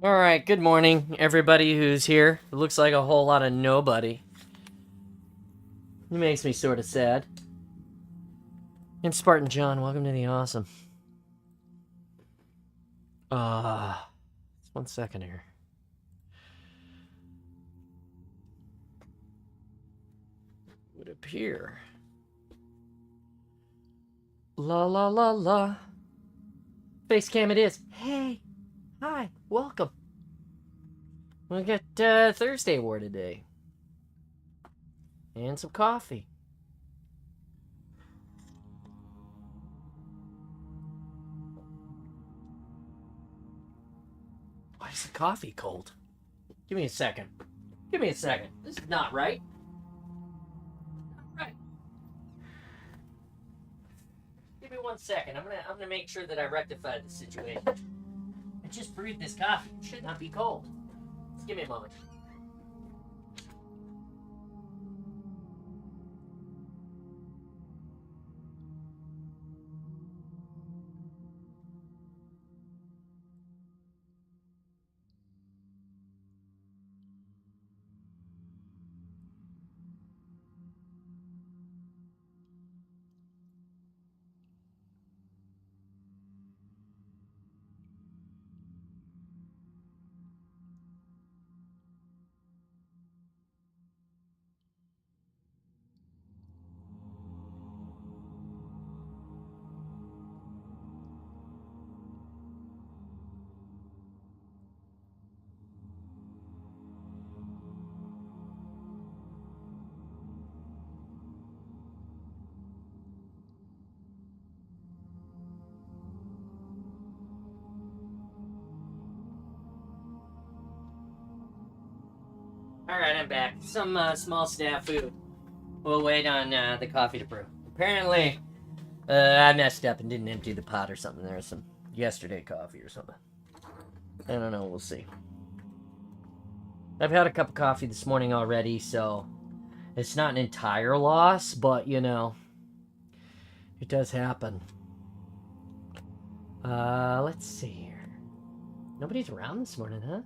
Alright, good morning, everybody who's here. It looks like a whole lot of nobody. It makes me sort of sad. And Spartan John, welcome to the awesome. Just 1 second here. Would appear. La la la la. Face cam it is. Hey, hi, welcome. We got Thursday War today. And some coffee. Why is the coffee cold? Give me a second. Give me a second. This is not right. Not right. Give me 1 second. I'm gonna make sure that I rectify the situation. I just brewed this coffee. It should not be cold. Just give me a moment. Alright, I'm back. Some small snafu. We'll wait on the coffee to brew. Apparently, I messed up and didn't empty the pot or something. There was some yesterday coffee or something. I don't know, we'll see. I've had a cup of coffee this morning already, so it's not an entire loss, but, you know, it does happen. Let's see here. Nobody's around this morning, huh?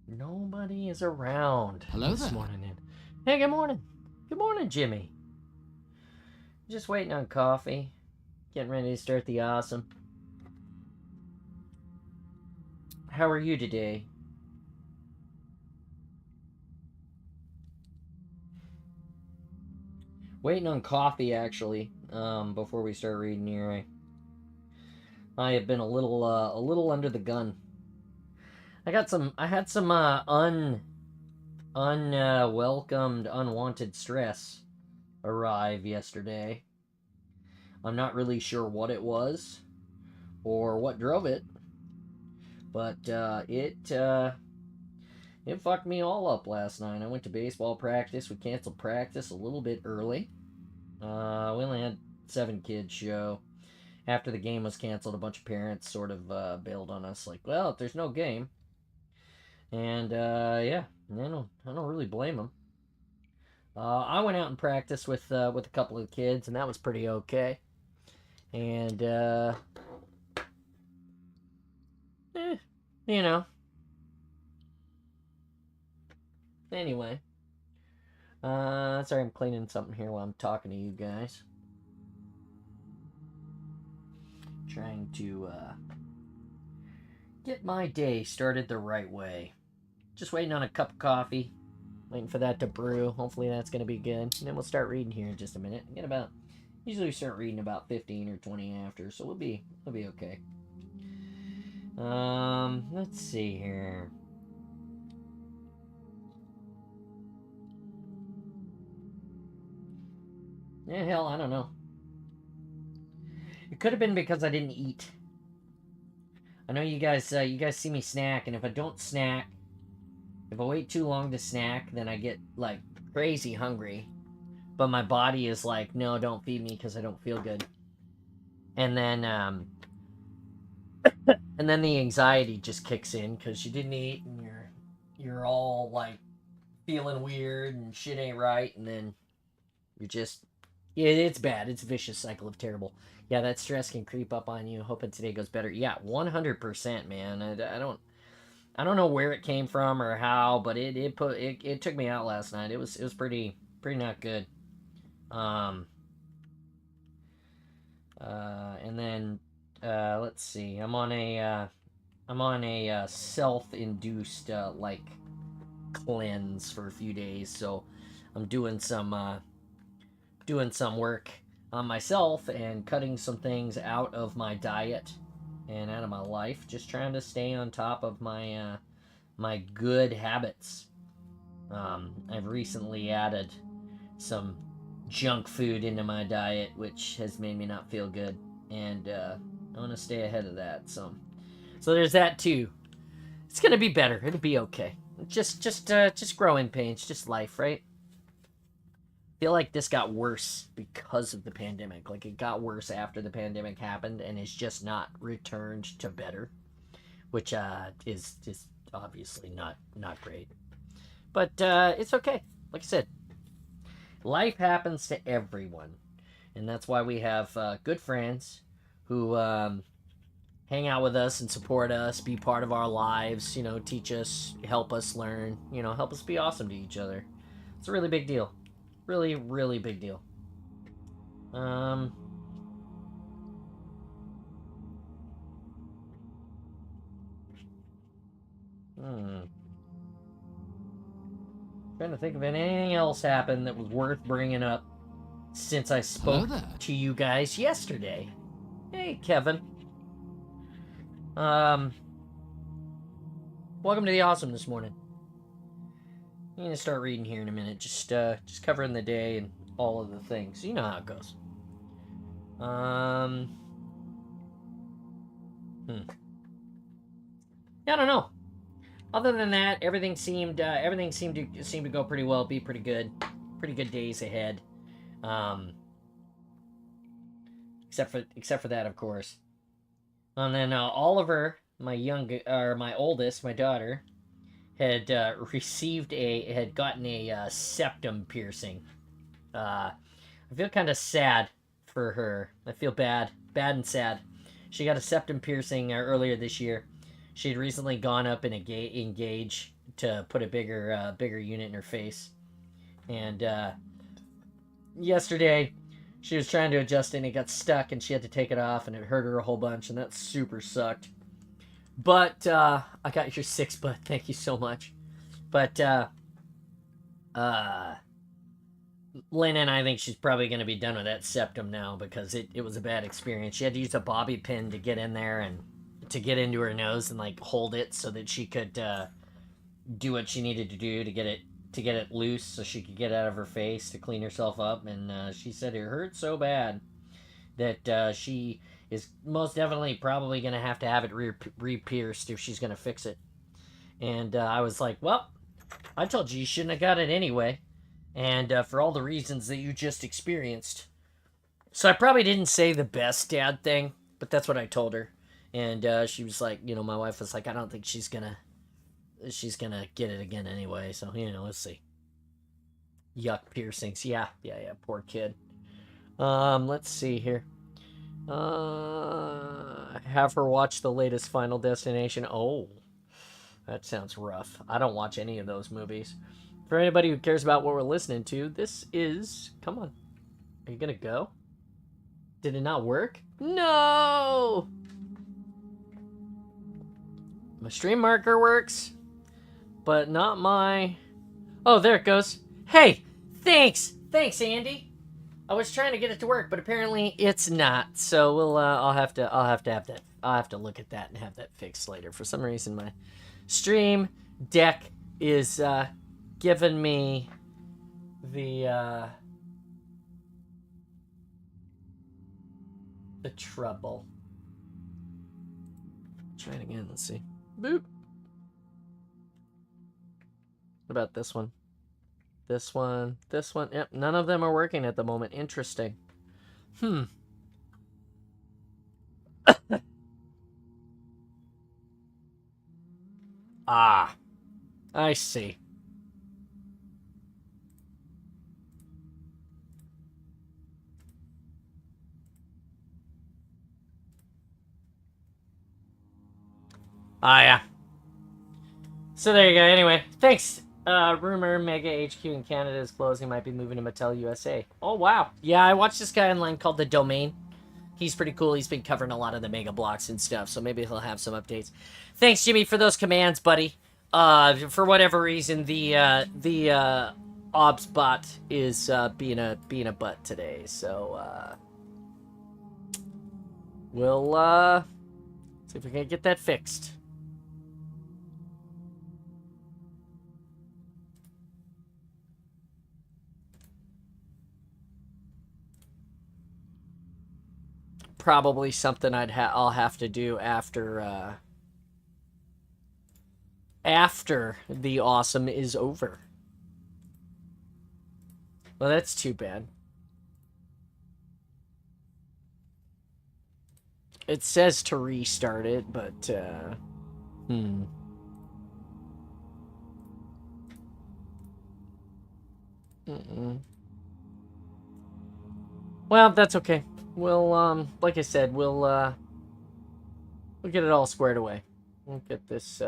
Nobody is around. Hello this there. morning. Hey, good morning. Good morning, Jimmy. Just waiting on coffee. Getting ready to start the awesome. How are you today? Waiting on coffee, actually. Before we start reading here, I have been a little under the gun. I had some unwelcomed, unwanted stress arrive yesterday. I'm not really sure what it was or what drove it, but it fucked me all up last night. I went to baseball practice. We canceled practice a little bit early. We only had 7 kids show. After the game was canceled, a bunch of parents sort of bailed on us, like, well, if there's no game. And yeah, I don't really blame them. I went out and practiced with a couple of kids, and that was pretty okay. And you know. Anyway, sorry, I'm cleaning something here while I'm talking to you guys. Trying to get my day started the right way. Just waiting on a cup of coffee. Waiting for that to brew. Hopefully that's going to be good. And then we'll start reading here in just a minute. Usually we start reading about 15 or 20 after, so we'll be okay. Let's see here. Yeah, hell, I don't know. It could have been because I didn't eat. I know you guys see me snack, and if I don't snack, if I wait too long to snack, then I get, like, crazy hungry. But my body is like, no, don't feed me because I don't feel good. And then, and then the anxiety just kicks in because you didn't eat, and you're all, like, feeling weird, and shit ain't right, and then you're just It's bad. It's a vicious cycle of terrible. Yeah, that stress can creep up on you. Hoping today goes better. Yeah, 100%, man. I don't know where it came from or how, but it took me out last night. It was pretty not good. Um, and then let's see. I'm on a self-induced like cleanse for a few days, so I'm doing some work on myself and cutting some things out of my diet and out of my life, just trying to stay on top of my good habits. I've recently added some junk food into my diet, which has made me not feel good, and I want to stay ahead of that. So there's that too. It's gonna be better. It'll be okay. Just growing pains, just life, right? Feel like this got worse because of the pandemic. Like it got worse after the pandemic happened, and it's just not returned to better, which is obviously not great. But it's okay. Like I said, life happens to everyone, and that's why we have good friends who hang out with us and support us, be part of our lives. Teach us, help us learn. Help us be awesome to each other. It's a really big deal. Really, really big deal. Um. Hmm. Trying to think of anything else happened that was worth bringing up since I spoke to you guys yesterday. Hey, Kevin. Welcome to the awesome this morning. I'm gonna start reading here in a minute. Just covering the day and all of the things. You know how it goes. Yeah, I don't know. Other than that, everything seemed to go pretty well. Be pretty good days ahead. Except for that, of course. And then Oliver, my oldest, my daughter, had gotten a septum piercing. I feel kind of sad for her. I feel bad and sad. She got a septum piercing earlier this year. She had recently gone up in a gauge to put a bigger unit in her face, and yesterday she was trying to adjust it and it got stuck and she had to take it off and it hurt her a whole bunch and that super sucked. But I got your 6 butt. Thank you so much. But Lena and I think she's probably going to be done with that septum now because it was a bad experience. She had to use a bobby pin to get in there and to get into her nose and like hold it so that she could do what she needed to do to get it loose so she could get out of her face to clean herself up. And she said it hurt so bad that she is most definitely probably going to have it re-pierced if she's going to fix it. And I was like, well, I told you shouldn't have got it anyway. And for all the reasons that you just experienced. So I probably didn't say the best dad thing, but that's what I told her. And she was like, my wife was like, I don't think she's gonna get it again anyway. So, let's see. Yuck piercings. Yeah, poor kid. Let's see here. Have her watch the latest Final Destination. Oh, that sounds rough. I don't watch any of those movies. For anybody who cares about what we're listening to, this is... Come on. Are you gonna go? Did it not work? No! My stream marker works, but not my... Oh, there it goes. Hey! Thanks! Thanks, Andy! I was trying to get it to work, but apparently it's not. So we'll I'll have to have that. I'll have to look at that and have that fixed later. For some reason my stream deck is giving me the trouble. Try it again, let's see. Boop. What about this one? This one. Yep, none of them are working at the moment. Interesting. Ah. I see. Ah, yeah. So there you go. Anyway, thanks. Rumor Mega HQ in Canada is closing. Might be moving to Mattel USA. Oh, wow. Yeah, I watched this guy online called The Domain. He's pretty cool. He's been covering a lot of the Mega Blocks and stuff, so maybe he'll have some updates. Thanks, Jimmy, for those commands, buddy. For whatever reason, the Obs bot is being a butt today, so we'll see if we can get that fixed. Probably something I'll have to do after the awesome is over. Well, that's too bad. It says to restart it, but Well, that's okay. We'll like I said, we'll get it all squared away. We'll get this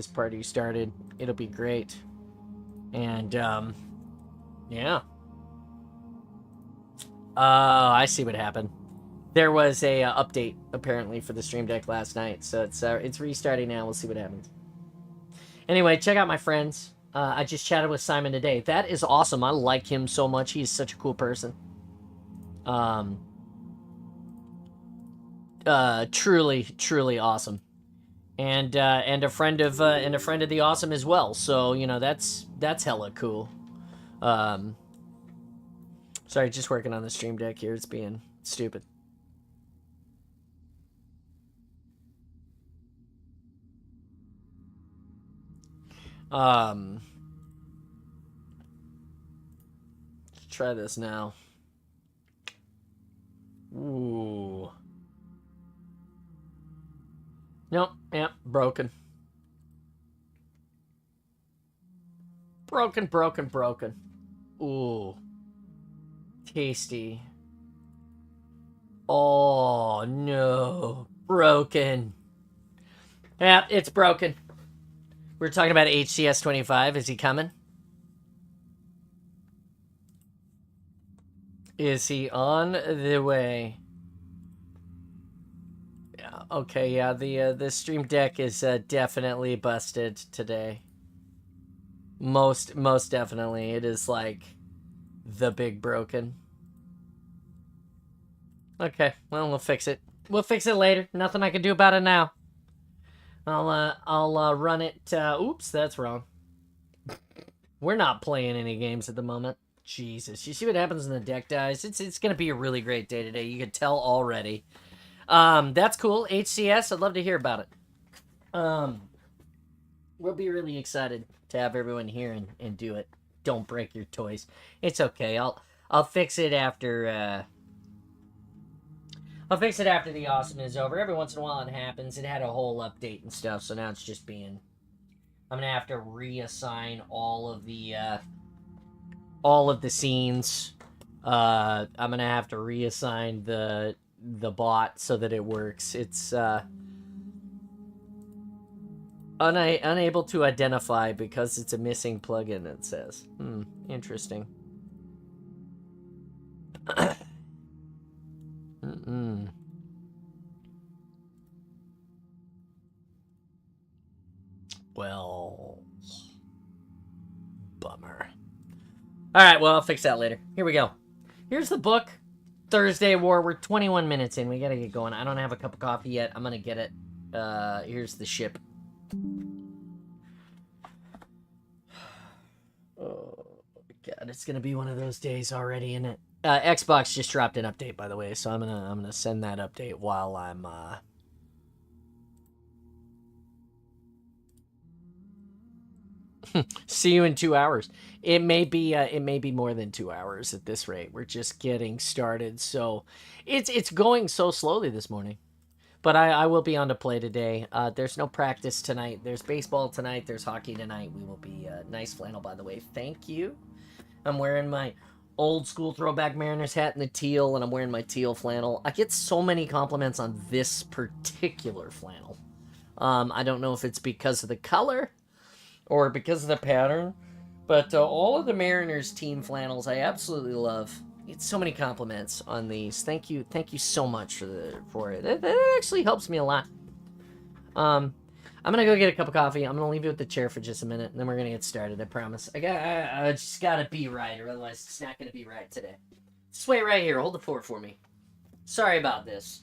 party started. It'll be great. And yeah. I see what happened. There was a update apparently for the Stream Deck last night, so it's restarting now. We'll see what happens. Anyway, check out my friends. I just chatted with Simon today. That is awesome. I like him so much. He's such a cool person. Truly awesome, and a friend of the awesome as well. So you know that's hella cool. Sorry, just working on the Stream Deck here. It's being stupid. Let's try this now. Ooh. Nope, yep, broken. Broken. Ooh. Tasty. Oh, no. Broken. Yeah, it's broken. We're talking about HCS 25. Is he coming? Is he on the way? Yeah, okay, yeah, the Stream Deck is definitely busted today. Most definitely. It is like the big broken. Okay, well, we'll fix it. We'll fix it later. Nothing I can do about it now. I'll run it. Oops, that's wrong. We're not playing any games at the moment. Jesus, you see what happens when the deck dies? It's gonna be a really great day today. You can tell already. That's cool. HCS, I'd love to hear about it. We'll be really excited to have everyone here and do it. Don't break your toys. It's okay. I'll fix it after. I'll fix it after the awesome is over. Every once in a while it happens. It had a whole update and stuff, so now it's just being... I'm gonna have to reassign all of the scenes. I'm gonna have to reassign the bot so that it works. It's unable to identify because it's a missing plugin, it says. Interesting. Well, bummer. Alright, well, I'll fix that later. Here we go. Here's the book. Thursday War. We're 21 minutes in. We gotta get going. I don't have a cup of coffee yet. I'm gonna get it. Here's the ship. Oh, God. It's gonna be one of those days already, isn't it? Xbox just dropped an update, by the way, so I'm gonna send that update while I'm see you in 2 hours. It may be more than 2 hours at this rate. We're just getting started, so it's going so slowly this morning. But I will be on to play today. There's no practice tonight. There's baseball tonight. There's hockey tonight. We will be nice flannel, by the way. Thank you. I'm wearing my old school throwback Mariners hat in the teal, and I'm wearing my teal flannel. I get so many compliments on this particular flannel. I don't know if it's because of the color or because of the pattern, but all of the Mariners team flannels I absolutely love. It's so many compliments on these. Thank you so much for it. That actually helps me a lot. I'm gonna go get a cup of coffee. I'm gonna leave you with the chair for just a minute, and then we're gonna get started. I promise. I just gotta be right, or otherwise it's not gonna be right today. Just wait right here. Hold the fort for me. Sorry about this.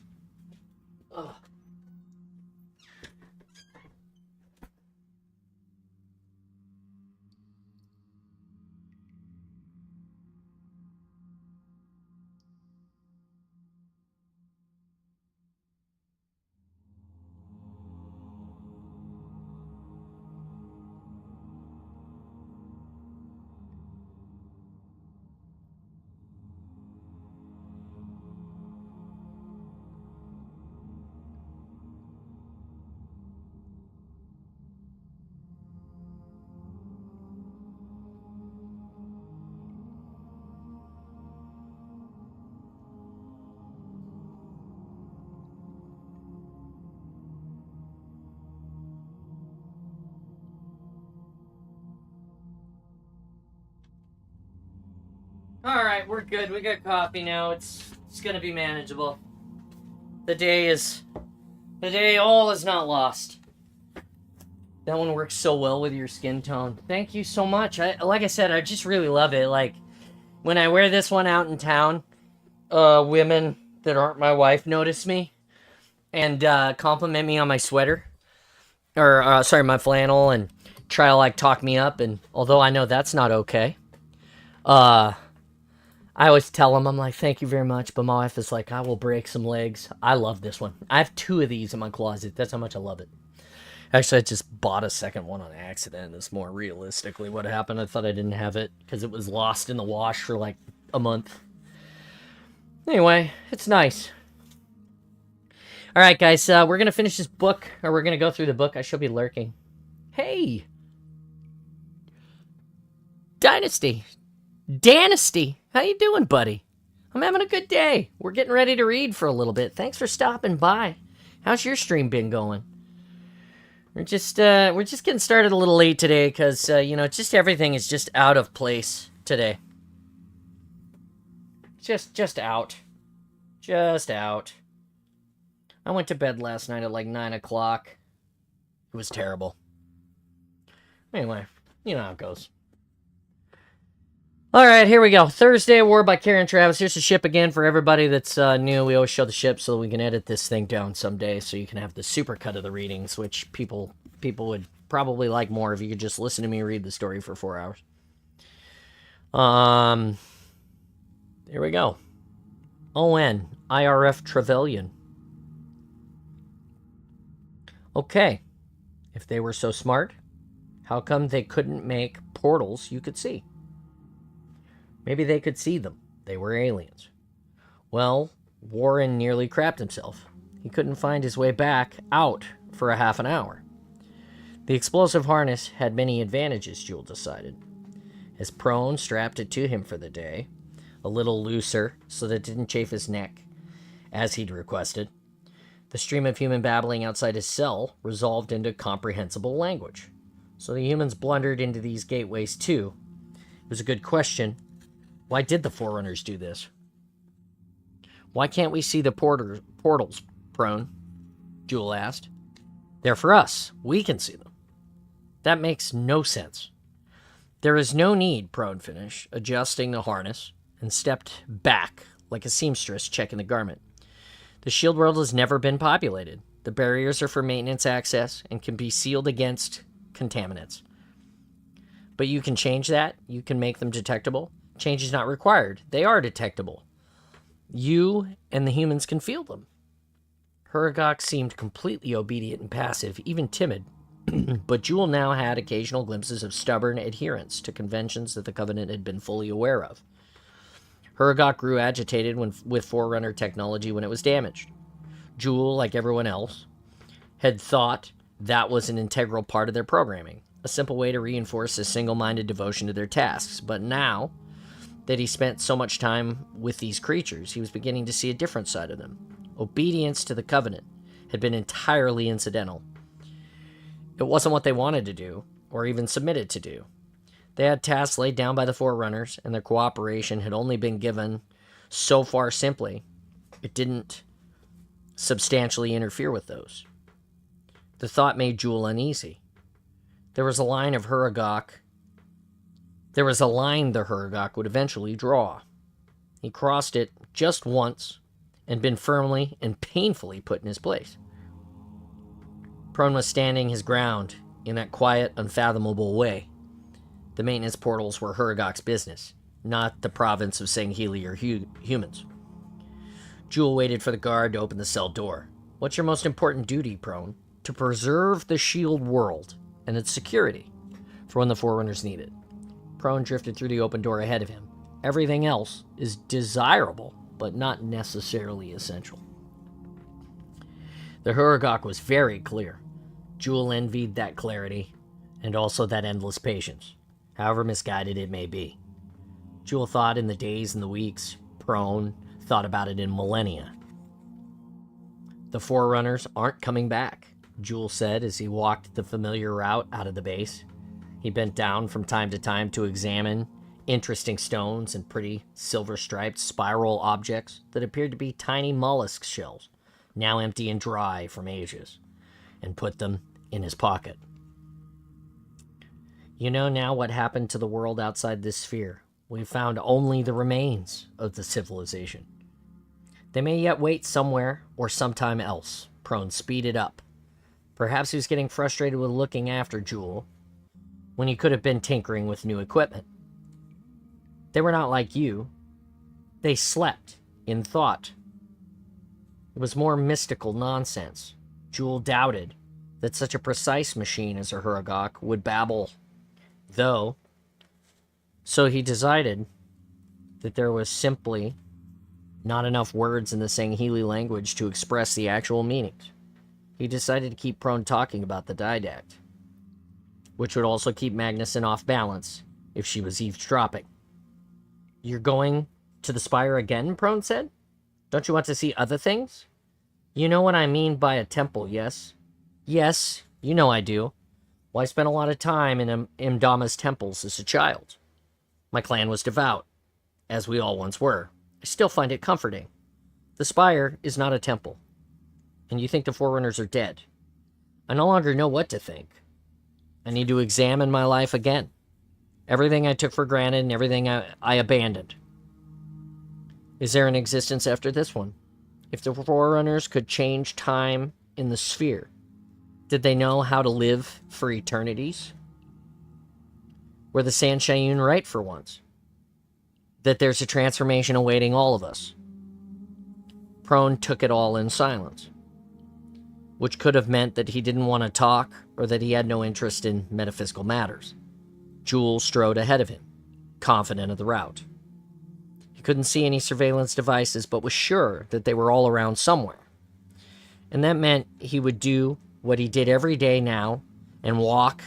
Ugh. Alright, we're good. We got coffee now. It's gonna be manageable. The day all is not lost. That one works so well with your skin tone. Thank you so much. Like I said, I just really love it. Like, when I wear this one out in town, women that aren't my wife notice me and compliment me on my sweater. Or, sorry, my flannel, and try to, like, talk me up. And although I know that's not okay, I always tell them, I'm like, thank you very much. But my wife is like, I will break some legs. I love this one. I have 2 of these in my closet. That's how much I love it. Actually, I just bought a second one on accident. It's more realistically what happened. I thought I didn't have it because it was lost in the wash for like a month. Anyway, it's nice. All right, guys, we're going to finish this book, or we're going to go through the book. I should be lurking. Hey! Dynasty. How you doing, buddy? I'm having a good day. We're getting ready to read for a little bit. Thanks for stopping by. How's your stream been going? We're just getting started a little late today because, just everything is just out of place today. Just out. Just out. I went to bed last night at like 9 o'clock. It was terrible. Anyway, you know how it goes. Alright, here we go. Thursday War by Karen Travis. Here's the ship again for everybody that's new. We always show the ship so that we can edit this thing down someday so you can have the super cut of the readings, which people would probably like more if you could just listen to me read the story for 4 hours. Here we go. ON, IRF Trevelyan. Okay. If they were so smart, how come they couldn't make portals you could see? Maybe they could see them. They were aliens. Well, Warren nearly crapped himself. He couldn't find his way back out for a half an hour. The explosive harness had many advantages, Jewel decided. As Prone strapped it to him for the day, a little looser so that it didn't chafe his neck, as he'd requested, the stream of human babbling outside his cell resolved into comprehensible language. So the humans blundered into these gateways too. It was a good question. Why did the Forerunners do this? Why can't we see the portals, Prone? Jewel asked. They're for us. We can see them. That makes no sense. There is no need, Prone finished, adjusting the harness, and stepped back like a seamstress checking the garment. The shield world has never been populated. The barriers are for maintenance access and can be sealed against contaminants. But you can change that. You can make them detectable. Change is not required. They are detectable. You and the humans can feel them. Huragok seemed completely obedient and passive, even timid. But Jewel now had occasional glimpses of stubborn adherence to conventions that the Covenant had been fully aware of. Huragok grew agitated with Forerunner technology when it was damaged. Jewel, like everyone else, had thought that was an integral part of their programming, a simple way to reinforce a single-minded devotion to their tasks. But now that he spent so much time with these creatures, he was beginning to see a different side of them. Obedience to the Covenant had been entirely incidental. It wasn't what they wanted to do, or even submitted to do. They had tasks laid down by the Forerunners, and their cooperation had only been given so far simply. It didn't substantially interfere with those. The thought made Jewel uneasy. There was a line the Huragok would eventually draw. He crossed it just once and been firmly and painfully put in his place. Prone was standing his ground in that quiet, unfathomable way. The maintenance portals were Huragok's business, not the province of Sangheli or humans. Jewel waited for the guard to open the cell door. What's your most important duty, Prone? To preserve the shield world and its security for when the Forerunners need it. Prone drifted through the open door ahead of him. Everything else is desirable, but not necessarily essential. The Huragok was very clear. Jewel envied that clarity, and also that endless patience, however misguided it may be. Jewel thought in the days and the weeks. Prone thought about it in millennia. The Forerunners aren't coming back, Jewel said as he walked the familiar route out of the base. He bent down from time to time to examine interesting stones and pretty silver-striped spiral objects that appeared to be tiny mollusk shells, now empty and dry from ages, and put them in his pocket. You know now what happened to the world outside this sphere. We've found only the remains of the civilization. They may yet wait somewhere or sometime else. Prone speeded up. Perhaps he was getting frustrated with looking after Jewel when he could have been tinkering with new equipment. They were not like you. They slept in thought. It was more mystical nonsense. Jewel doubted that such a precise machine as a Huragok would babble, though. So he decided that there was simply not enough words in the Sangheli language to express the actual meanings. He decided to keep Prone talking about the didact, which would also keep Magnuson off balance if she was eavesdropping. You're going to the Spire again, Prone said? Don't you want to see other things? You know what I mean by a temple, yes? Yes, you know I do. Well, I spent a lot of time in Imdama's temples as a child. My clan was devout, as we all once were. I still find it comforting. The Spire is not a temple, and you think the Forerunners are dead. I no longer know what to think. I need to examine my life again. Everything I took for granted and everything I abandoned. Is there an existence after this one? If the Forerunners could change time in the sphere, did they know how to live for eternities? Were the Sanshayun right for once? That there's a transformation awaiting all of us? Prone took it all in silence, which could have meant that he didn't want to talk or that he had no interest in metaphysical matters. Jewel strode ahead of him, confident of the route. He couldn't see any surveillance devices, but was sure that they were all around somewhere. And that meant he would do what he did every day now and walk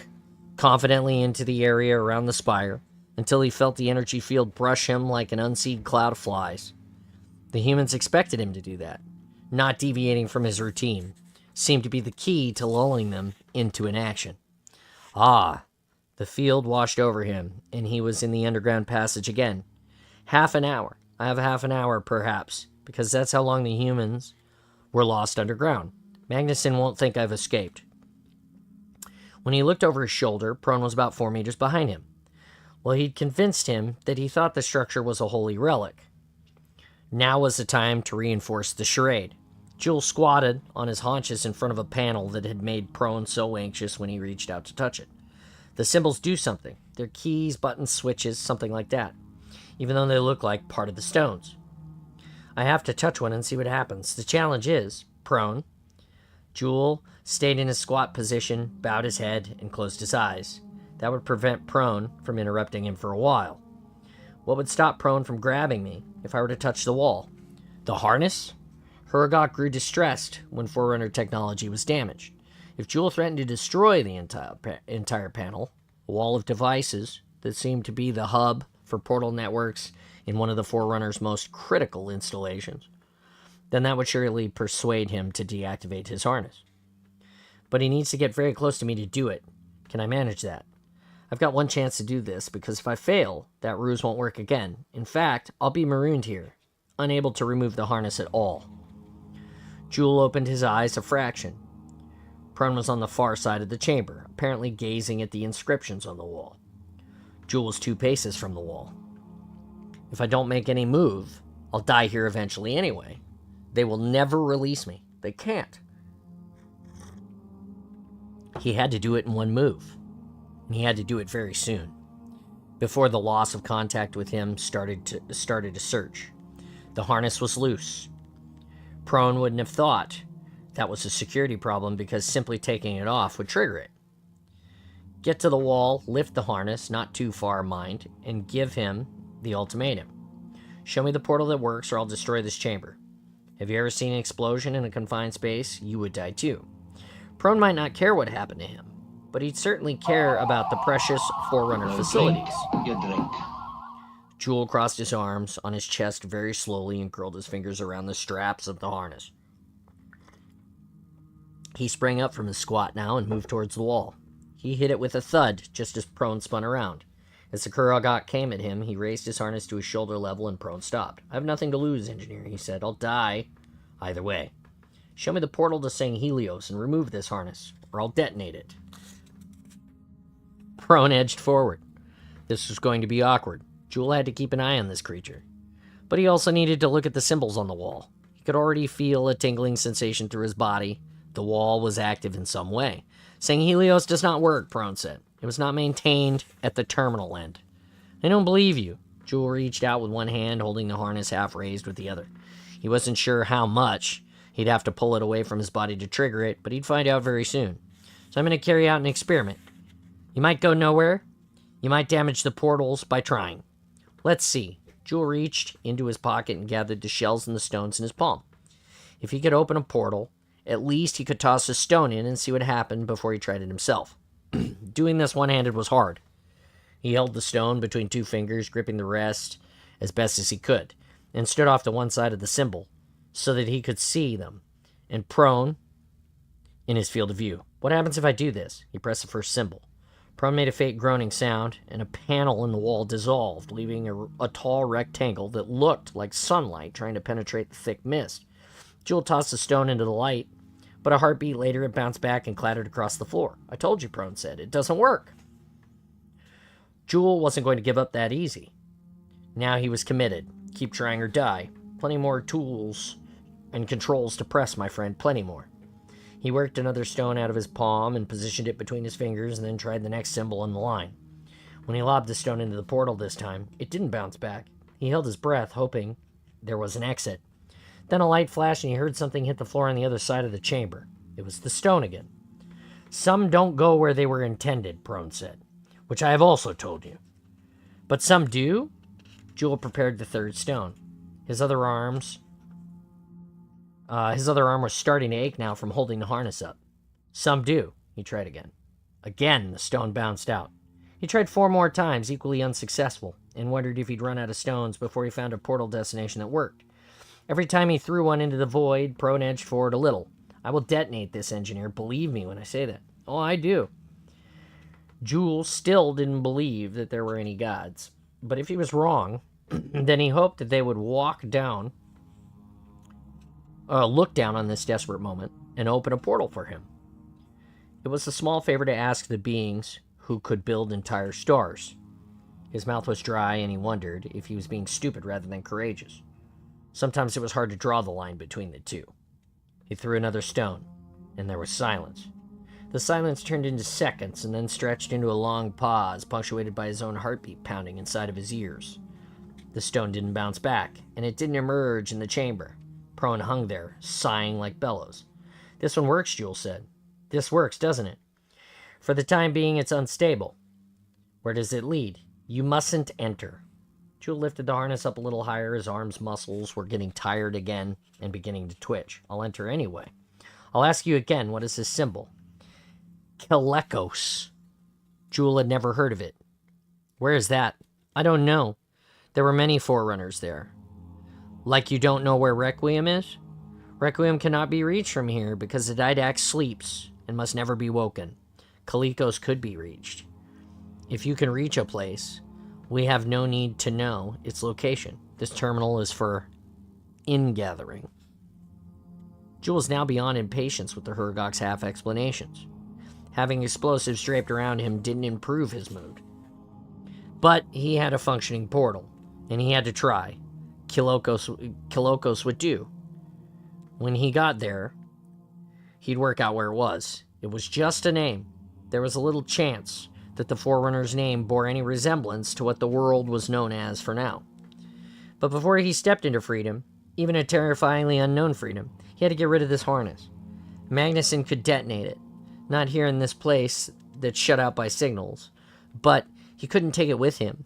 confidently into the area around the spire until he felt the energy field brush him like an unseen cloud of flies. The humans expected him to do that. Not deviating from his routine seemed to be the key to lulling them into inaction. Ah, the field washed over him, and he was in the underground passage again. Half an hour. I have half an hour, perhaps, because that's how long the humans were lost underground. Magnuson won't think I've escaped. When he looked over his shoulder, Prone was about 4 meters behind him. Well, he'd convinced him that he thought the structure was a holy relic. Now was the time to reinforce the charade. Jewel squatted on his haunches in front of a panel that had made Prone so anxious when he reached out to touch it. The symbols do something. They're keys, buttons, switches, something like that, even though they look like part of the stones. I have to touch one and see what happens. The challenge is, Prone. Jewel stayed in his squat position, bowed his head, and closed his eyes. That would prevent Prone from interrupting him for a while. What would stop Prone from grabbing me if I were to touch the wall? The harness? Huragok grew distressed when Forerunner technology was damaged. If Jewel threatened to destroy the entire panel, a wall of devices that seemed to be the hub for portal networks in one of the Forerunner's most critical installations, then that would surely persuade him to deactivate his harness. but he needs to get very close to me to do it. Can I manage that? I've got one chance to do this, because if I fail, that ruse won't work again. In fact, I'll be marooned here, unable to remove the harness at all. Jewel opened his eyes a fraction. Prone was on the far side of the chamber, apparently gazing at the inscriptions on the wall. Jewel was 2 paces from the wall. If I don't make any move, I'll die here eventually anyway. They will never release me. They can't. He had to do it in one move, and he had to do it very soon, before the loss of contact with him started to surge. The harness was loose. Prone wouldn't have thought that was a security problem, because simply taking it off would trigger it. Get to the wall, lift the harness, not too far, mind, and give him the ultimatum. Show me the portal that works, or I'll destroy this chamber. Have you ever seen an explosion in a confined space? You would die too. Prone might not care what happened to him, but he'd certainly care about the precious Forerunner facilities. You drink. Jewel crossed his arms on his chest very slowly and curled his fingers around the straps of the harness. He sprang up from his squat now and moved towards the wall. He hit it with a thud, just as Prone spun around. As the Kurogok came at him, he raised his harness to his shoulder level and Prone stopped. I have nothing to lose, Engineer, he said. I'll die either way. Show me the portal to St. Helios and remove this harness, or I'll detonate it. Prone edged forward. This was going to be awkward. Jewel had to keep an eye on this creature. But he also needed to look at the symbols on the wall. He could already feel a tingling sensation through his body. The wall was active in some way. St. Helios does not work, Prone said. It was not maintained at the terminal end. I don't believe you. Jewel reached out with one hand, holding the harness half raised with the other. He wasn't sure how much. He'd have to pull it away from his body to trigger it, but he'd find out very soon. So I'm going to carry out an experiment. You might go nowhere. You might damage the portals by trying. Let's see. Jewel reached into his pocket and gathered the shells and the stones in his palm. If he could open a portal, at least he could toss a stone in and see what happened before he tried it himself. Doing this one-handed was hard. He held the stone between 2 fingers, gripping the rest as best as he could, and stood off to one side of the symbol so that he could see them, and Prone in his field of view. What happens if I do this? He pressed the first symbol. Prone made a faint groaning sound, and a panel in the wall dissolved, leaving a tall rectangle that looked like sunlight trying to penetrate the thick mist. Jewel tossed the stone into the light, but a heartbeat later it bounced back and clattered across the floor. I told you, Prone said. It doesn't work. Jewel wasn't going to give up that easy. Now he was committed. Keep trying or die. Plenty more tools and controls to press, my friend. Plenty more. He worked another stone out of his palm and positioned it between his fingers and then tried the next symbol on the line. When he lobbed the stone into the portal this time, it didn't bounce back. He held his breath, hoping there was an exit. Then a light flashed and he heard something hit the floor on the other side of the chamber. It was the stone again. Some don't go where they were intended, Prone said, which I have also told you. But some do? Jewel prepared the third stone. His other arm was starting to ache now from holding the harness up. Some do. He tried again. Again, the stone bounced out. He tried 4 more times, equally unsuccessful, and wondered if he'd run out of stones before he found a portal destination that worked. Every time he threw one into the void, Prone edged forward a little. I will detonate this, Engineer. Believe me when I say that. Oh, I do. Jewel still didn't believe that there were any gods. But if he was wrong, then he hoped that they would look down on this desperate moment and open a portal for him. It was a small favor to ask the beings who could build entire stars. His mouth was dry, and he wondered if he was being stupid rather than courageous. Sometimes it was hard to draw the line between the two. He threw another stone, and there was silence. The silence turned into seconds and then stretched into a long pause, punctuated by his own heartbeat pounding inside of his ears. The stone didn't bounce back, and it didn't emerge in the chamber. Prone hung there, sighing like bellows. This one works, Jewel said. This works, doesn't it? For the time being, it's unstable. Where does it lead? You mustn't enter. Jewel lifted the harness up a little higher. His arms' muscles were getting tired again and beginning to twitch. I'll enter anyway. I'll ask you again, what is this symbol? Kelekos. Jewel had never heard of it. Where is that? I don't know. There were many forerunners there. Like you don't know where Requiem is? Requiem cannot be reached from here because the Didact sleeps and must never be woken. Kalikos could be reached. If you can reach a place, we have no need to know its location. This terminal is for ingathering. Jewel is now beyond impatience with the Hurgok's half explanations. Having explosives draped around him didn't improve his mood. But he had a functioning portal, and he had to try. Kilokos would do. When he got there, he'd work out where it was. It was just a name. There was a little chance that the Forerunner's name bore any resemblance to what the world was known as for now. But before he stepped into freedom, even a terrifyingly unknown freedom, he had to get rid of this harness. Magnuson could detonate it, not here in this place that's shut out by signals, but he couldn't take it with him,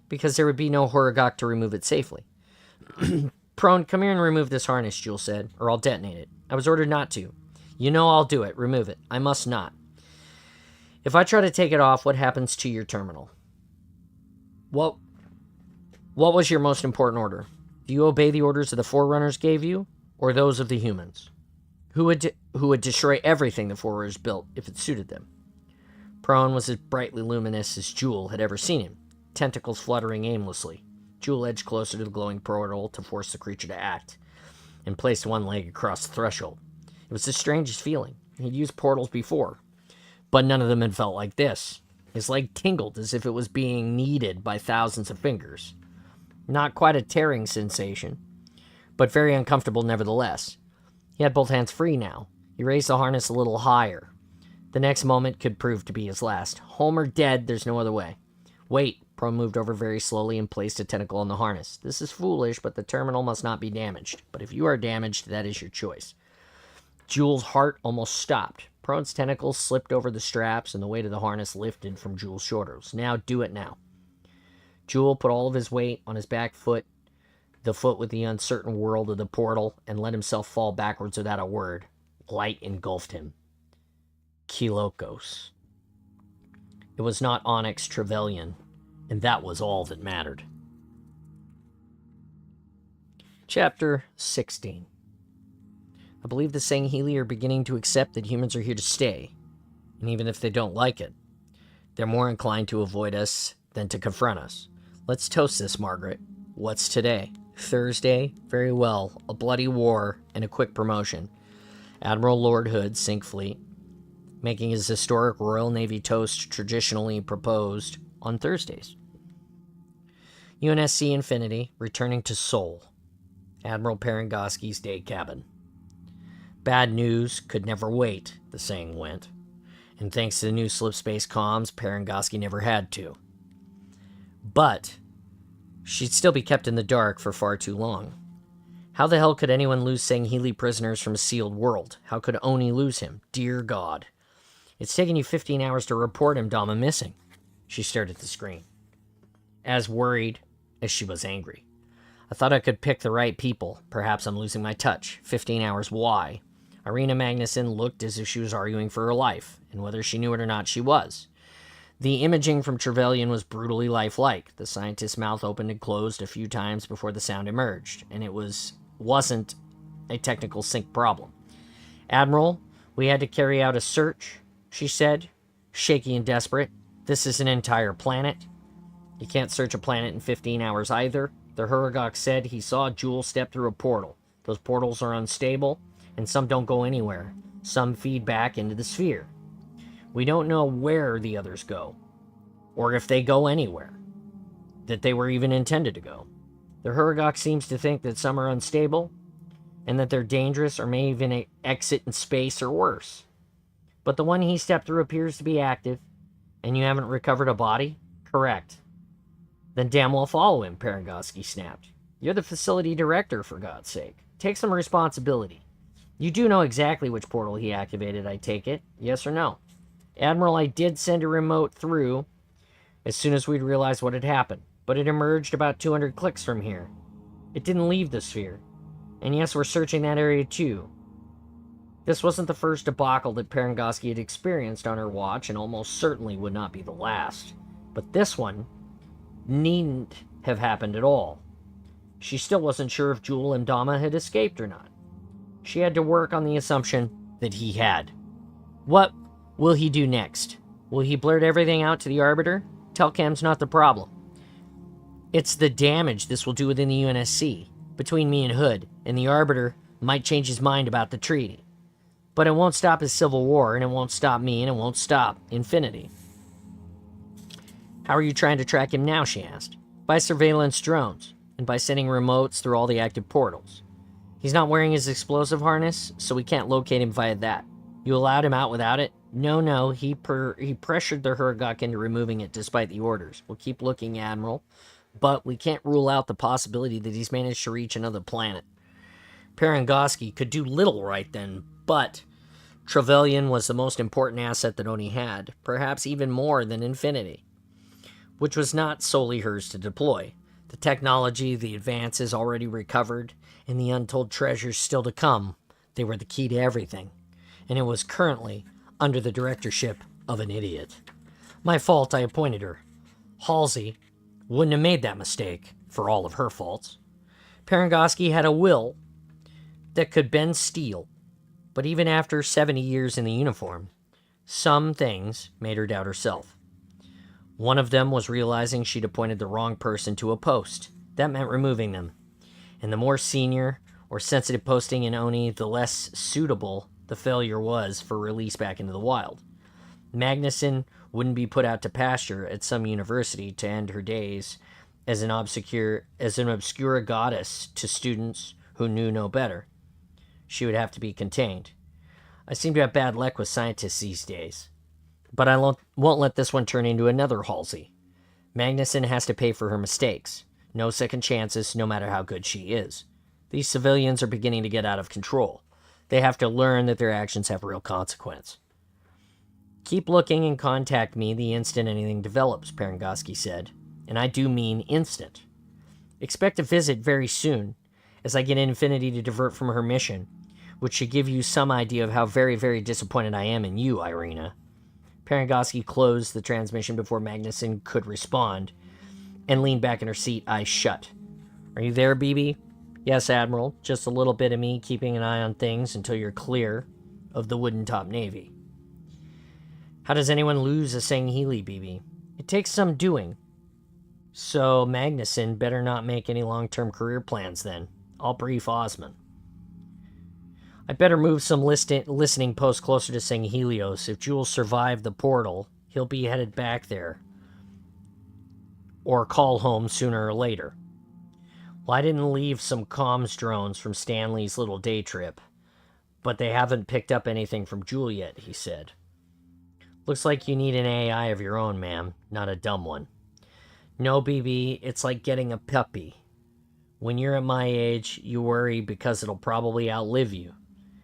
because there would be no Horogok to remove it safely. Prone, come here and remove this harness, Jewel said, or I'll detonate it. I was ordered not to. You know I'll do it. Remove it. I must not. If I try to take it off, what happens to your terminal? What was your most important order? Do you obey the orders that the Forerunners gave you, or those of the humans? Who would destroy everything the Forerunners built if it suited them? Prone was as brightly luminous as Jewel had ever seen him, tentacles fluttering aimlessly. Jewel edged closer to the glowing portal to force the creature to act, and placed one leg across the threshold. It was the strangest feeling. He'd used portals before, but none of them had felt like this. His leg tingled as if it was being kneaded by thousands of fingers. Not quite a tearing sensation, but very uncomfortable nevertheless. He had both hands free now. He raised the harness a little higher. The next moment could prove to be his last. Home or dead, there's no other way. Wait. Prone moved over very slowly and placed a tentacle on the harness. This is foolish, but the terminal must not be damaged. But if you are damaged, that is your choice. Jewel's heart almost stopped. Prone's tentacles slipped over the straps, and the weight of the harness lifted from Jewel's shoulders. Now, do it now. Jewel put all of his weight on his back foot, the foot with the uncertain world of the portal, and let himself fall backwards without a word. Light engulfed him. Kilokos. It was not Onyx Trevelyan, and that was all that mattered. Chapter 16. I believe the Sangheili are beginning to accept that humans are here to stay, and even if they don't like it, they're more inclined to avoid us than to confront us. Let's toast this, Margaret. What's today? Thursday? Very well. A bloody war and a quick promotion. Admiral Lord Hood, Sink Fleet, making his historic Royal Navy toast traditionally proposed on Thursdays. UNSC Infinity, returning to Seoul. Admiral Parangoski's day cabin. Bad news could never wait, the saying went. And thanks to the new slipspace comms, Parangoski never had to. But she'd still be kept in the dark for far too long. How the hell could anyone lose Sangheili prisoners from a sealed world? How could Oni lose him? Dear God. It's taken you 15 hours to report him, Dama, missing. She stared at the screen, as worried as she was angry. I thought I could pick the right people. Perhaps I'm losing my touch. 15 hours, why? Irina Magnuson looked as if she was arguing for her life, and whether she knew it or not, she was. The imaging from Trevelyan was brutally lifelike. The scientist's mouth opened and closed a few times before the sound emerged, and it wasn't a technical sync problem. Admiral, we had to carry out a search, she said, shaky and desperate. This is an entire planet. You can't search a planet in 15 hours either. The Hurgok said he saw Jewel step through a portal. Those portals are unstable, and some don't go anywhere. Some feed back into the sphere. We don't know where the others go, or if they go anywhere, that they were even intended to go. The Hurgok seems to think that some are unstable, and that they're dangerous or may even exit in space or worse. But the one he stepped through appears to be active, and you haven't recovered a body? Correct. Then damn well follow him, Parangoski snapped. You're the facility director, for God's sake. Take some responsibility. You do know exactly which portal he activated, I take it. Yes or no? Admiral, I did send a remote through as soon as we'd realized what had happened, but it emerged about 200 clicks from here. It didn't leave the sphere. And yes, we're searching that area too. This wasn't the first debacle that Parangoski had experienced on her watch, and almost certainly would not be the last. But this one needn't have happened at all. She still wasn't sure if Jewel and Dama had escaped or not. She had to work on the assumption that he had. What will he do next? Will he blurt everything out to the Arbiter? Telcam's not the problem. It's the damage this will do within the UNSC, between me and Hood, and the Arbiter might change his mind about the treaty. But it won't stop his civil war, and it won't stop me, and it won't stop Infinity. How are you trying to track him now, she asked. By surveillance drones, and by sending remotes through all the active portals. He's not wearing his explosive harness, so we can't locate him via that. You allowed him out without it? No, he pressured the Hergok into removing it despite the orders. We'll keep looking, Admiral, but we can't rule out the possibility that he's managed to reach another planet. Parangoski could do little right then, but Trevelyan was the most important asset that Oni had, perhaps even more than Infinity, which was not solely hers to deploy. The technology, the advances already recovered, and the untold treasures still to come, they were the key to everything, and it was currently under the directorship of an idiot. My fault, I appointed her. Halsey wouldn't have made that mistake, for all of her faults. Parangoski had a will that could bend steel, but even after 70 years in the uniform, some things made her doubt herself. One of them was realizing she'd appointed the wrong person to a post. That meant removing them. And the more senior or sensitive posting in Oni, the less suitable the failure was for release back into the wild. Magnuson wouldn't be put out to pasture at some university to end her days as an obscure goddess to students who knew no better. She would have to be contained. I seem to have bad luck with scientists these days. But I won't let this one turn into another Halsey. Magnuson has to pay for her mistakes. No second chances, no matter how good she is. These civilians are beginning to get out of control. They have to learn that their actions have real consequence. Keep looking and contact me the instant anything develops, Parangoski said. And I do mean instant. Expect a visit very soon, as I get Infinity to divert from her mission, which should give you some idea of how very, very disappointed I am in you, Irina. Parangoski closed the transmission before Magnuson could respond, and leaned back in her seat, eyes shut. Are you there, BB? Yes, Admiral. Just a little bit of me keeping an eye on things until you're clear of the wooden-top Navy. How does anyone lose a Sangheili, BB? It takes some doing. So Magnuson better not make any long-term career plans then. I'll brief Osman. I'd better move some listening posts closer to Sanghelios. If Jules survived the portal, he'll be headed back there. Or call home sooner or later. Well, I didn't leave some comms drones from Stanley's little day trip, but they haven't picked up anything from Jewel yet, he said. Looks like you need an AI of your own, ma'am, not a dumb one. No, BB, it's like getting a puppy. When you're at my age, you worry because it'll probably outlive you,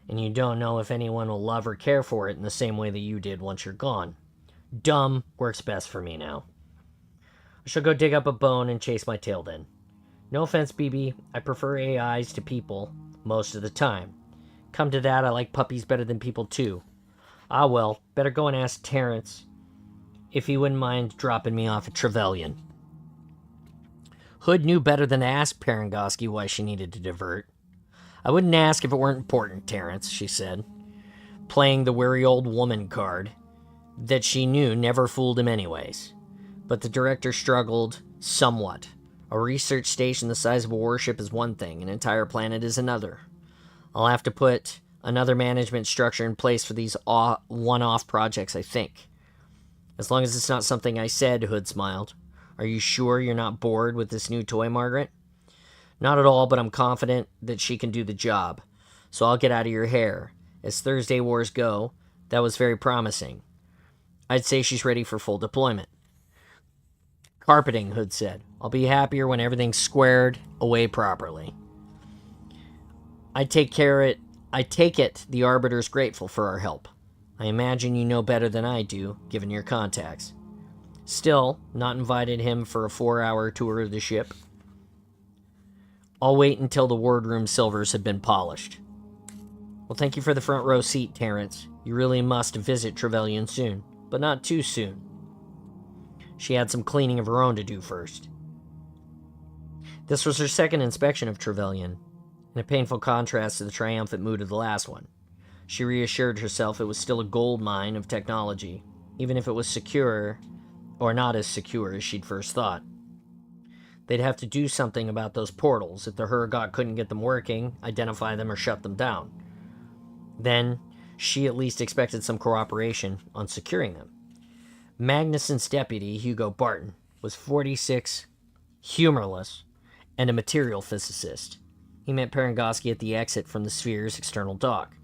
and you don't know if anyone will love or care for it in the same way that you did once you're gone. Dumb works best for me now. I shall go dig up a bone and chase my tail then. No offense, BB, I prefer AIs to people most of the time. Come to that, I like puppies better than people too. Ah well, better go and ask Terrence if he wouldn't mind dropping me off at Trevelyan. Hood knew better than to ask Parangoski why she needed to divert. I wouldn't ask if it weren't important, Terrence, she said, playing the weary old woman card that she knew never fooled him anyways. But the director struggled somewhat. A research station the size of a warship is one thing, an entire planet is another. I'll have to put another management structure in place for these one-off projects, I think. As long as it's not something I said, Hood smiled. Are you sure you're not bored with this new toy, Margaret? Not at all, but I'm confident that she can do the job. So I'll get out of your hair. As Thursday wars go, that was very promising. I'd say she's ready for full deployment. Carpeting, Hood said. I'll be happier when everything's squared away properly. I take it the Arbiter's grateful for our help. I imagine you know better than I do, given your contacts. Still, not invited him for a 4-hour tour of the ship. I'll wait until the wardroom silvers have been polished. Well, thank you for the front row seat, Terrence. You really must visit Trevelyan soon, but not too soon. She had some cleaning of her own to do first. This was her second inspection of Trevelyan, in a painful contrast to the triumphant mood of the last one. She reassured herself it was still a gold mine of technology, even if it was secure, or not as secure as she'd first thought. They'd have to do something about those portals if the Huragok couldn't get them working, identify them, or shut them down. Then, she at least expected some cooperation on securing them. Magnuson's deputy, Hugo Barton, was 46, humorless, and a material physicist. He met Perengoski at the exit from the Sphere's external dock.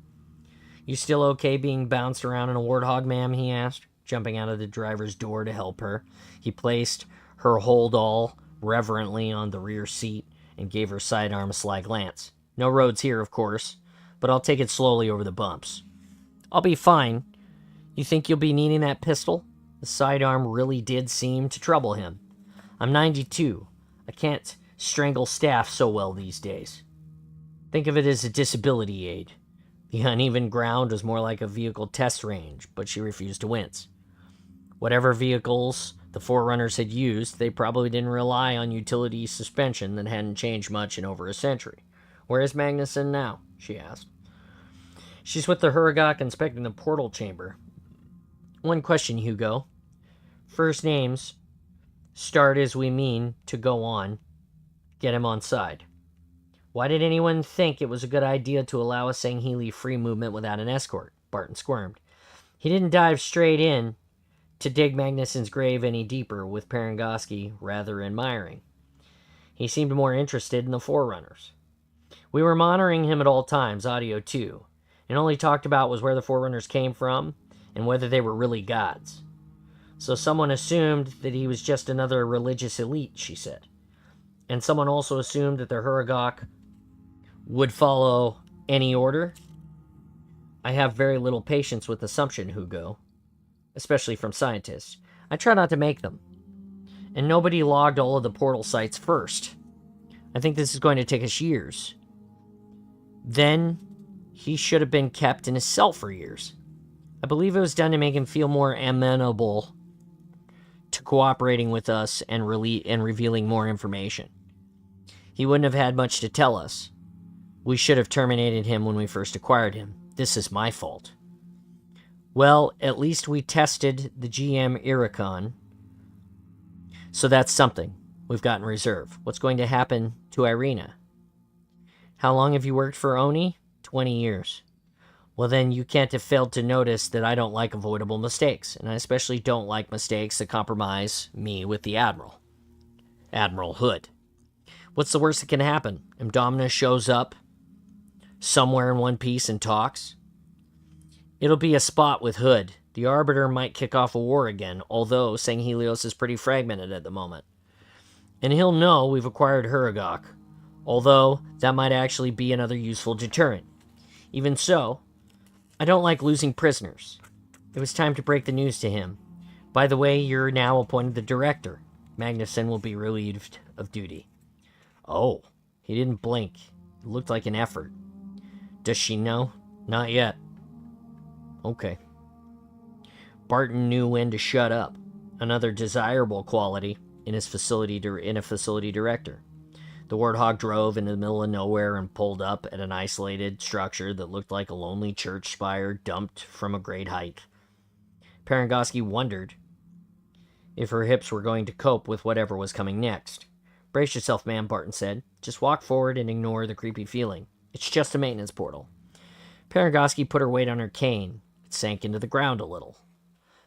"You still okay being bounced around in a warthog, ma'am?" he asked, jumping out of the driver's door to help her. He placed her hold-all reverently on the rear seat and gave her sidearm a sly glance. "No roads here, of course, but I'll take it slowly over the bumps." "I'll be fine. You think you'll be needing that pistol?" The sidearm really did seem to trouble him. "I'm 92. I can't strangle staff so well these days." "Think of it as a disability aid." The uneven ground was more like a vehicle test range, but she refused to wince. Whatever vehicles the Forerunners had used, they probably didn't rely on utility suspension that hadn't changed much in over a century. "Where is Magnuson now?" she asked. "She's with the Huragok inspecting the portal chamber." "One question, Hugo. First names start as we mean to go on. Get him on side." "Why did anyone think it was a good idea to allow a Sangheili free movement without an escort?" Barton squirmed. He didn't dive straight in to dig Magnuson's grave any deeper, with Perengoski rather admiring. He seemed more interested in the Forerunners. "We were monitoring him at all times, audio too, and all he talked about was where the Forerunners came from and whether they were really gods. So someone assumed that he was just another religious elite," she said. "And someone also assumed that the Huragok would follow any order?" "I have very little patience with assumption, Hugo, especially from scientists. I try not to make them. And nobody logged all of the portal sites first. I think this is going to take us years." "Then he should have been kept in his cell for years. I believe it was done to make him feel more amenable to cooperating with us and revealing more information. He wouldn't have had much to tell us. We should have terminated him when we first acquired him. This is my fault." "Well, at least we tested the GM Iricon. So that's something we've got in reserve. What's going to happen to Irina?" "How long have you worked for Oni?" 20 years. "Well, then you can't have failed to notice that I don't like avoidable mistakes, and I especially don't like mistakes that compromise me with the Admiral. Admiral Hood. What's the worst that can happen? Indominus shows up somewhere in one piece and talks? It'll be a spot with Hood. The Arbiter might kick off a war again, although Sanghelios is pretty fragmented at the moment. And he'll know we've acquired Huragok, although that might actually be another useful deterrent. Even so, I don't like losing prisoners. It was time to break the news to him. By the way, you're now appointed the director. Magnuson will be relieved of duty." "Oh." He didn't blink. It looked like an effort. "Does she know?" "Not yet." "Okay." Barton knew when to shut up. Another desirable quality in a facility director. The Warthog drove into the middle of nowhere and pulled up at an isolated structure that looked like a lonely church spire dumped from a great height. Perengoski wondered if her hips were going to cope with whatever was coming next. "Brace yourself, ma'am," Barton said. "Just walk forward and ignore the creepy feeling. It's just a maintenance portal." Perengoski put her weight on her cane. It sank into the ground a little.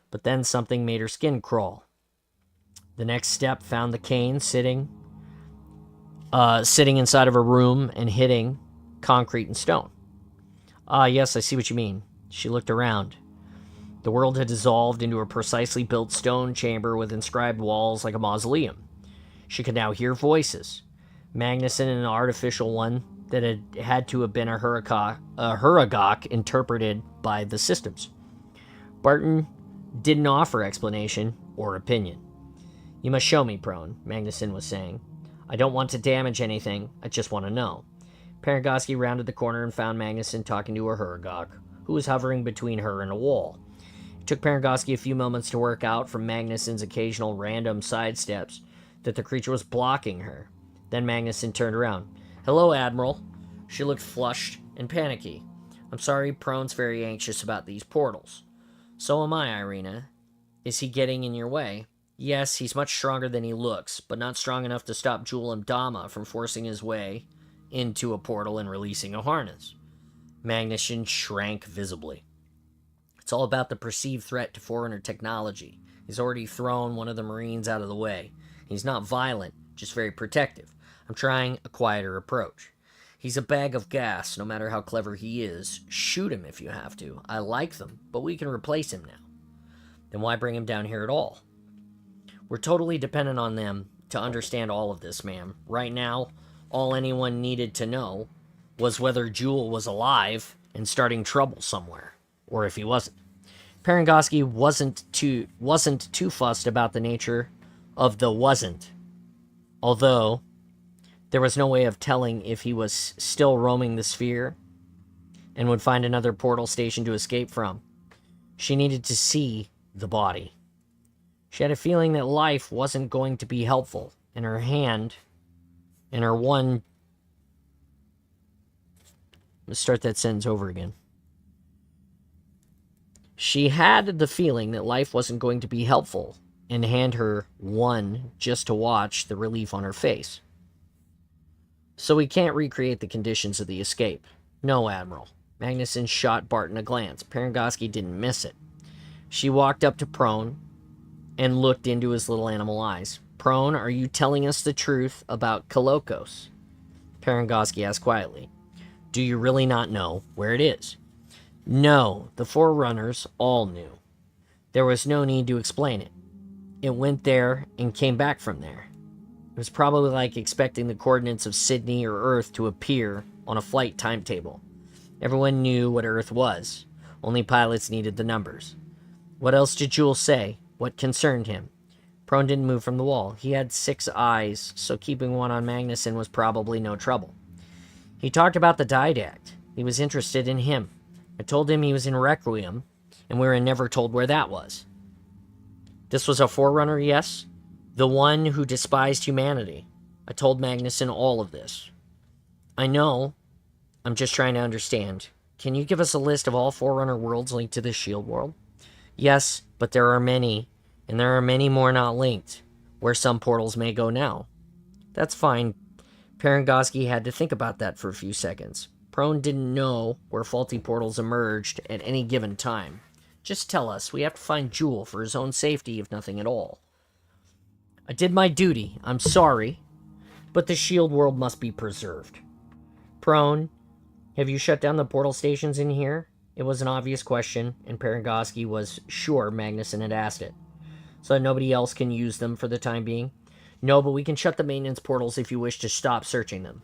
But then something made her skin crawl. The next step found the cane sitting inside of a room and hitting concrete and stone. "Ah, yes, I see what you mean." She looked around. The world had dissolved into a precisely built stone chamber with inscribed walls like a mausoleum. She could now hear voices. Magnuson and an artificial one that had to have been a Huragok interpreted by the systems. Barton didn't offer explanation or opinion. "You must show me, Prone," Magnuson was saying. "I don't want to damage anything. I just want to know." Perengoski rounded the corner and found Magnuson talking to a Huragok, who was hovering between her and a wall. It took Perengoski a few moments to work out from Magnuson's occasional random sidesteps that the creature was blocking her. Then Magnuson turned around. "Hello, Admiral." She looked flushed and panicky. I'm sorry, Prone's very anxious about these portals. So am I, Irina. Is he getting in your way? Yes, he's much stronger than he looks, but not strong enough to stop Jewel and Dama from forcing his way into a portal and releasing a harness. Magnuson shrank visibly. It's all about the perceived threat to Forerunner technology. He's already thrown one of the Marines out of the way. He's not violent, just very protective. I'm trying a quieter approach. He's a bag of gas, no matter how clever he is. Shoot him if you have to. I like them, but we can replace him now. Then why bring him down here at all? We're totally dependent on them to understand all of this, ma'am. Right now, all anyone needed to know was whether Jewel was alive and starting trouble somewhere, or if he wasn't. Parangoski wasn't too fussed about the nature of the wasn't, although there was no way of telling if he was still roaming the sphere and would find another portal station to escape from. She needed to see the body. She had a feeling that life wasn't going to be helpful, and her hand, and her one... Let's start that sentence over again. She had the feeling that life wasn't going to be helpful, and hand her one just to watch the relief on her face. So we can't recreate the conditions of the escape. No, Admiral. Magnuson shot Barton a glance. Parangoski didn't miss it. She walked up to Prone and looked into his little animal eyes. Prone, are you telling us the truth about Kolokos? Parangoski asked quietly. Do you really not know where it is? No, the Forerunners all knew. There was no need to explain it. It went there and came back from there. It was probably like expecting the coordinates of Sydney or Earth to appear on a flight timetable. Everyone knew what Earth was. Only pilots needed the numbers. What else did Jewel say? What concerned him? Prone didn't move from the wall. He had 6 eyes, so keeping one on Magnuson was probably no trouble. He talked about the Didact. He was interested in him. I told him he was in Requiem, and we were never told where that was. This was a Forerunner, yes? The one who despised humanity. I told Magnuson all of this. I know. I'm just trying to understand. Can you give us a list of all Forerunner worlds linked to this shield world? Yes, but there are many, and there are many more not linked, where some portals may go now. That's fine. Parangoski had to think about that for a few seconds. Prone didn't know where faulty portals emerged at any given time. Just tell us. We have to find Jewel for his own safety, if nothing at all. I did my duty. I'm sorry, but the shield world must be preserved. Prone, have you shut down the portal stations in here? It was an obvious question, and Parangoski was sure Magnuson had asked it. So that nobody else can use them for the time being? No, but we can shut the maintenance portals if you wish to stop searching them.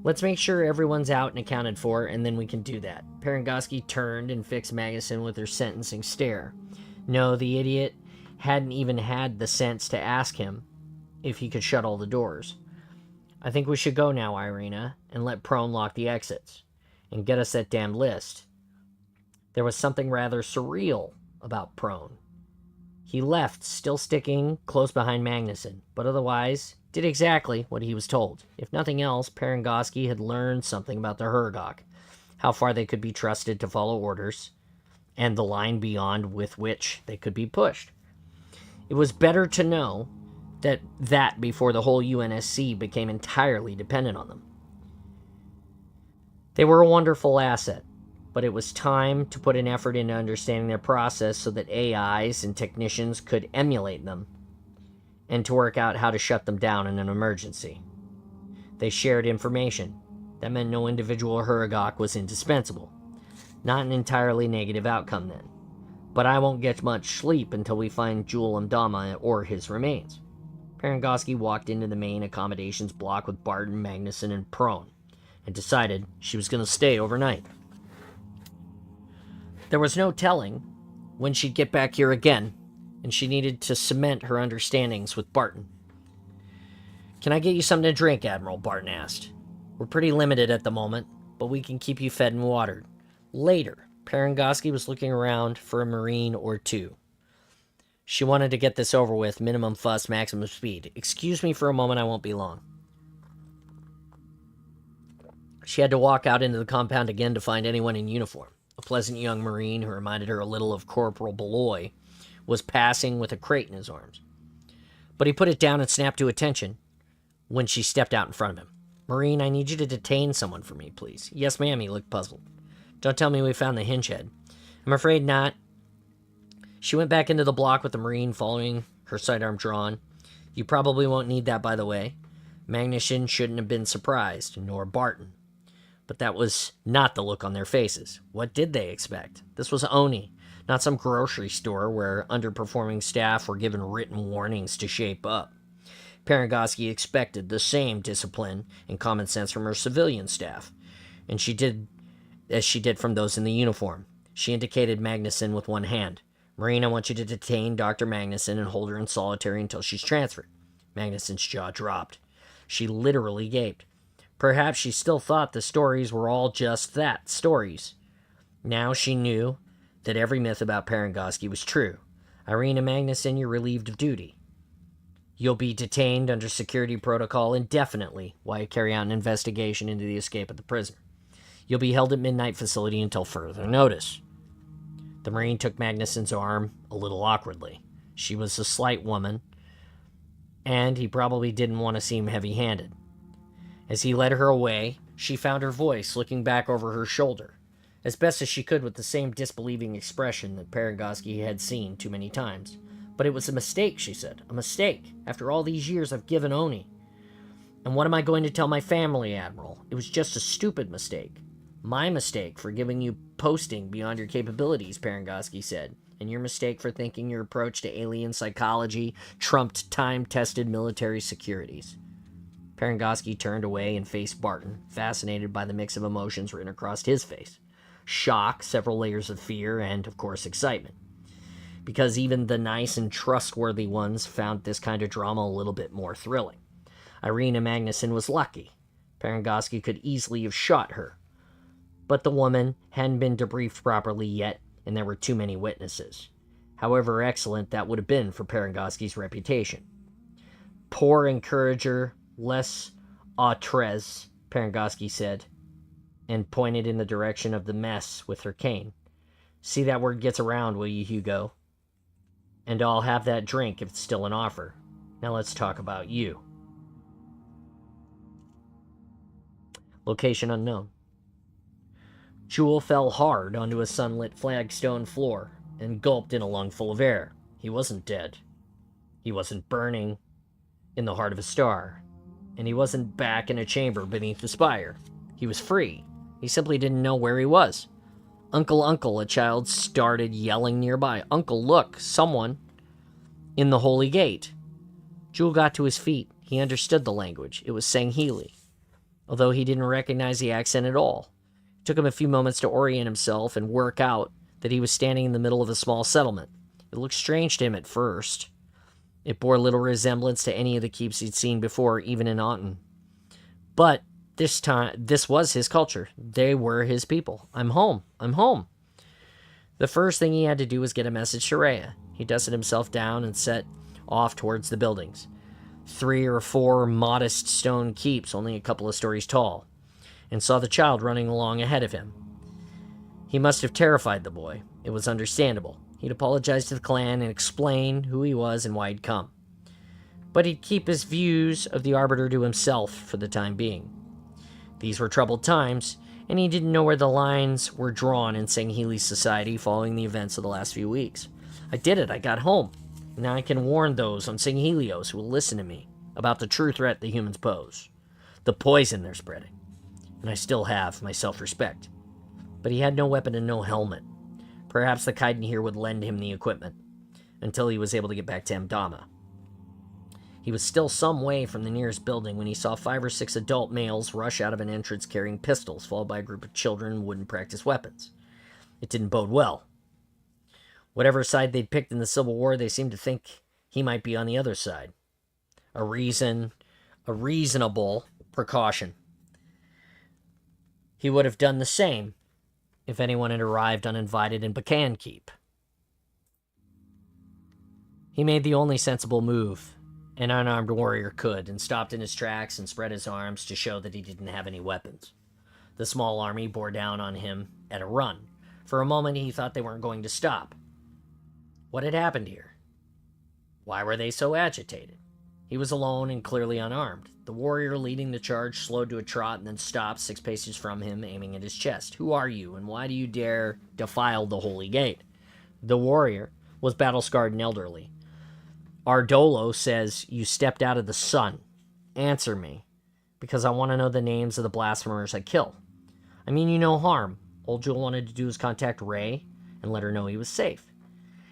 Let's make sure everyone's out and accounted for, and then we can do that. Parangoski turned and fixed Magnuson with her sentencing stare. No, the idiot hadn't even had the sense to ask him if he could shut all the doors. I think we should go now, Irina, and let Prone lock the exits, and get us that damned list. There was something rather surreal about Prone. He left, still sticking close behind Magnuson, but otherwise did exactly what he was told. If nothing else, Parangoski had learned something about the Hergok, how far they could be trusted to follow orders, and the line beyond with which they could be pushed. It was better to know that before the whole UNSC became entirely dependent on them. They were a wonderful asset, but it was time to put an effort into understanding their process so that AIs and technicians could emulate them, and to work out how to shut them down in an emergency. They shared information. That meant no individual Hergok was indispensable. Not an entirely negative outcome then. But I won't get much sleep until we find Jewel Mdama or his remains. Parangoski walked into the main accommodations block with Barton, Magnuson, and Prone, and decided she was going to stay overnight. There was no telling when she'd get back here again, and she needed to cement her understandings with Barton. Can I get you something to drink, Admiral? Barton asked. We're pretty limited at the moment, but we can keep you fed and watered. Later, Parangoski was looking around for a Marine or two. She wanted to get this over with, minimum fuss, maximum speed. Excuse me for a moment, I won't be long. She had to walk out into the compound again to find anyone in uniform. A pleasant young Marine who reminded her a little of Corporal Beloy was passing with a crate in his arms. But he put it down and snapped to attention when she stepped out in front of him. "Marine, I need you to detain someone for me, please." "Yes, ma'am," he looked puzzled. "Don't tell me we found the hinge head." "I'm afraid not." She went back into the block with the Marine following, her sidearm drawn. "You probably won't need that, by the way." Magnuson shouldn't have been surprised, nor Barton. But that was not the look on their faces. What did they expect? This was Oni, not some grocery store where underperforming staff were given written warnings to shape up. Parangoski expected the same discipline and common sense from her civilian staff, and she did as she did from those in the uniform. She indicated Magnuson with one hand. "Marine, I want you to detain Dr. Magnuson and hold her in solitary until she's transferred." Magnuson's jaw dropped. She literally gaped. Perhaps she still thought the stories were all just that, stories. Now she knew that every myth about Parangoski was true. "Irina Magnuson, you're relieved of duty. You'll be detained under security protocol indefinitely while you carry out an investigation into the escape of the prisoner. You'll be held at Midnight Facility until further notice." The Marine took Magnuson's arm a little awkwardly. She was a slight woman, and he probably didn't want to seem heavy-handed. As he led her away, she found her voice looking back over her shoulder, as best as she could with the same disbelieving expression that Parangoski had seen too many times. "But it was a mistake," she said. "A mistake. After all these years I've given Oni. And what am I going to tell my family, Admiral? It was just a stupid mistake." "My mistake for giving you posting beyond your capabilities," Parangoski said. "And your mistake for thinking your approach to alien psychology trumped time-tested military securities." Parangoski turned away and faced Barton, fascinated by the mix of emotions written across his face. Shock, several layers of fear, and, of course, excitement. Because even the nice and trustworthy ones found this kind of drama a little bit more thrilling. Irina Magnuson was lucky. Parangoski could easily have shot her. But the woman hadn't been debriefed properly yet, and there were too many witnesses. However excellent that would have been for Parangoski's reputation. "Poor encourager, les autres," Parangoski said, and pointed in the direction of the mess with her cane. "See that word gets around, will you, Hugo? And I'll have that drink if it's still an offer. Now let's talk about you." Location unknown. Jewel fell hard onto a sunlit flagstone floor and gulped in a lungful of air. He wasn't dead. He wasn't burning in the heart of a star. And he wasn't back in a chamber beneath the spire. He was free. He simply didn't know where he was. "Uncle, uncle," a child started yelling nearby. "Uncle, look, someone in the Holy Gate." Jewel got to his feet. He understood the language. It was Sangheili, although he didn't recognize the accent at all. It took him a few moments to orient himself and work out that he was standing in the middle of a small settlement. It looked strange to him at first. It bore little resemblance to any of the keeps he'd seen before, even in Auten. But this time, this was his culture. They were his people. "I'm home. I'm home." The first thing he had to do was get a message to Rhea. He dusted himself down and set off towards the buildings. 3 or 4 modest stone keeps, only a couple of stories tall, and saw the child running along ahead of him. He must have terrified the boy. It was understandable. He'd apologize to the clan and explain who he was and why he'd come. But he'd keep his views of the Arbiter to himself for the time being. These were troubled times, and he didn't know where the lines were drawn in Sangheili's society following the events of the last few weeks. "I did it. I got home. Now I can warn those on Sanghelios who will listen to me about the true threat the humans pose, the poison they're spreading. And I still have my self-respect." But he had no weapon and no helmet. Perhaps the Kaiden here would lend him the equipment, until he was able to get back to Amdama. He was still some way from the nearest building when he saw 5 or 6 adult males rush out of an entrance carrying pistols, followed by a group of children who wouldn't practice weapons. It didn't bode well. Whatever side they'd picked in the Civil War, they seemed to think he might be on the other side. A reasonable precaution. He would have done the same if anyone had arrived uninvited in Bacan Keep. He made the only sensible move an unarmed warrior could, and stopped in his tracks and spread his arms to show that he didn't have any weapons. The small army bore down on him at a run. For a moment he thought they weren't going to stop. What had happened here? Why were they so agitated? He was alone and clearly unarmed. The warrior leading the charge slowed to a trot and then stopped 6 paces from him, aiming at his chest. Who are you, and why do you dare defile the holy gate? The warrior was battle-scarred and elderly. Ardolo says you stepped out of the sun. Answer me, because I want to know the names of the blasphemers I kill. I mean you no harm. Old Jewel wanted to do was contact Ray and let her know he was safe.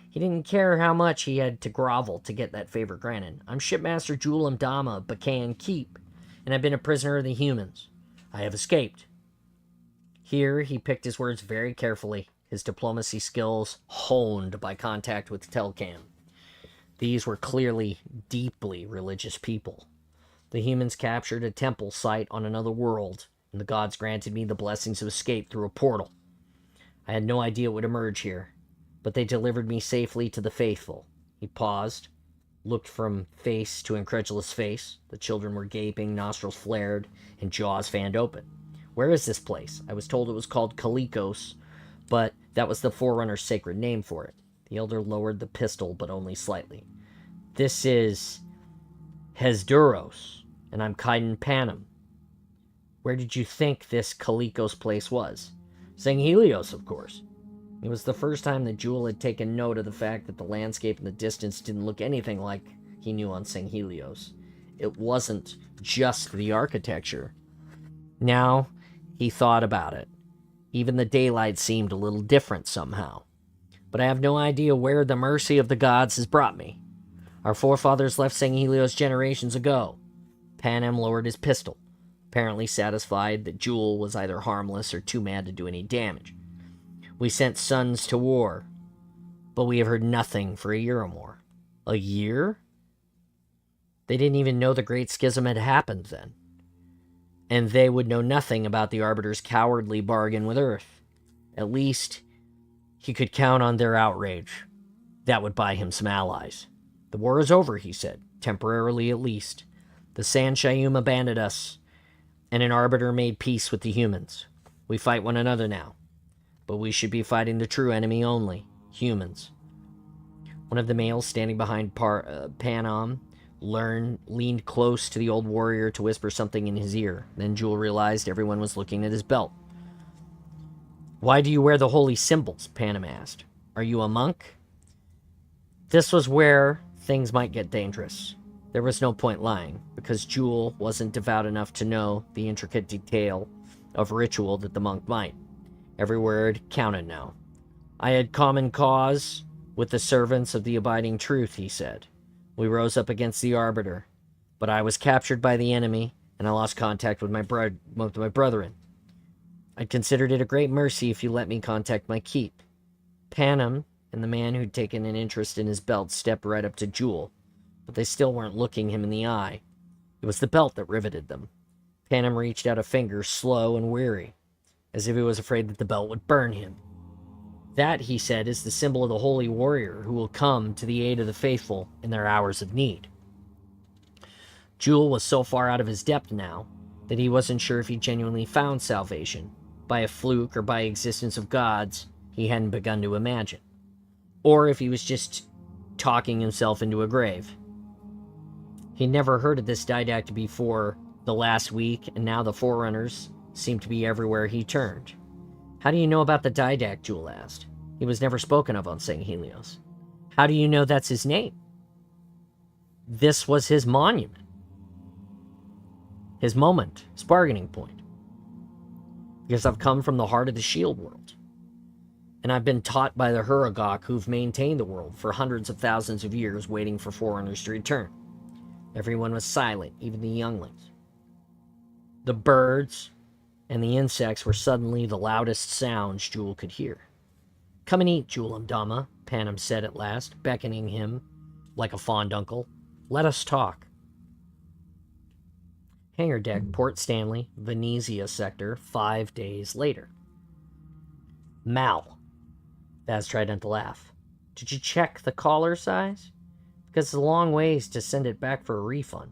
He didn't care how much he had to grovel to get that favor granted. I'm Shipmaster Jewel Mdama, Bacan Keep, and I've been a prisoner of the humans. I have escaped. Here he picked his words very carefully, his diplomacy skills honed by contact with Telcam. These were clearly deeply religious people. The humans captured a temple site on another world, and the gods granted me the blessings of escape through a portal. I had no idea what would emerge here, but they delivered me safely to the faithful. He paused, looked from face to incredulous face. The children were gaping, nostrils flared, and jaws fanned open. Where is this place? I was told it was called Kalikos, but that was the Forerunner's sacred name for it. The elder lowered the pistol, but only slightly. This is Hesduros, and I'm Kaiden Panem. Where did you think this Kalikos place was? St. Helios, of course. It was the first time that Jewel had taken note of the fact that the landscape in the distance didn't look anything like he knew on St. Helios. It wasn't just the architecture. Now he thought about it. Even the daylight seemed a little different somehow. But I have no idea where the mercy of the gods has brought me. Our forefathers left St. Helios generations ago. Panem lowered his pistol, apparently satisfied that Jewel was either harmless or too mad to do any damage. We sent sons to war, but we have heard nothing for a year or more. A year? They didn't even know the Great Schism had happened then. And they would know nothing about the Arbiter's cowardly bargain with Earth. At least, he could count on their outrage. That would buy him some allies. The war is over, he said, temporarily at least. The Sanshayum abandoned us, and an Arbiter made peace with the humans. We fight one another now. But we should be fighting the true enemy only, humans. One of the males standing behind Panem leaned close to the old warrior to whisper something in his ear. Then Jewel realized everyone was looking at his belt. Why do you wear the holy symbols? Panem asked. Are you a monk? This was where things might get dangerous. There was no point lying, because Jewel wasn't devout enough to know the intricate detail of ritual that the monk might. Every word counted now. I had common cause with the servants of the abiding truth, he said. We rose up against the Arbiter, but I was captured by the enemy, and I lost contact with my brethren. I considered it a great mercy if you let me contact my keep. Panem and the man who'd taken an interest in his belt stepped right up to Jewel, but they still weren't looking him in the eye. It was the belt that riveted them. Panem reached out a finger, slow and weary, as if he was afraid that the belt would burn him. That, he said, is the symbol of the holy warrior who will come to the aid of the faithful in their hours of need. Jewel was so far out of his depth now that he wasn't sure if he genuinely found salvation, by a fluke or by existence of gods he hadn't begun to imagine, or if he was just talking himself into a grave. He'd never heard of this didact before the last week, and now the Forerunners seemed to be everywhere he turned. How do you know about the didact? Jewel asked. He was never spoken of on St. Helios. How do you know that's his name? This was his monument. His moment, his bargaining point. Because I've come from the heart of the shield world. And I've been taught by the Huragok who've maintained the world for hundreds of thousands of years waiting for Forerunners to return. Everyone was silent, even the younglings. The birds and the insects were suddenly the loudest sounds Jewel could hear. Come and eat, Jewel Mdama, Panem said at last, beckoning him like a fond uncle. Let us talk. Hangar deck, Port Stanley, Venezia sector, 5 days later. Mal. Vaz tried not to laugh. Did you check the collar size? Because it's a long ways to send it back for a refund.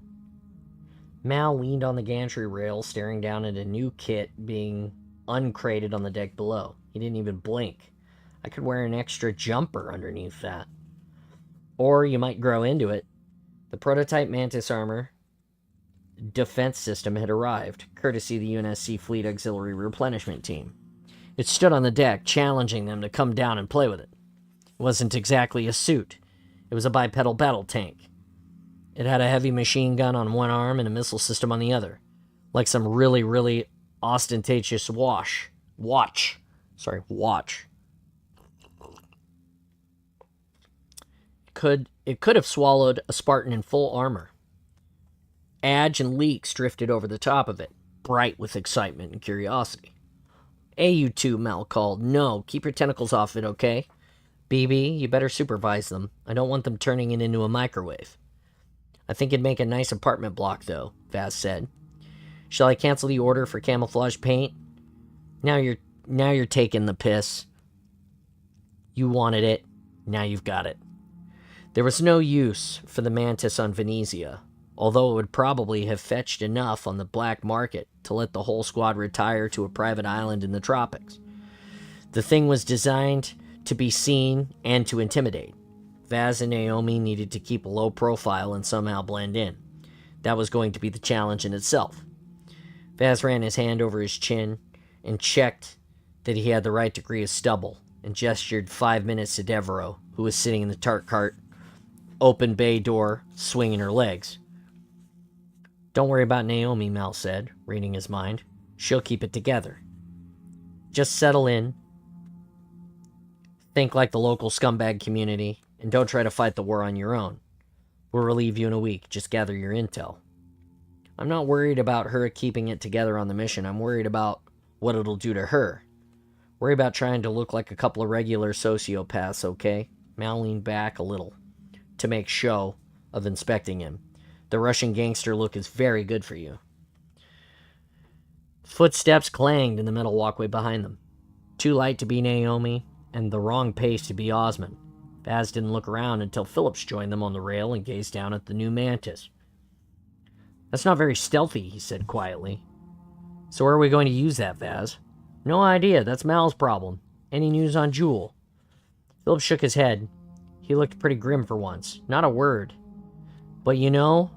Mal leaned on the gantry rail, staring down at a new kit being uncrated on the deck below. He didn't even blink. I could wear an extra jumper underneath that. Or you might grow into it. The prototype Mantis armor defense system had arrived, courtesy of the UNSC Fleet Auxiliary Replenishment Team. It stood on the deck, challenging them to come down and play with it. It wasn't exactly a suit. It was a bipedal battle tank. It had a heavy machine gun on one arm and a missile system on the other. Like some really, really ostentatious watch. It could have swallowed a Spartan in full armor. Adge and leaks drifted over the top of it, bright with excitement and curiosity. Hey, you two, Mal called. No, keep your tentacles off it, okay? BB, you better supervise them. I don't want them turning it into a microwave. I think it'd make a nice apartment block, though, Vaz said. Shall I cancel the order for camouflage paint? Now you're taking the piss. You wanted it. Now you've got it. There was no use for the Mantis on Venezia, although it would probably have fetched enough on the black market to let the whole squad retire to a private island in the tropics. The thing was designed to be seen and to intimidate. Vaz and Naomi needed to keep a low profile and somehow blend in. That was going to be the challenge in itself. Vaz ran his hand over his chin and checked that he had the right degree of stubble and gestured 5 minutes to Devereaux, who was sitting in the tart cart, open bay door, swinging her legs. Don't worry about Naomi, Mal said, reading his mind. She'll keep it together. Just settle in. Think like the local scumbag community, and don't try to fight the war on your own. We'll relieve you in a week. Just gather your intel. I'm not worried about her keeping it together on the mission. I'm worried about what it'll do to her. Worry about trying to look like a couple of regular sociopaths, okay? Mal leaned back a little to make show of inspecting him. The Russian gangster look is very good for you. Footsteps clanged in the metal walkway behind them. Too light to be Naomi, and the wrong pace to be Osmond. Vaz didn't look around until Phillips joined them on the rail and gazed down at the new Mantis. That's not very stealthy, he said quietly. So where are we going to use that, Vaz? No idea, that's Mal's problem. Any news on Jewel? Phillips shook his head. He looked pretty grim for once. Not a word. But you know,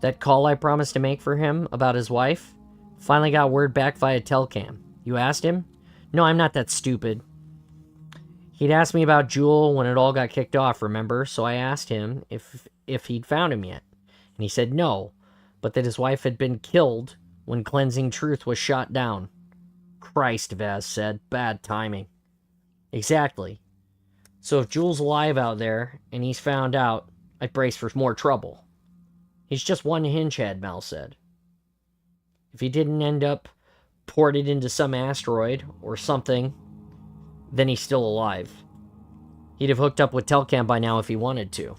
that call I promised to make for him about his wife? Finally got word back via telcam. You asked him? No, I'm not that stupid. He'd asked me about Jewel when it all got kicked off, remember? So I asked him if he'd found him yet. And he said no, but that his wife had been killed when Cleansing Truth was shot down. Christ, Vaz said. Bad timing. Exactly. So if Jewel's alive out there, and he's found out, I'd brace for more trouble. He's just one hingehead, Mal said. If he didn't end up ported into some asteroid or something, then he's still alive. He'd have hooked up with Telcam by now if he wanted to.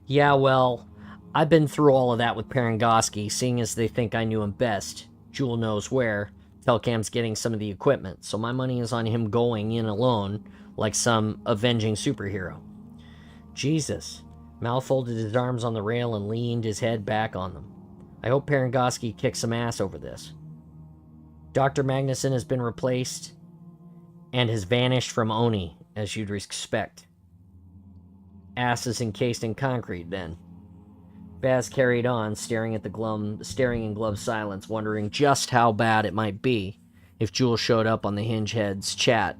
Yeah, well, I've been through all of that with Parangoski, seeing as they think I knew him best. Jewel knows where. Telcam's getting some of the equipment, so my money is on him going in alone, like some avenging superhero. Jesus. Mal folded his arms on the rail and leaned his head back on them. I hope Parangoski kicks some ass over this. Dr. Magnuson has been replaced and has vanished from Oni, as you'd expect. Ass is encased in concrete, then. Vaz carried on, staring in glove silence, wondering just how bad it might be if Jewel showed up on the Hingehead's chat,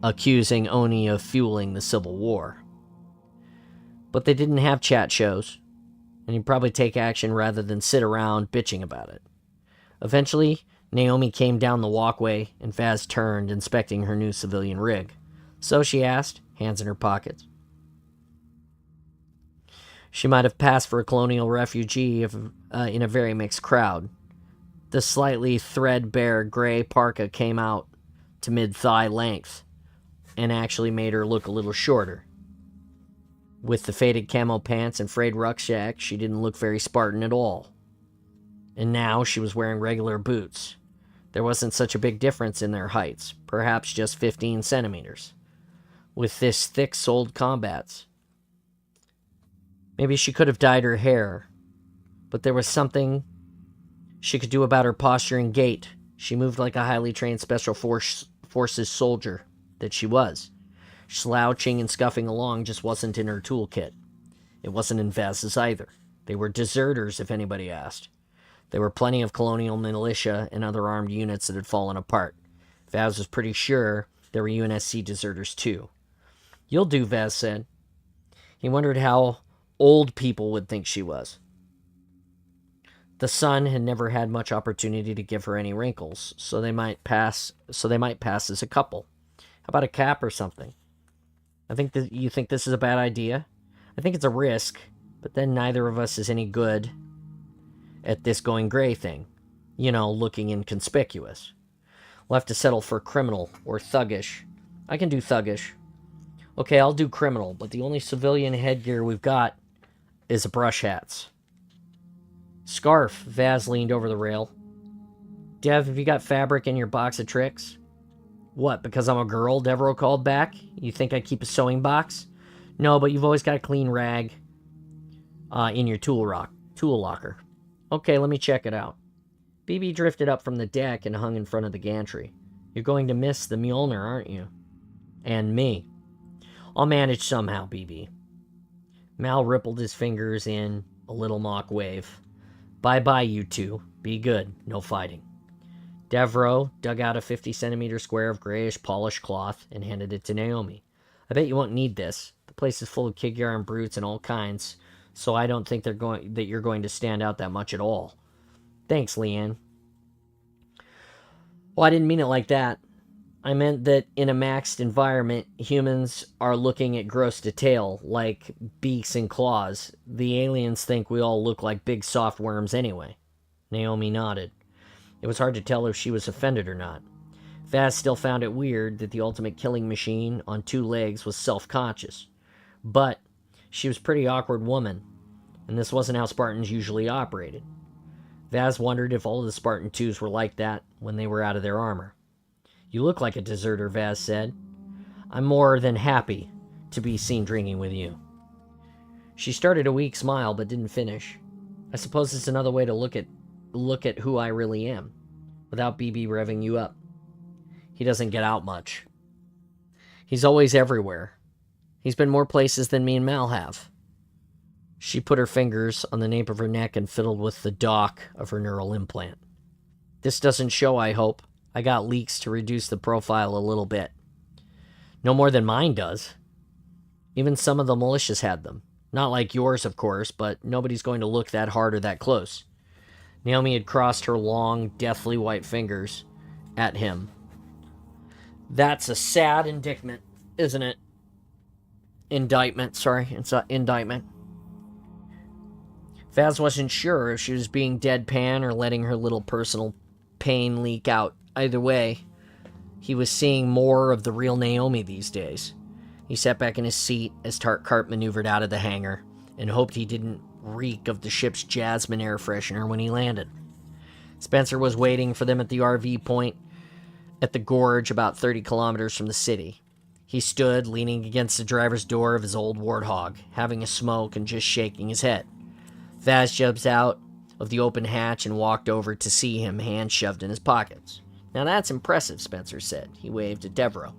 accusing Oni of fueling the Civil War. But they didn't have chat shows, and he'd probably take action rather than sit around bitching about it. Eventually, Naomi came down the walkway, and Vaz turned, inspecting her new civilian rig. So she asked, hands in her pockets. She might have passed for a colonial refugee in a very mixed crowd. The slightly threadbare gray parka came out to mid-thigh length, and actually made her look a little shorter. With the faded camo pants and frayed rucksack, she didn't look very Spartan at all. And now she was wearing regular boots. There wasn't such a big difference in their heights, perhaps just 15 centimeters, with this thick-soled combats. Maybe she could have dyed her hair, but there was something she could do about her posture and gait. She moved like a highly trained special forces soldier that she was. Slouching and scuffing along just wasn't in her toolkit. It wasn't in Vaz's either. They were deserters, if anybody asked. There were plenty of colonial militia and other armed units that had fallen apart. Vaz was pretty sure there were UNSC deserters too. "You'll do," Vaz said. He wondered how old people would think she was. The sun had never had much opportunity to give her any wrinkles, so they might pass as a couple. How about a cap or something? You think this is a bad idea? I think it's a risk, but then neither of us is any good at this going gray thing. You know, looking inconspicuous. We'll have to settle for criminal or thuggish. I can do thuggish. Okay, I'll do criminal, but the only civilian headgear we've got is a brush hats. Scarf. Vaz leaned over the rail. Dev, have you got fabric in your box of tricks? What, because I'm a girl? Devereaux called back. You think I keep a sewing box? No, but you've always got a clean rag in your tool locker. Okay, let me check it out. BB drifted up from the deck and hung in front of the gantry. You're going to miss the Mjolnir, aren't you? And me. I'll manage somehow, BB. Mal rippled his fingers in a little mock wave. Bye-bye, you two. Be good. No fighting. Devereaux dug out a 50-centimeter square of grayish polished cloth and handed it to Naomi. I bet you won't need this. The place is full of Kig-Yaran brutes and all kinds, so I don't think that you're going to stand out that much at all. Thanks, Leanne. Well, I didn't mean it like that. I meant that in a maxed environment, humans are looking at gross detail, like beaks and claws. The aliens think we all look like big soft worms anyway. Naomi nodded. It was hard to tell if she was offended or not. Vaz still found it weird that the ultimate killing machine on two legs was self-conscious. But she was a pretty awkward woman, and this wasn't how Spartans usually operated. Vaz wondered if all of the Spartan 2s were like that when they were out of their armor. You look like a deserter, Vaz said. I'm more than happy to be seen drinking with you. She started a weak smile but didn't finish. I suppose it's another way to look at who I really am, without BB revving you up. He doesn't get out much. He's always everywhere. He's been more places than me and Mal have. She put her fingers on the nape of her neck and fiddled with the dock of her neural implant. This doesn't show, I hope. I got leaks to reduce the profile a little bit. No more than mine does. Even some of the militias had them. Not like yours, of course, but nobody's going to look that hard or that close. Naomi had crossed her long, deathly white fingers at him. That's a sad indictment, isn't it? Indictment. It's an indictment. Vaz wasn't sure if she was being deadpan or letting her little personal pain leak out. Either way, he was seeing more of the real Naomi these days. He sat back in his seat as Tarkart maneuvered out of the hangar and hoped he didn't reek of the ship's jasmine air freshener when he landed. Spencer was waiting for them at the RV point at the gorge about 30 kilometers from the city. He stood leaning against the driver's door of his old warthog, having a smoke and just shaking his head. Vaz jumps out of the open hatch and walked over to see him, hands shoved in his pockets. Now that's impressive, Spencer said. He waved at Devereaux.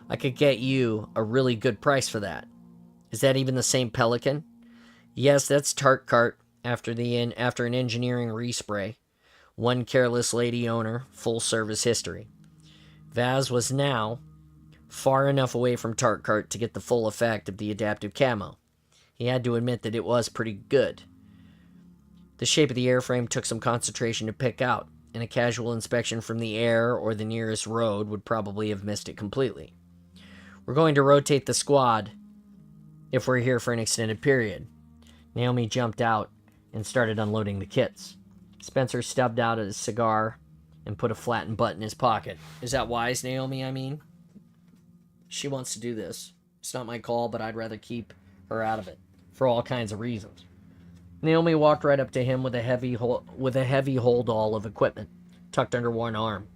I could get you a really good price for that. Is that even the same Pelican? Yes, that's Tarkart after an engineering respray. One careless lady owner, full service history. Vaz was now far enough away from Tarkart to get the full effect of the adaptive camo. He had to admit that it was pretty good. The shape of the airframe took some concentration to pick out, and a casual inspection from the air or the nearest road would probably have missed it completely. We're going to rotate the squad if we're here for an extended period. Naomi jumped out and started unloading the kits. Spencer stubbed out a cigar and put a flattened butt in his pocket. Is that wise, Naomi, I mean? She wants to do this. It's not my call, but I'd rather keep her out of it, for all kinds of reasons. Naomi walked right up to him with a heavy hold-all of equipment, tucked under one arm,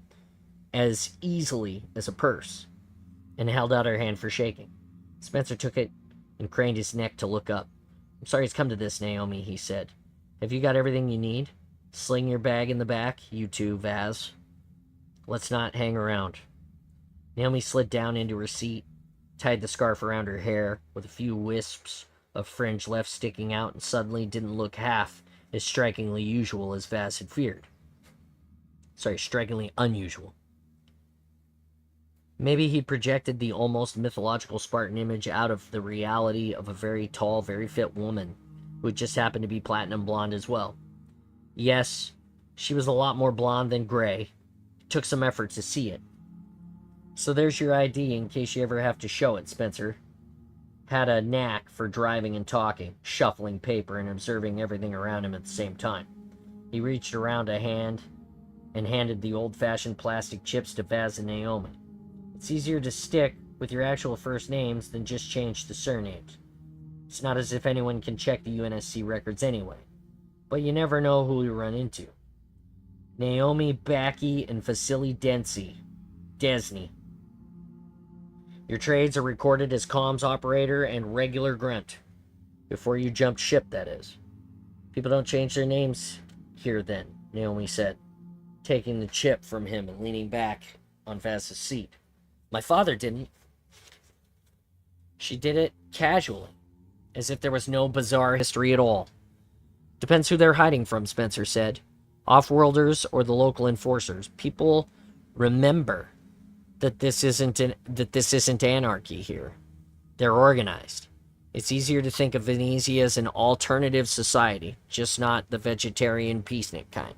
as easily as a purse, and held out her hand for shaking. Spencer took it and craned his neck to look up. I'm sorry it's come to this, Naomi, he said. Have you got everything you need? Sling your bag in the back, you too, Vaz. Let's not hang around. Naomi slid down into her seat, tied the scarf around her hair, with a few wisps of fringe left sticking out, and suddenly didn't look half as strikingly usual as Vaz had feared. Sorry, strikingly unusual. Maybe he projected the almost mythological Spartan image out of the reality of a very tall, very fit woman who just happened to be platinum blonde as well. Yes, she was a lot more blonde than gray. It took some effort to see it. So there's your ID in case you ever have to show it, Spencer. Had a knack for driving and talking, shuffling paper and observing everything around him at the same time. He reached around a hand and handed the old-fashioned plastic chips to Vaz and Naomi. It's easier to stick with your actual first names than just change the surnames. It's not as if anyone can check the UNSC records anyway. But you never know who you run into. Naomi Backy and Vasily Desny. Your trades are recorded as comms operator and regular grunt. Before you jumped ship, that is. People don't change their names here then, Naomi said, taking the chip from him and leaning back on Vaz's seat. My father didn't. She did it casually, as if there was no bizarre history at all. Depends who they're hiding from, Spencer said. Off-worlders or the local enforcers. People remember that this isn't anarchy here. They're organized. It's easier to think of Venezia as an alternative society, just not the vegetarian peacenik kind.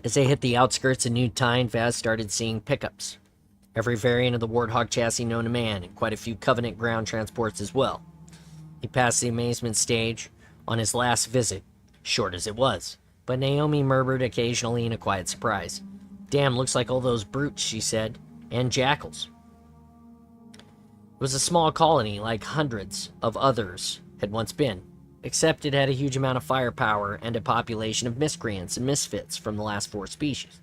As they hit the outskirts of New Tyne, Vaz started seeing pickups. Every variant of the Warthog chassis known to man, and quite a few Covenant ground transports as well. He passed the amazement stage on his last visit, short as it was, but Naomi murmured occasionally in a quiet surprise. Damn, looks like all those brutes, she said, and jackals. It was a small colony like hundreds of others had once been, except it had a huge amount of firepower and a population of miscreants and misfits from the last 4 species.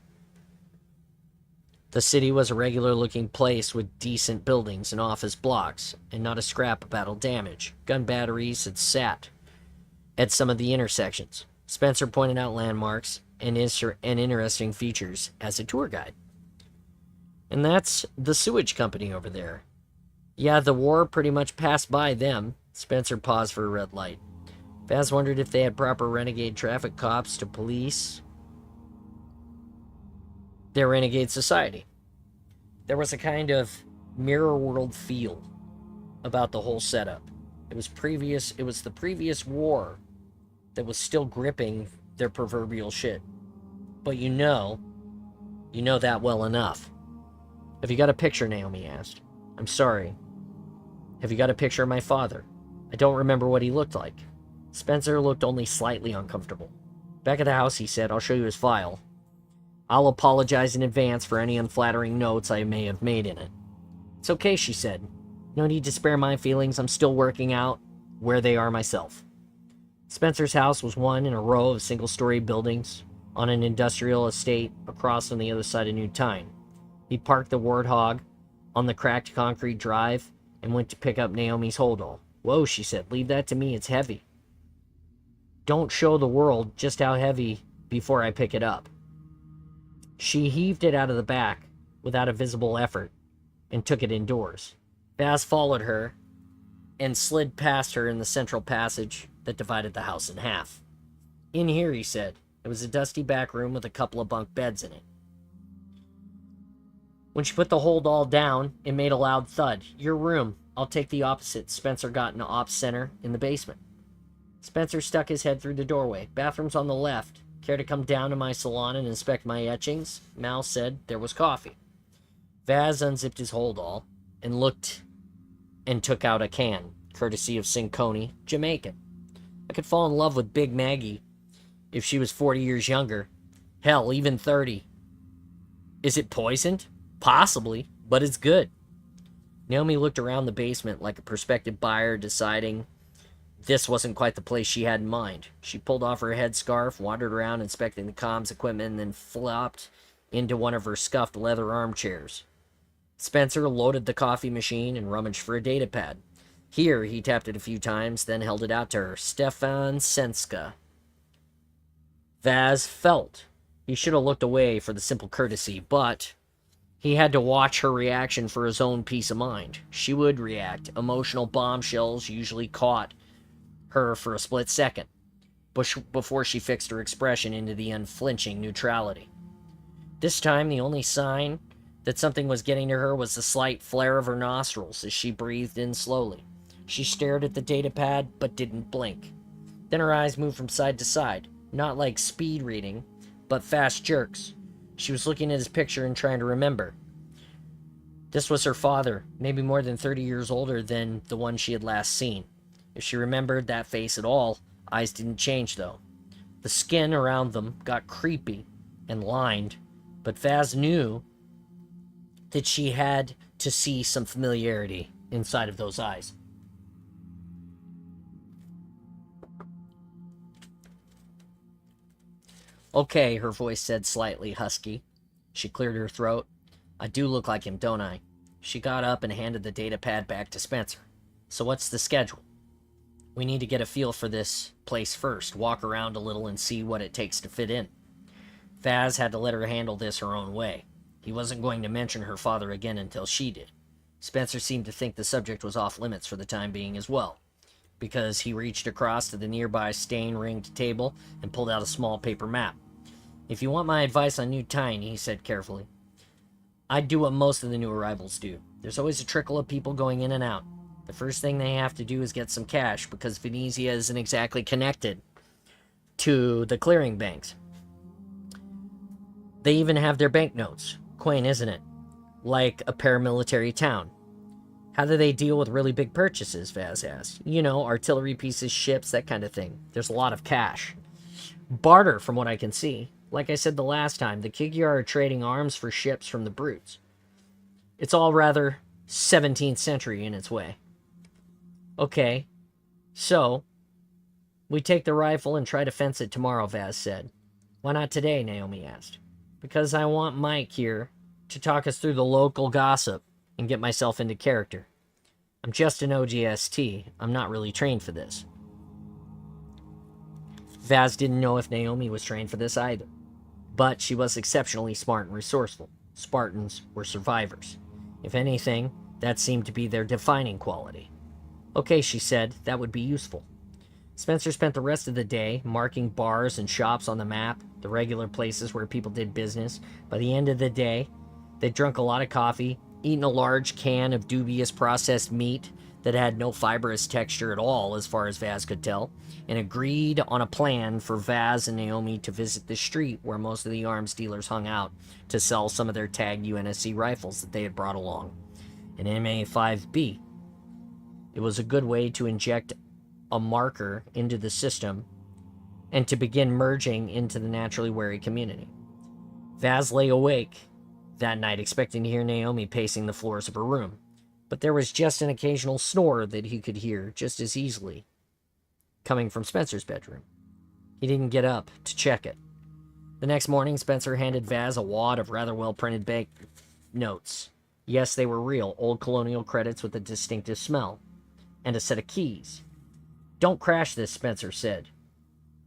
The city was a regular-looking place with decent buildings and office blocks, and not a scrap of battle damage. Gun batteries had sat at some of the intersections. Spencer pointed out landmarks and interesting features as a tour guide. And that's the sewage company over there. Yeah, the war pretty much passed by them. Spencer paused for a red light. Vaz wondered if they had proper renegade traffic cops to police their renegade society. There was a kind of mirror world feel about the whole setup. It was the previous war that was still gripping their proverbial shit. But you know that well enough. Have you got a picture, Naomi asked. I'm sorry. Have you got a picture of my father? I don't remember what he looked like. Spencer looked only slightly uncomfortable. Back at the house, he said, I'll show you his file. I'll apologize in advance for any unflattering notes I may have made in it. It's okay, she said. No need to spare my feelings. I'm still working out where they are myself. Spencer's house was one in a row of single-story buildings on an industrial estate across on the other side of New Tyne. He parked the Warthog on the cracked concrete drive and went to pick up Naomi's holdall. Whoa, she said, leave that to me, it's heavy. Don't show the world just how heavy before I pick it up. She heaved it out of the back without a visible effort and took it indoors. Vaz followed her and slid past her in the central passage that divided the house in half. In here, he said. It was a dusty back room with a couple of bunk beds in it. When she put the holdall down, it made a loud thud. Your room. I'll take the opposite. Spencer got an ops center in the basement. Spencer stuck his head through the doorway. Bathroom's on the left. Care to come down to my salon and inspect my etchings? Mal said there was coffee. Vaz unzipped his holdall and looked and took out a can, courtesy of Sinconi, Jamaican. I could fall in love with Big Maggie if she was 40 years younger. Hell, even 30. Is it poisoned? Possibly, but it's good. Naomi looked around the basement like a prospective buyer deciding this wasn't quite the place she had in mind. She pulled off her headscarf, wandered around inspecting the comms equipment, and then flopped into one of her scuffed leather armchairs. Spencer loaded the coffee machine and rummaged for a data pad. Here, he tapped it a few times, then held it out to her. Stefan Senska. Vaz felt he should have looked away for the simple courtesy, but he had to watch her reaction for his own peace of mind. She would react. Emotional bombshells usually caught her for a split second before she fixed her expression into the unflinching neutrality. This time, the only sign that something was getting to her was the slight flare of her nostrils as she breathed in slowly. She stared at the datapad, but didn't blink. Then her eyes moved from side to side, not like speed reading, but fast jerks. She was looking at his picture and trying to remember. This was her father, maybe more than 30 years older than the one she had last seen. If she remembered that face at all, eyes didn't change though. The skin around them got creepy and lined, but Vaz knew that she had to see some familiarity inside of those eyes. Okay, her voice said, slightly husky. She cleared her throat. I do look like him, don't I? She got up and handed the datapad back to Spencer. So what's the schedule? We need to get a feel for this place first, walk around a little and see what it takes to fit in. Vaz had to let her handle this her own way. He wasn't going to mention her father again until she did. Spencer seemed to think the subject was off limits for the time being as well, because he reached across to the nearby stain-ringed table and pulled out a small paper map. If you want my advice on New Tiny, he said carefully, I'd do what most of the new arrivals do. There's always a trickle of people going in and out. The first thing they have to do is get some cash, because Venezia isn't exactly connected to the clearing banks. They even have their banknotes. Quaint, isn't it? Like a paramilitary town. How do they deal with really big purchases, Vaz asked. You know, artillery pieces, ships, that kind of thing. There's a lot of cash. Barter, from what I can see. Like I said the last time, the Kigyar are trading arms for ships from the Brutes. It's all rather 17th century in its way. Okay, so we take the rifle and try to fence it tomorrow, Vaz said. Why not today, Naomi asked. Because I want Mike here to talk us through the local gossip and get myself into character. I'm just an OGST. I'm not really trained for this. Vaz didn't know if Naomi was trained for this either. But she was exceptionally smart and resourceful. Spartans were survivors. If anything, that seemed to be their defining quality. Okay, she said, that would be useful. Spencer spent the rest of the day marking bars and shops on the map, the regular places where people did business. By the end of the day, they drank a lot of coffee, eaten a large can of dubious processed meat that had no fibrous texture at all as far as Vaz could tell, and agreed on a plan for Vaz and Naomi to visit the street where most of the arms dealers hung out to sell some of their tagged UNSC rifles that they had brought along. An MA5B. It was a good way to inject a marker into the system and to begin merging into the naturally wary community. Vaz lay awake that night expecting to hear Naomi pacing the floors of her room, but there was just an occasional snore that he could hear just as easily coming from Spencer's bedroom. He didn't get up to check it. The next morning, Spencer handed Vaz a wad of rather well-printed bank notes. Yes, they were real, old colonial credits with a distinctive smell. And a set of keys. Don't crash this, Spencer said.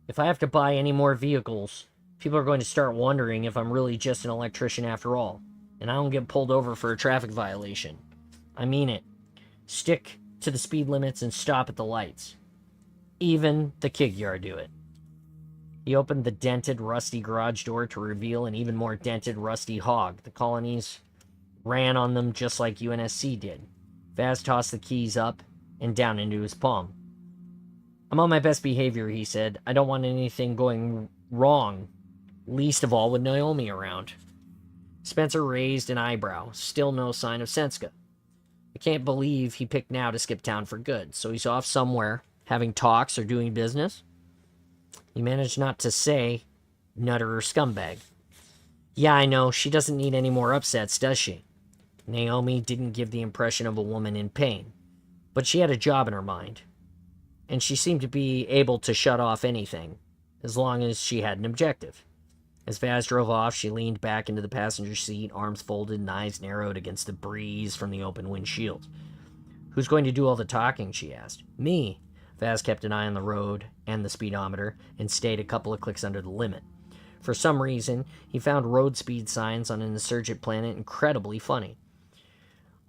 If I have to buy any more vehicles, people are going to start wondering if I'm really just an electrician after all, and I don't get pulled over for a traffic violation. I mean it. Stick to the speed limits and stop at the lights. Even the Kigyar do it. He opened the dented, rusty garage door to reveal an even more dented, rusty hog. The colonies ran on them just like UNSC did. Vaz tossed the keys up and down into his palm. I'm on my best behavior, he said. I don't want anything going wrong, least of all with Naomi around. Spencer raised an eyebrow. Still no sign of Senska. I can't believe he picked now to skip town for good. So he's off somewhere, having talks or doing business? He managed not to say nutter or scumbag. Yeah, I know. She doesn't need any more upsets, does she? Naomi didn't give the impression of a woman in pain. But she had a job in her mind, and she seemed to be able to shut off anything, as long as she had an objective. As Vaz drove off, she leaned back into the passenger seat, arms folded and eyes narrowed against the breeze from the open windshield. Who's going to do all the talking, she asked. Me. Vaz kept an eye on the road and the speedometer and stayed a couple of clicks under the limit. For some reason, he found road speed signs on an insurgent planet incredibly funny.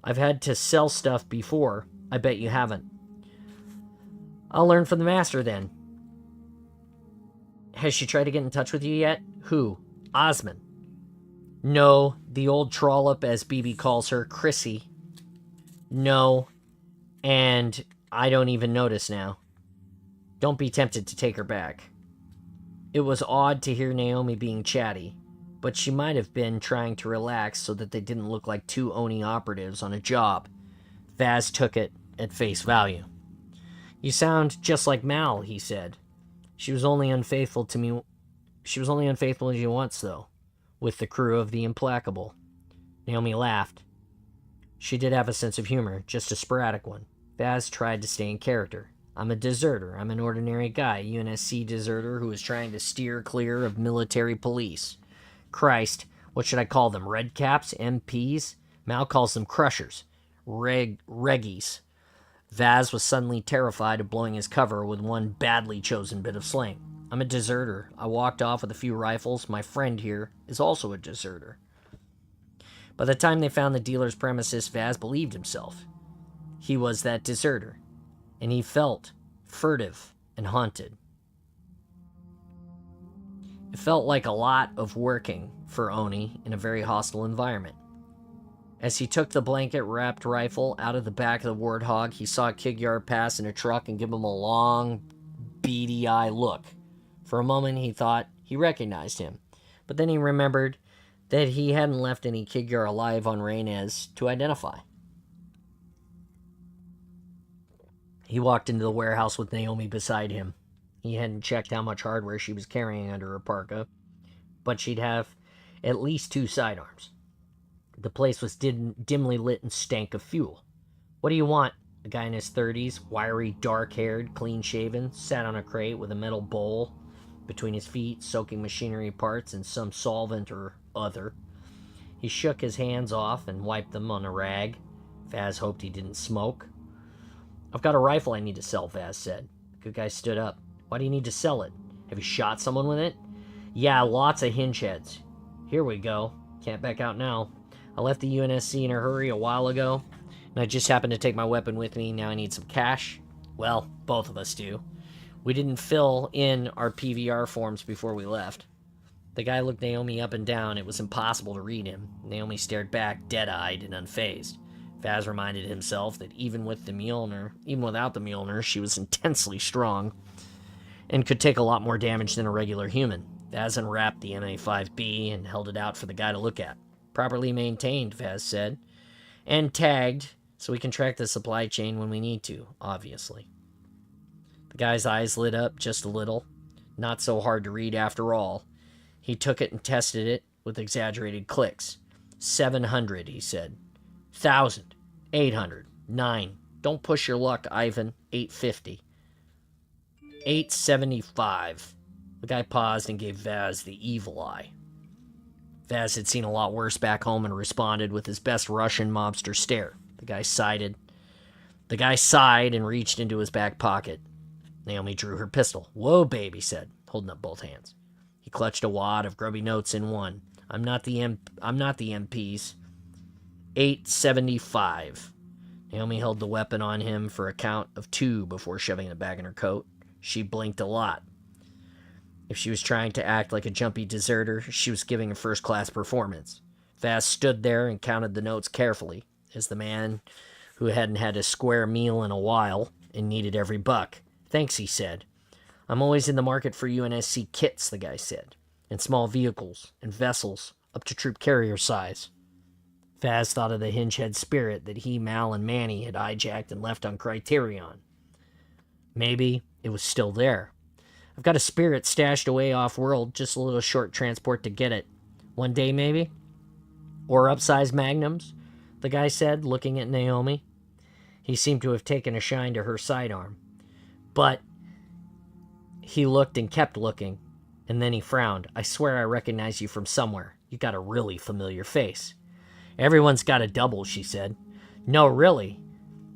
I've had to sell stuff before. I bet you haven't. I'll learn from the master then. Has she tried to get in touch with you yet? Who? Osman. No, the old trollop, as BB calls her, Chrissy. No, and I don't even notice now. Don't be tempted to take her back. It was odd to hear Naomi being chatty, but she might have been trying to relax so that they didn't look like two Oni operatives on a job. Vaz took it at face value. You sound just like Mal, he said. She was only unfaithful to me once, though, with the crew of the Implacable. Naomi laughed. She did have a sense of humor, just a sporadic one. Vaz tried to stay in character. I'm a deserter. I'm an ordinary guy, UNSC deserter who is trying to steer clear of military police. Christ, what should I call them? Red caps? MPs? Mal calls them crushers. Reggies. Vaz was suddenly terrified of blowing his cover with one badly chosen bit of slang. I'm a deserter. I walked off with a few rifles. My friend here is also a deserter. By the time they found the dealer's premises, Vaz believed himself. He was that deserter, and he felt furtive and haunted. It felt like a lot of working for Oni in a very hostile environment. As he took the blanket-wrapped rifle out of the back of the Warthog, he saw Kigyar pass in a truck and give him a long, beady-eye look. For a moment, he thought he recognized him, but then he remembered that he hadn't left any Kigyar alive on Reynes to identify. He walked into the warehouse with Naomi beside him. He hadn't checked how much hardware she was carrying under her parka, but she'd have at least 2 sidearms. The place was dimly lit and stank of fuel. What do you want? A guy in his 30s, wiry, dark-haired, clean-shaven, sat on a crate with a metal bowl between his feet, soaking machinery parts and some solvent or other. He shook his hands off and wiped them on a rag. Vaz hoped he didn't smoke. I've got a rifle I need to sell, Vaz said. The good guy stood up. Why do you need to sell it? Have you shot someone with it? Yeah, lots of hinge heads. Here we go. Can't back out now. I left the UNSC in a hurry a while ago, and I just happened to take my weapon with me. Now I need some cash. Well, both of us do. We didn't fill in our PVR forms before we left. The guy looked Naomi up and down. It was impossible to read him. Naomi stared back, dead-eyed and unfazed. Vaz reminded himself that even without the Mjolnir, she was intensely strong and could take a lot more damage than a regular human. Vaz unwrapped the MA5B and held it out for the guy to look at. Properly maintained, Vaz said. And tagged, so we can track the supply chain when we need to, obviously. The guy's eyes lit up just a little. Not so hard to read after all. He took it and tested it with exaggerated clicks. 700, he said. 1,000. 800. 9. Don't push your luck, Ivan. 850. 875. The guy paused and gave Vaz the evil eye. Vaz had seen a lot worse back home and responded with his best Russian mobster stare. The guy sighed and reached into his back pocket. Naomi drew her pistol. Whoa, babe, he said, holding up both hands. He clutched a wad of grubby notes in one. I'm not the MPs. 875. Naomi held the weapon on him for a count of 2 before shoving it back in her coat. She blinked a lot. If she was trying to act like a jumpy deserter, she was giving a first-class performance. Vaz stood there and counted the notes carefully, as the man who hadn't had a square meal in a while and needed every buck. Thanks, he said. I'm always in the market for UNSC kits, the guy said, and small vehicles and vessels up to troop carrier size. Vaz thought of the hinge-head spirit that he, Mal, and Manny had hijacked and left on Criterion. Maybe it was still there. I've got a spirit stashed away off-world, just a little short transport to get it. One day, maybe? Or upsized magnums, the guy said, looking at Naomi. He seemed to have taken a shine to her sidearm. But he looked and kept looking, and then he frowned. I swear I recognize you from somewhere. You got a really familiar face. Everyone's got a double, she said. No, really.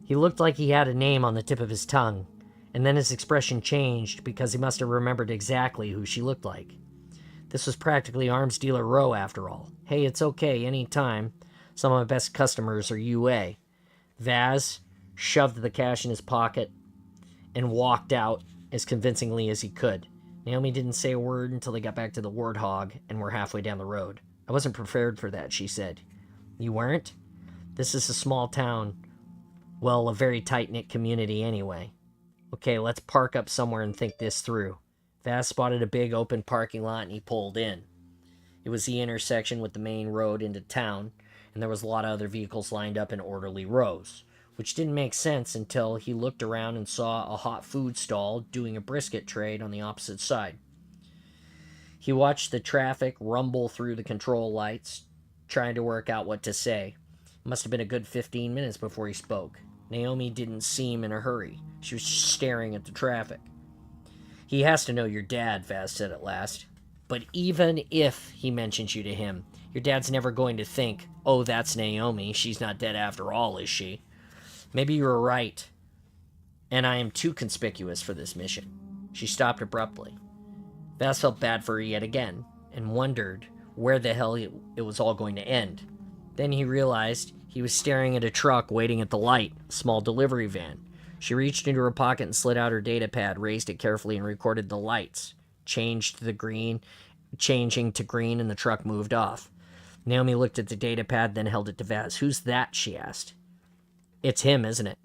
He looked like he had a name on the tip of his tongue, and then his expression changed because he must have remembered exactly who she looked like. This was practically Arms Dealer Row after all. Hey, it's okay, any time. Some of my best customers are UA. Vaz shoved the cash in his pocket and walked out as convincingly as he could. Naomi didn't say a word until they got back to the Warthog and were halfway down the road. I wasn't prepared for that, she said. You weren't? This is a small town. Well, a very tight-knit community anyway. Okay, let's park up somewhere and think this through. Vaz spotted a big open parking lot and he pulled in. It was the intersection with the main road into town, and there was a lot of other vehicles lined up in orderly rows, which didn't make sense until he looked around and saw a hot food stall doing a brisket trade on the opposite side. He watched the traffic rumble through the control lights, trying to work out what to say. It must have been a good 15 minutes before he spoke. Naomi didn't seem in a hurry. She was just staring at the traffic. He has to know your dad, Vaz said at last. But even if he mentions you to him, your dad's never going to think, oh, that's Naomi. She's not dead after all, is she? Maybe you were right, and I am too conspicuous for this mission. She stopped abruptly. Vaz felt bad for her yet again, and wondered where the hell it was all going to end. Then he realized he was staring at a truck waiting at the light, a small delivery van. She reached into her pocket and slid out her data pad, raised it carefully, and recorded the lights. Changing to green, and the truck moved off. Naomi looked at the data pad, then held it to Vaz. Who's that? She asked. It's him, isn't it?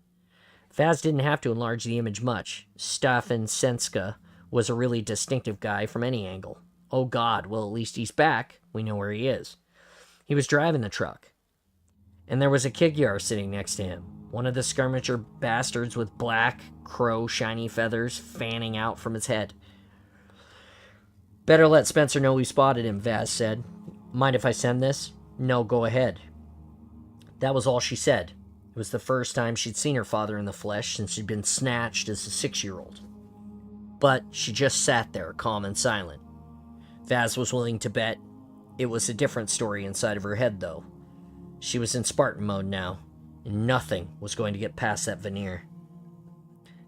Vaz didn't have to enlarge the image much. Stefan Senska was a really distinctive guy from any angle. Oh God, well at least he's back. We know where he is. He was driving the truck. And there was a Kigyar sitting next to him. One of the skirmisher bastards with black, crow, shiny feathers fanning out from his head. Better let Spencer know we spotted him, Vaz said. Mind if I send this? No, go ahead. That was all she said. It was the first time she'd seen her father in the flesh since she'd been snatched as a 6-year-old. But she just sat there, calm and silent. Vaz was willing to bet it was a different story inside of her head, though. She was in Spartan mode now, and nothing was going to get past that veneer.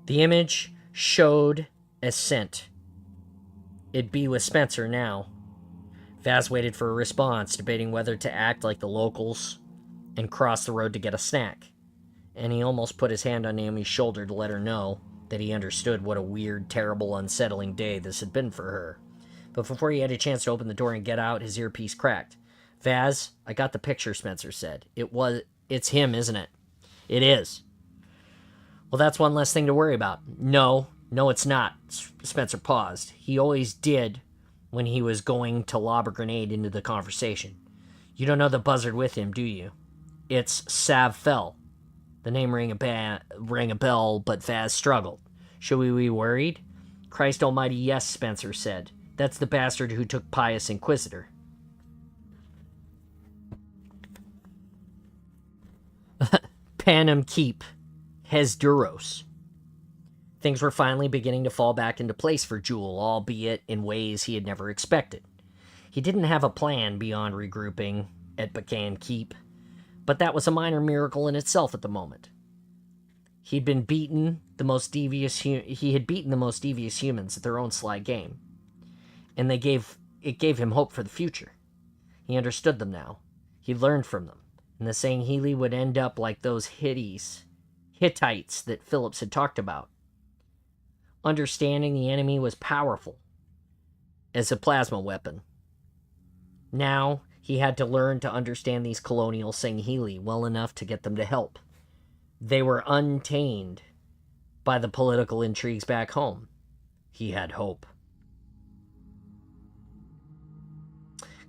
The image showed a scent. It'd be with Spencer now. Vaz waited for a response, debating whether to act like the locals and cross the road to get a snack. And he almost put his hand on Naomi's shoulder to let her know that he understood what a weird, terrible, unsettling day this had been for her. But before he had a chance to open the door and get out, his earpiece cracked. Vaz, I got the picture, Spencer said. It's him, isn't it? It is. Well, that's one less thing to worry about. No, it's not. Spencer paused. He always did when he was going to lob a grenade into the conversation. You don't know the buzzard with him, do you? It's Sav Fell. The name rang a bell, but Vaz struggled. Should we be worried? Christ almighty, yes, Spencer said. That's the bastard who took Pious Inquisitor. Panem Keep. Hesduros. Things were finally beginning to fall back into place for Jewel, albeit in ways he had never expected. He didn't have a plan beyond regrouping at Bacan Keep, but that was a minor miracle in itself at the moment. He had beaten the most devious humans at their own sly game, and it gave him hope for the future. He understood them now. He learned from them, and the Sangheili would end up like those Hittites that Phillips had talked about. Understanding the enemy was powerful as a plasma weapon. Now he had to learn to understand these colonial Sangheili well enough to get them to help. They were untamed by the political intrigues back home. He had hope.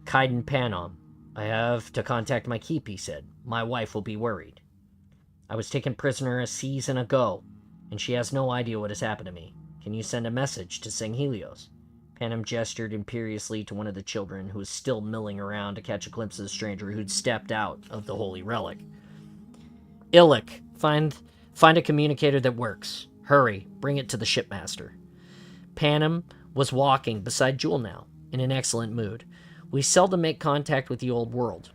Kaiden Panom. I have to contact my keep, he said. My wife will be worried. I was taken prisoner a season ago, and she has no idea what has happened to me. Can you send a message to Sanghelios? Panem gestured imperiously to one of the children who was still milling around to catch a glimpse of the stranger who'd stepped out of the holy relic. Illic, find a communicator that works. Hurry, bring it to the shipmaster. Panem was walking beside Jewel now, in an excellent mood. We seldom make contact with the old world.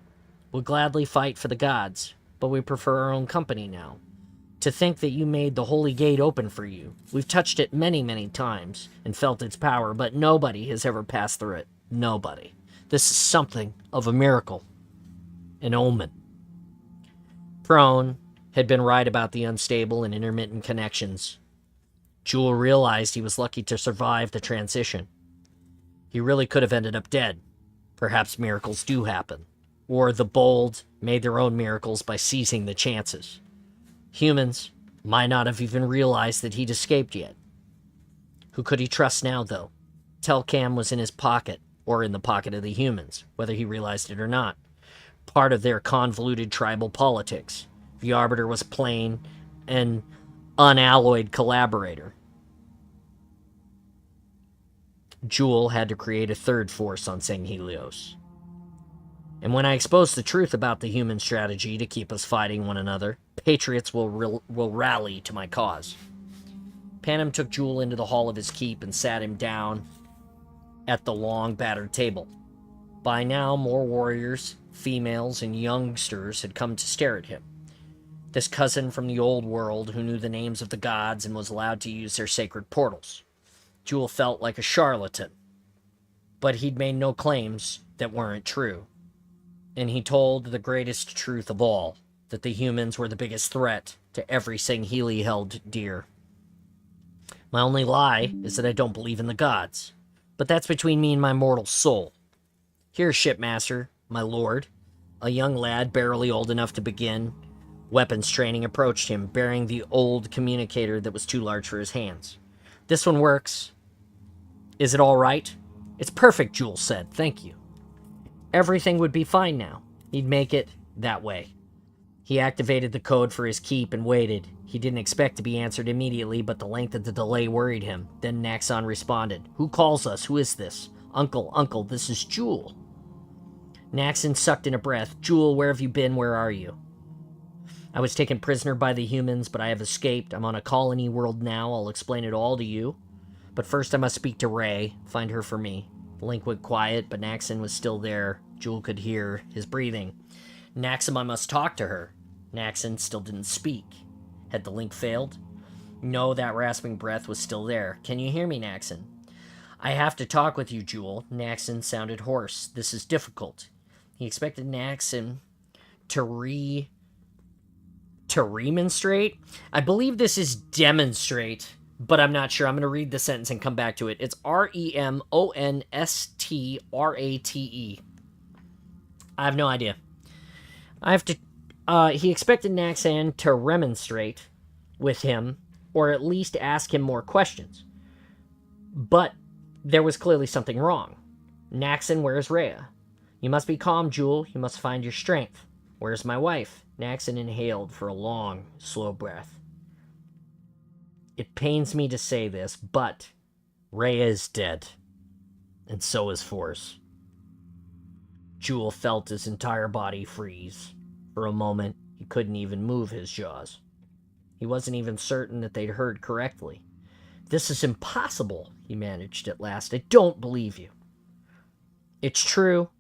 We'll gladly fight for the gods, but we prefer our own company now. To think that you made the holy gate open for you. We've touched it many, many times and felt its power, but nobody has ever passed through it. Nobody. This is something of a miracle. An omen. Prone had been right about the unstable and intermittent connections. Jewel realized he was lucky to survive the transition. He really could have ended up dead. Perhaps miracles do happen. Or the bold made their own miracles by seizing the chances. Humans might not have even realized that he'd escaped yet. Who could he trust now, though? Telcam was in his pocket, or in the pocket of the humans, whether he realized it or not. Part of their convoluted tribal politics. The Arbiter was plain an unalloyed collaborator. Jewel had to create a third force on Sanghelios. And when I expose the truth about the human strategy to keep us fighting one another, patriots will rally to my cause. Panem took Jewel into the hall of his keep and sat him down at the long, battered table. By now, more warriors, females, and youngsters had come to stare at him. This cousin from the old world who knew the names of the gods and was allowed to use their sacred portals. Jewel felt like a charlatan, but he'd made no claims that weren't true. And he told the greatest truth of all, that the humans were the biggest threat to every Sangheli held dear. My only lie is that I don't believe in the gods, but that's between me and my mortal soul. Here, shipmaster, my lord. A young lad, barely old enough to begin weapons training, approached him, bearing the old communicator that was too large for his hands. This one works. Is it all right? It's perfect, Jewel said. Thank you. Everything would be fine now. He'd make it that way. He activated the code for his keep and waited. He didn't expect to be answered immediately, but the length of the delay worried him. Then Naxxon responded. Who calls us? Who is this? Uncle, this is Jewel. Naxxon sucked in a breath. Jewel, where have you been? Where are you? I was taken prisoner by the humans, but I have escaped. I'm on a colony world now. I'll explain it all to you. But first I must speak to Ray. Find her for me. The link went quiet, but Naxxon was still there. Jewel could hear his breathing. Naxxon, I must talk to her. Naxxon still didn't speak. Had the link failed? No, that rasping breath was still there. Can you hear me, Naxxon? I have to talk with you, Jewel. Naxxon sounded hoarse. This is difficult. He expected Naxxon to remonstrate? I believe this is demonstrate, but I'm not sure. I'm going to read the sentence and come back to it. It's Remonstrate. I have no idea. He expected Naxxon to remonstrate with him, or at least ask him more questions. But there was clearly something wrong. Naxxon, where's Rhea? You must be calm, Jewel. You must find your strength. Where's my wife? Naxxon inhaled for a long, slow breath. It pains me to say this, but Rhea is dead. And so is Force. Jewel felt his entire body freeze. For a moment, he couldn't even move his jaws. He wasn't even certain that they'd heard correctly. This is impossible, he managed at last. I don't believe you. It's true.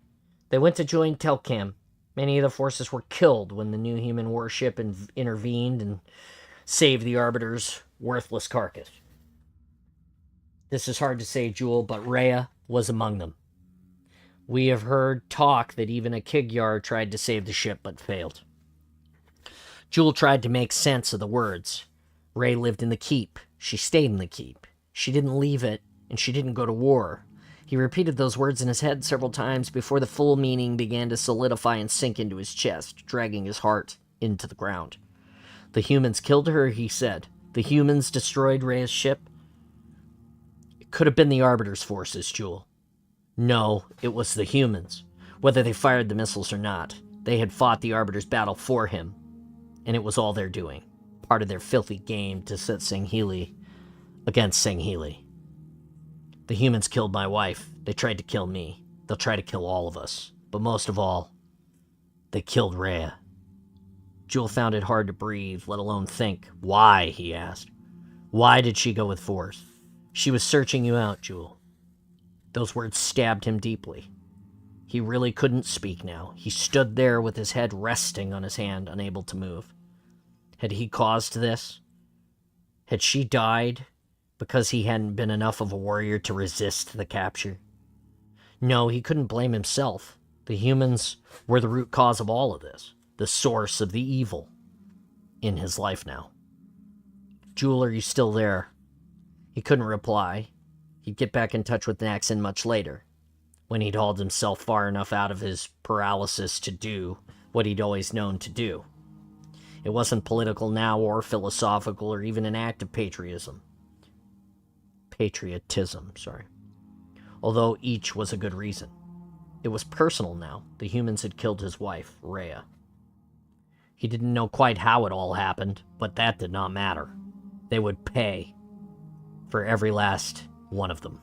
They went to join Telcam. Many of the forces were killed when the new human warship intervened and saved the Arbiter's worthless carcass. This is hard to say, Jewel, but Rhea was among them. We have heard talk that even a Kigyar tried to save the ship but failed. Jewel tried to make sense of the words. Ray lived in the keep. She stayed in the keep. She didn't leave it, and she didn't go to war. He repeated those words in his head several times before the full meaning began to solidify and sink into his chest, dragging his heart into the ground. The humans killed her, he said. The humans destroyed Rhea's ship. It could have been the Arbiter's forces, Jewel. No, it was the humans. Whether they fired the missiles or not, they had fought the Arbiter's battle for him, and it was all their doing. Part of their filthy game to set Sangheli against Sangheli. The humans killed my wife. They tried to kill me. They'll try to kill all of us. But most of all, they killed Rhea. Jewel found it hard to breathe, let alone think. Why, he asked. Why did she go with Force? She was searching you out, Jewel. Those words stabbed him deeply. He really couldn't speak now. He stood there with his head resting on his hand, unable to move. Had he caused this? Had she died because he hadn't been enough of a warrior to resist the capture? No, he couldn't blame himself. The humans were the root cause of all of this, the source of the evil in his life now. Jewel, are you still there? He couldn't reply. He'd get back in touch with Naxon much later, when he'd hauled himself far enough out of his paralysis to do what he'd always known to do. It wasn't political now or philosophical or even an act of patriotism. Although each was a good reason. It was personal now. The humans had killed his wife, Rhea. He didn't know quite how it all happened, but that did not matter. They would pay for every last one of them.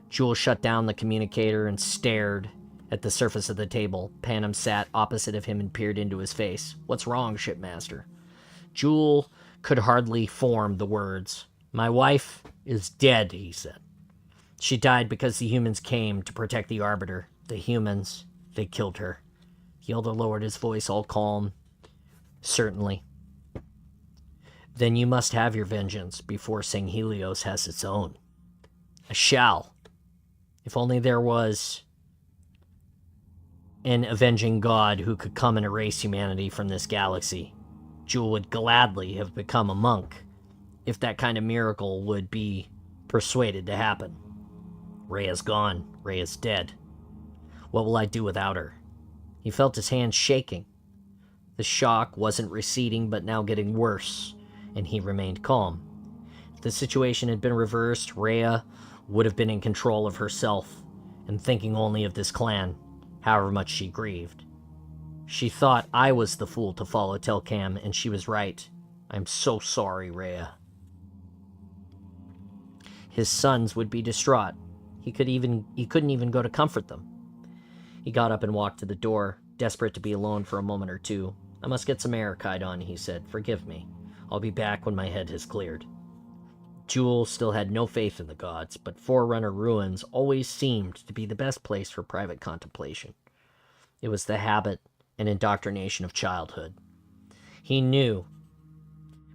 Jewel shut down the communicator and stared at the surface of the table. Panem sat opposite of him and peered into his face. "What's wrong, shipmaster?" Jewel could hardly form the words. "My wife is dead," he said. "She died because the humans came to protect the Arbiter. The humans, they killed her." The elder lowered his voice, all calm. "Certainly. Then you must have your vengeance before St. Helios has its own." "I shall. If only there was an avenging god who could come and erase humanity from this galaxy. Jewel would gladly have become a monk if that kind of miracle would be persuaded to happen. Rhea's gone. Rhea's dead. What will I do without her?" He felt his hands shaking. The shock wasn't receding, but now getting worse, and he remained calm. If the situation had been reversed, Rhea would have been in control of herself and thinking only of this clan, however much she grieved. "She thought I was the fool to follow Telcam, and she was right. I'm so sorry, Rhea." His sons would be distraught. He couldn't even go to comfort them. He got up and walked to the door, desperate to be alone for a moment or two. "I must get some air, Kaidon," he said. "Forgive me. I'll be back when my head has cleared." Jewel still had no faith in the gods, but Forerunner ruins always seemed to be the best place for private contemplation. It was the habit and indoctrination of childhood. He knew,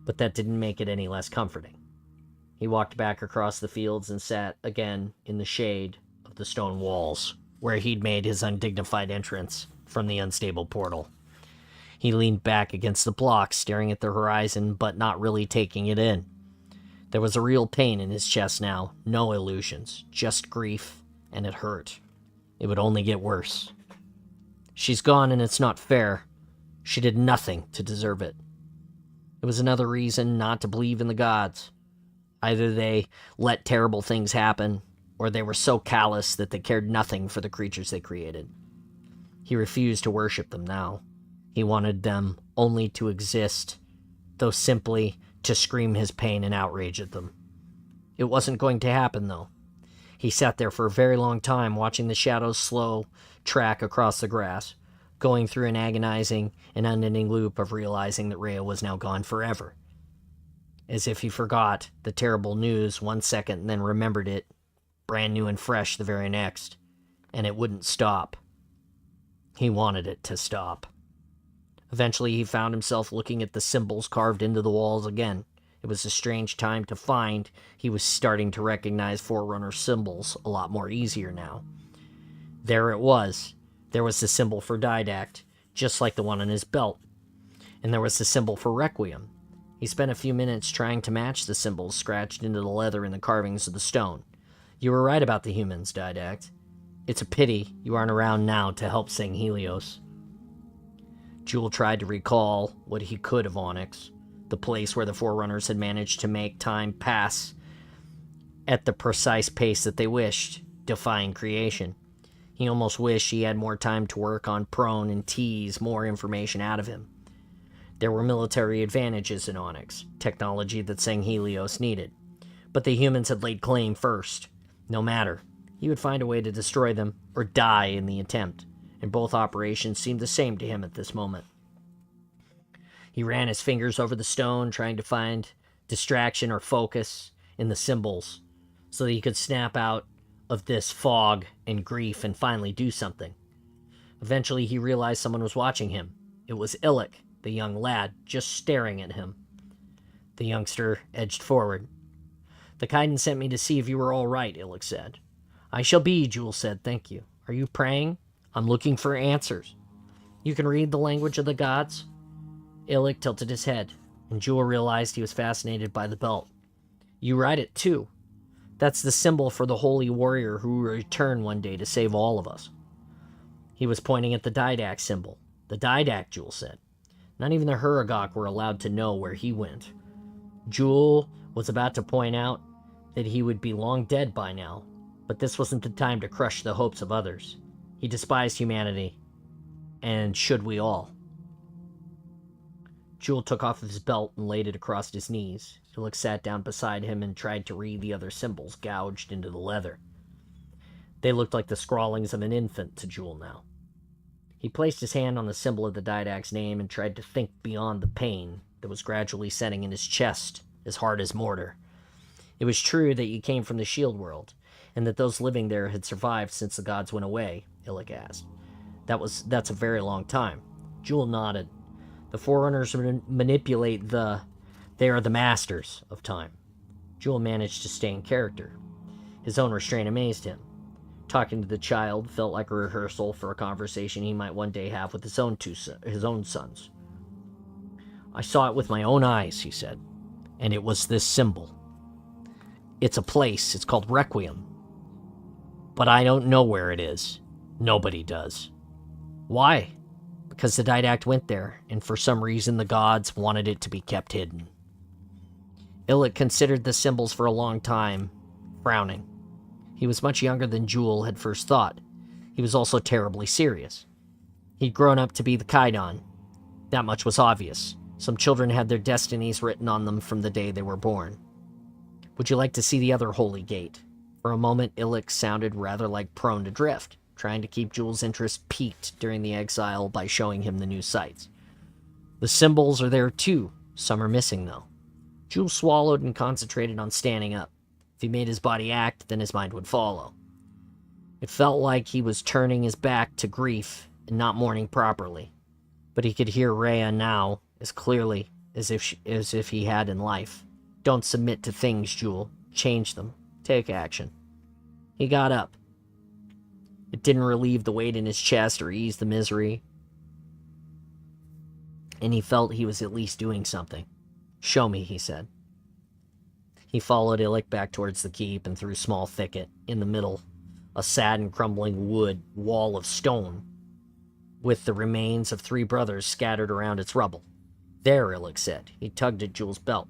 but that didn't make it any less comforting. He walked back across the fields and sat again in the shade of the stone walls, where he'd made his undignified entrance from the unstable portal. He leaned back against the block, staring at the horizon, but not really taking it in. There was a real pain in his chest now, no illusions, just grief, and it hurt. It would only get worse. She's gone, and it's not fair. She did nothing to deserve it. It was another reason not to believe in the gods. Either they let terrible things happen, or they were so callous that they cared nothing for the creatures they created. He refused to worship them now. He wanted them only to exist, though simply to scream his pain and outrage at them. It wasn't going to happen, though. He sat there for a very long time, watching the shadows slow track across the grass, going through an agonizing and unending loop of realizing that Rhea was now gone forever. As if he forgot the terrible news one second and then remembered it, brand new and fresh the very next, and it wouldn't stop. He wanted it to stop. Eventually he found himself looking at the symbols carved into the walls again. It was a strange time to find he was starting to recognize Forerunner symbols a lot more easier now. There it was. There was the symbol for Didact, just like the one on his belt. And there was the symbol for Requiem. He spent a few minutes trying to match the symbols scratched into the leather in the carvings of the stone. "You were right about the humans, Didact. It's a pity you aren't around now to help St. Helios." Jewel tried to recall what he could of Onyx, the place where the Forerunners had managed to make time pass at the precise pace that they wished, defying creation. He almost wished he had more time to work on Prone and tease more information out of him. There were military advantages in Onyx, technology that St. Helios needed, but the humans had laid claim first. No matter, he would find a way to destroy them or die in the attempt, and both operations seemed the same to him at this moment. He ran his fingers over the stone, trying to find distraction or focus in the symbols, so that he could snap out of this fog and grief and finally do something. Eventually he realized someone was watching him. It was Illic. the young lad, just staring at him. The youngster edged forward. "The Kaiden sent me to see if you were all right," Illich said. "I shall be," Jewel said, "thank you. Are you praying?" "I'm looking for answers." "You can read the language of the gods?" Illich tilted his head, and Jewel realized he was fascinated by the belt. "You write it, too. That's the symbol for the holy warrior who will return one day to save all of us." He was pointing at the Didact symbol. "The Didact," Jewel said. Not even the Huragok were allowed to know where he went. Jewel was about to point out that he would be long dead by now, but this wasn't the time to crush the hopes of others. He despised humanity, and should we all. Jewel took off his belt and laid it across his knees. Illich sat down beside him and tried to read the other symbols gouged into the leather. They looked like the scrawlings of an infant to Jewel now. He placed his hand on the symbol of the Didact's name and tried to think beyond the pain that was gradually setting in his chest, as hard as mortar. It was true that you came from the Shield World, and that those living there had survived since the gods went away, Illich asked. That's a very long time. Jewel nodded. The Forerunners manipulate they are the masters of time. Jewel managed to stay in character. His own restraint amazed him. Talking to the child felt like a rehearsal for a conversation he might one day have with his own sons. "I saw it with my own eyes," he said, "and it was this symbol. It's a place. It's called Requiem. But I don't know where it is. Nobody does." "Why?" "Because the Didact went there, and for some reason the gods wanted it to be kept hidden." Illich considered the symbols for a long time, frowning. He was much younger than Jewel had first thought. He was also terribly serious. He'd grown up to be the Kaidon. That much was obvious. Some children had their destinies written on them from the day they were born. "Would you like to see the other holy gate?" For a moment, Illich sounded rather like prone to drift, trying to keep Jewel's interest piqued during the exile by showing him the new sights. "The symbols are there too. Some are missing, though." Jewel swallowed and concentrated on standing up. If he made his body act, then his mind would follow. It felt like he was turning his back to grief and not mourning properly, but he could hear Rhea now as clearly as if he had in life. "Don't submit to things, Jewel. Change them. Take action." He got up. It didn't relieve the weight in his chest or ease the misery, and he felt he was at least doing something. "Show me," he said. He followed Illich back towards the keep and through a small thicket. In the middle, a sad and crumbling wood wall of stone, with the remains of 3 brothers scattered around its rubble. "There," Illich said. He tugged at Jewel's belt.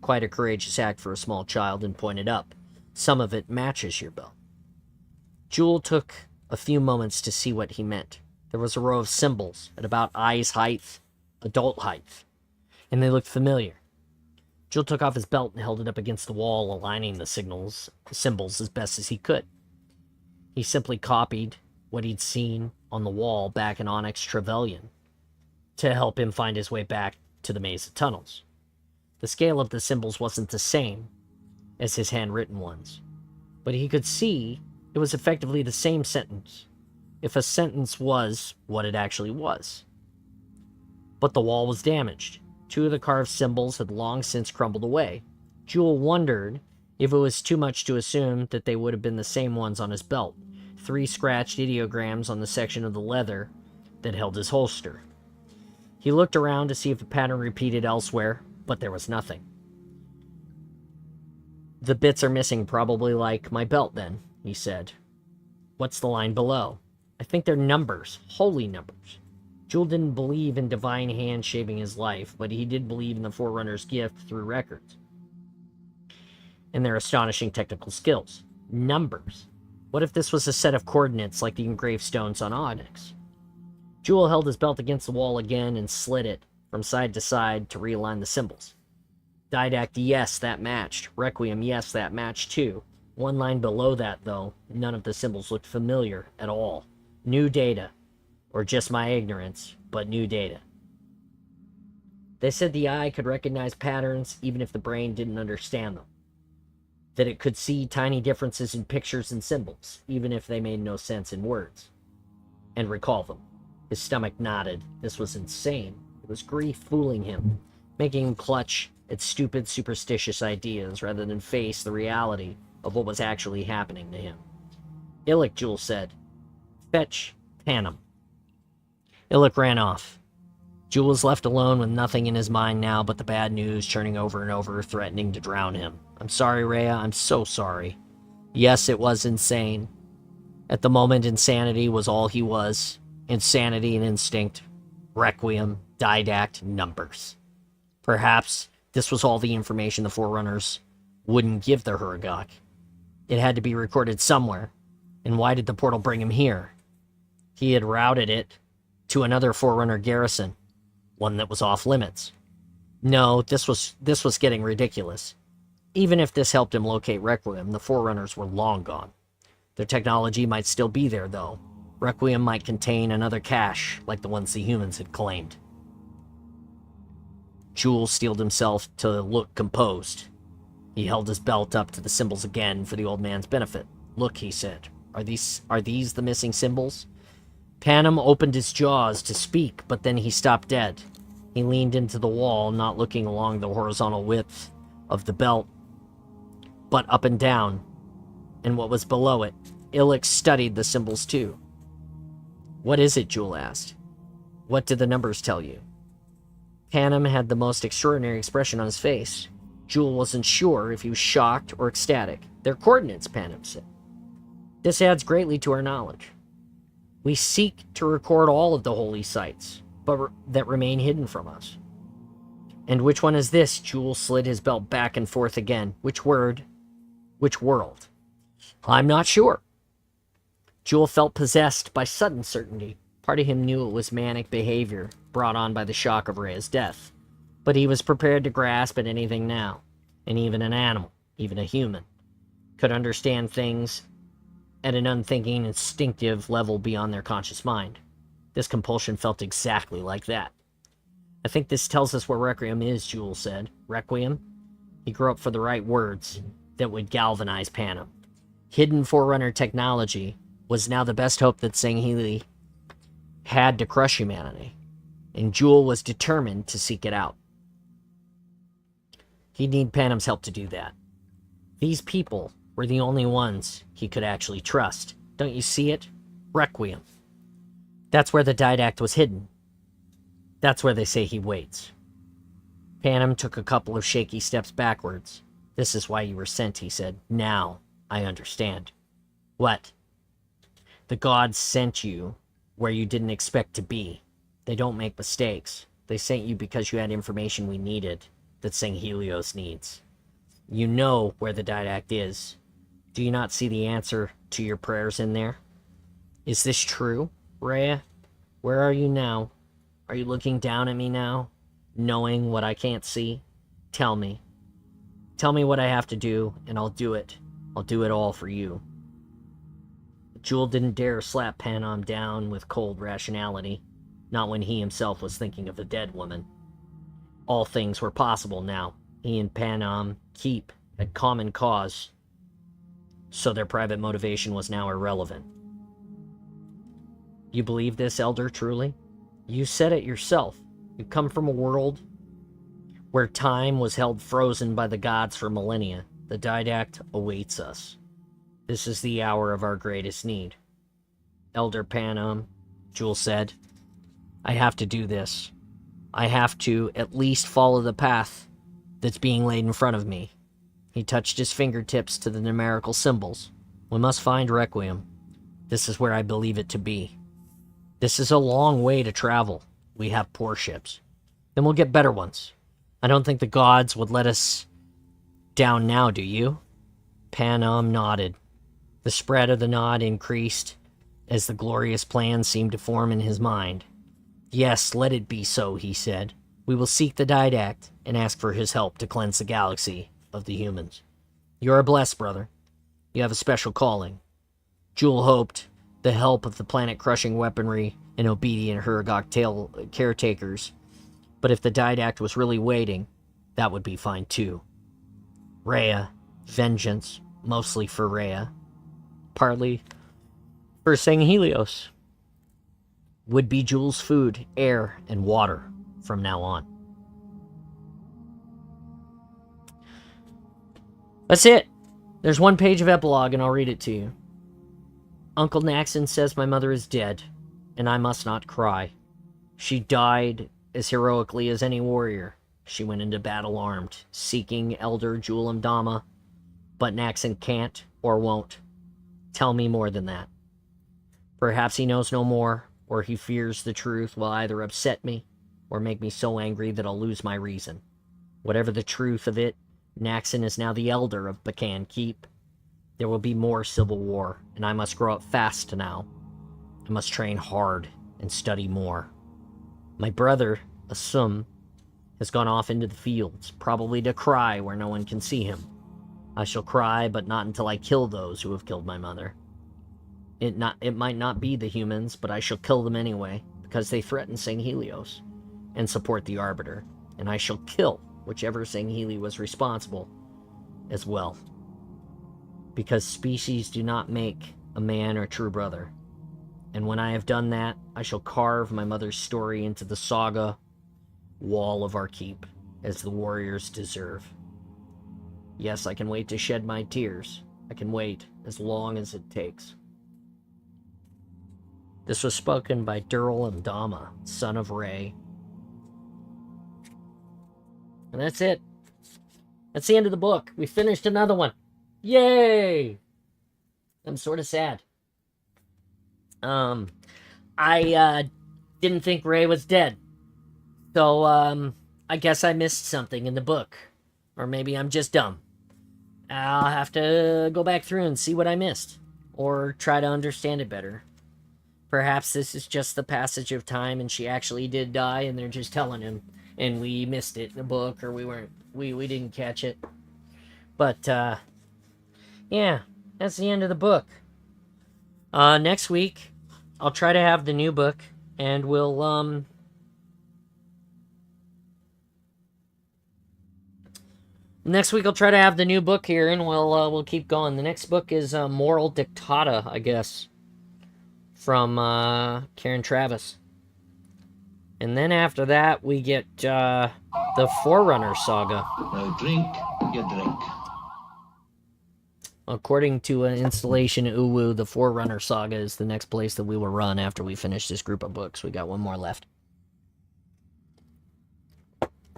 Quite a courageous act for a small child, and pointed up. "Some of it matches your belt." Jewel took a few moments to see what he meant. There was a row of symbols at about eyes height, adult height, and they looked familiar. Jewel took off his belt and held it up against the wall, aligning the symbols as best as he could. He simply copied what he'd seen on the wall back in Onyx Trevelyan to help him find his way back to the maze of tunnels. The scale of the symbols wasn't the same as his handwritten ones, but he could see it was effectively the same sentence, if a sentence was what it actually was. But the wall was damaged. 2 of the carved symbols had long since crumbled away. Jewel wondered if it was too much to assume that they would have been the same ones on his belt. 3 scratched ideograms on the section of the leather that held his holster. He looked around to see if the pattern repeated elsewhere, but there was nothing. "The bits are missing, probably like my belt then," he said. "What's the line below?" "I think they're numbers, holy numbers." Jewel didn't believe in divine hand shaping his life, but he did believe in the Forerunner's gift through records and their astonishing technical skills. Numbers. What if this was a set of coordinates like the engraved stones on Onyx? Jewel held his belt against the wall again and slid it from side to side to realign the symbols. Didact, yes, that matched. Requiem, yes, that matched too. One line below that, though, none of the symbols looked familiar at all. New data. Or just my ignorance, but new data. They said the eye could recognize patterns even if the brain didn't understand them. That it could see tiny differences in pictures and symbols, even if they made no sense in words. And recall them. His stomach nodded. This was insane. It was grief fooling him, making him clutch at stupid, superstitious ideas rather than face the reality of what was actually happening to him. Illick, Jules said. Fetch Panem. Illick ran off. Jules was left alone with nothing in his mind now but the bad news churning over and over, threatening to drown him. I'm sorry, Rhea. I'm so sorry. Yes, it was insane. At the moment, insanity was all he was. Insanity and instinct. Requiem, didact, numbers. Perhaps this was all the information the Forerunners wouldn't give the Hurugok. It had to be recorded somewhere. And why did the portal bring him here? He had routed it to another Forerunner garrison, one that was off limits. No, this was getting ridiculous. Even if this helped him locate Requiem, the Forerunners were long gone. Their technology might still be there, though. Requiem might contain another cache, like the ones the humans had claimed. Jules steeled himself to look composed. He held his belt up to the symbols again for the old man's benefit. Look, he said. Are these the missing symbols? Panem opened his jaws to speak, but then he stopped dead. He leaned into the wall, not looking along the horizontal width of the belt, but up and down, and what was below it. Illick studied the symbols too. What is it? Jules asked. What did the numbers tell you? Panem had the most extraordinary expression on his face. Jules wasn't sure if he was shocked or ecstatic. They're coordinates, Panem said. This adds greatly to our knowledge. We seek to record all of the holy sites, but that remain hidden from us. And which one is this? Jules slid his belt back and forth again. Which word? Which world? I'm not sure. Jules felt possessed by sudden certainty. Part of him knew it was manic behavior brought on by the shock of Rhea's death. But he was prepared to grasp at anything now. And even an animal, even a human, could understand things at an unthinking, instinctive level beyond their conscious mind. This compulsion felt exactly like that. I think this tells us where Requiem is, Jules said. Requiem? He grew up for the right words that would galvanize Panem. Hidden Forerunner technology was now the best hope that Sangheili had to crush humanity, and Jules was determined to seek it out. He'd need Panem's help to do that. These people were the only ones he could actually trust. Don't you see it? Requiem. That's where the didact was hidden. That's where they say he waits. Panem took a couple of shaky steps backwards. This is why you were sent, he said. Now I understand. What? The gods sent you where you didn't expect to be. They don't make mistakes. They sent you because you had information we needed, that Sanghelios needs. You know where the didact is. Do you not see the answer to your prayers in there? Is this true, Rhea? Where are you now? Are you looking down at me now, knowing what I can't see? Tell me. Tell me what I have to do, and I'll do it. I'll do it all for you. Jules didn't dare slap Panem down with cold rationality, not when he himself was thinking of the dead woman. All things were possible now. He and Panem keep at common cause, so their private motivation was now irrelevant. You believe this, Elder, truly? You said it yourself. You come from a world where time was held frozen by the gods for millennia. The didact awaits us. This is the hour of our greatest need. Elder Panem, Jules said, I have to do this. I have to at least follow the path that's being laid in front of me. He touched his fingertips to the numerical symbols. We must find Requiem. This is where I believe it to be. This is a long way to travel. We have poor ships. Then we'll get better ones. I don't think the gods would let us down now, do you? Panem nodded. The spread of the nod increased as the glorious plan seemed to form in his mind. Yes, let it be so, he said. We will seek the didact and ask for his help to cleanse the galaxy of the humans. You are blessed, brother. You have a special calling. Jules hoped the help of the planet-crushing weaponry and obedient Hurugok caretakers, but if the didact was really waiting, that would be fine too. Rhea, vengeance, mostly for Rhea, partly for Sanghelios, would be Jules' food, air, and water. from now on. That's it. There's one page of epilogue, and I'll read it to you. Uncle Naxon says my mother is dead, and I must not cry. She died as heroically as any warrior. She went into battle armed, seeking Elder Julam Dama, but Naxon can't or won't tell me more than that. Perhaps he knows no more, or he fears the truth will either upset me or make me so angry that I'll lose my reason. Whatever the truth of it, Naxon is now the elder of Bacan Keep. There will be more civil war, and I must grow up fast now. I must train hard and study more. My brother, Asum, has gone off into the fields, probably to cry where no one can see him. I shall cry, but not until I kill those who have killed my mother. It might not be the humans, but I shall kill them anyway, because they threaten Sanghelios and support the Arbiter, and I shall kill whichever Sangheli was responsible as well. Because species do not make a man or true brother. And when I have done that, I shall carve my mother's story into the saga wall of our keep, as the warriors deserve. Yes, I can wait to shed my tears. I can wait as long as it takes. This was spoken by Durl Dama, son of Ray. And that's it. That's the end of the book. We finished another one. Yay! I'm sort of sad. I didn't think Ray was dead. So, I guess I missed something in the book. Or maybe I'm just dumb. I'll have to go back through and see what I missed. Or try to understand it better. Perhaps this is just the passage of time and she actually did die and they're just telling him. And we missed it in the book, or we didn't catch it. But, yeah, that's the end of the book. Next week, I'll try to have the new book, and we'll, next week I'll try to have the new book here, and we'll keep going. The next book is, Moral Dictata, I guess, from, Karen Travis. And then after that, we get, the Forerunner Saga. No drink, you drink. According to an installation at Uwu, the Forerunner Saga is the next place that we will run after we finish this group of books. We got one more left.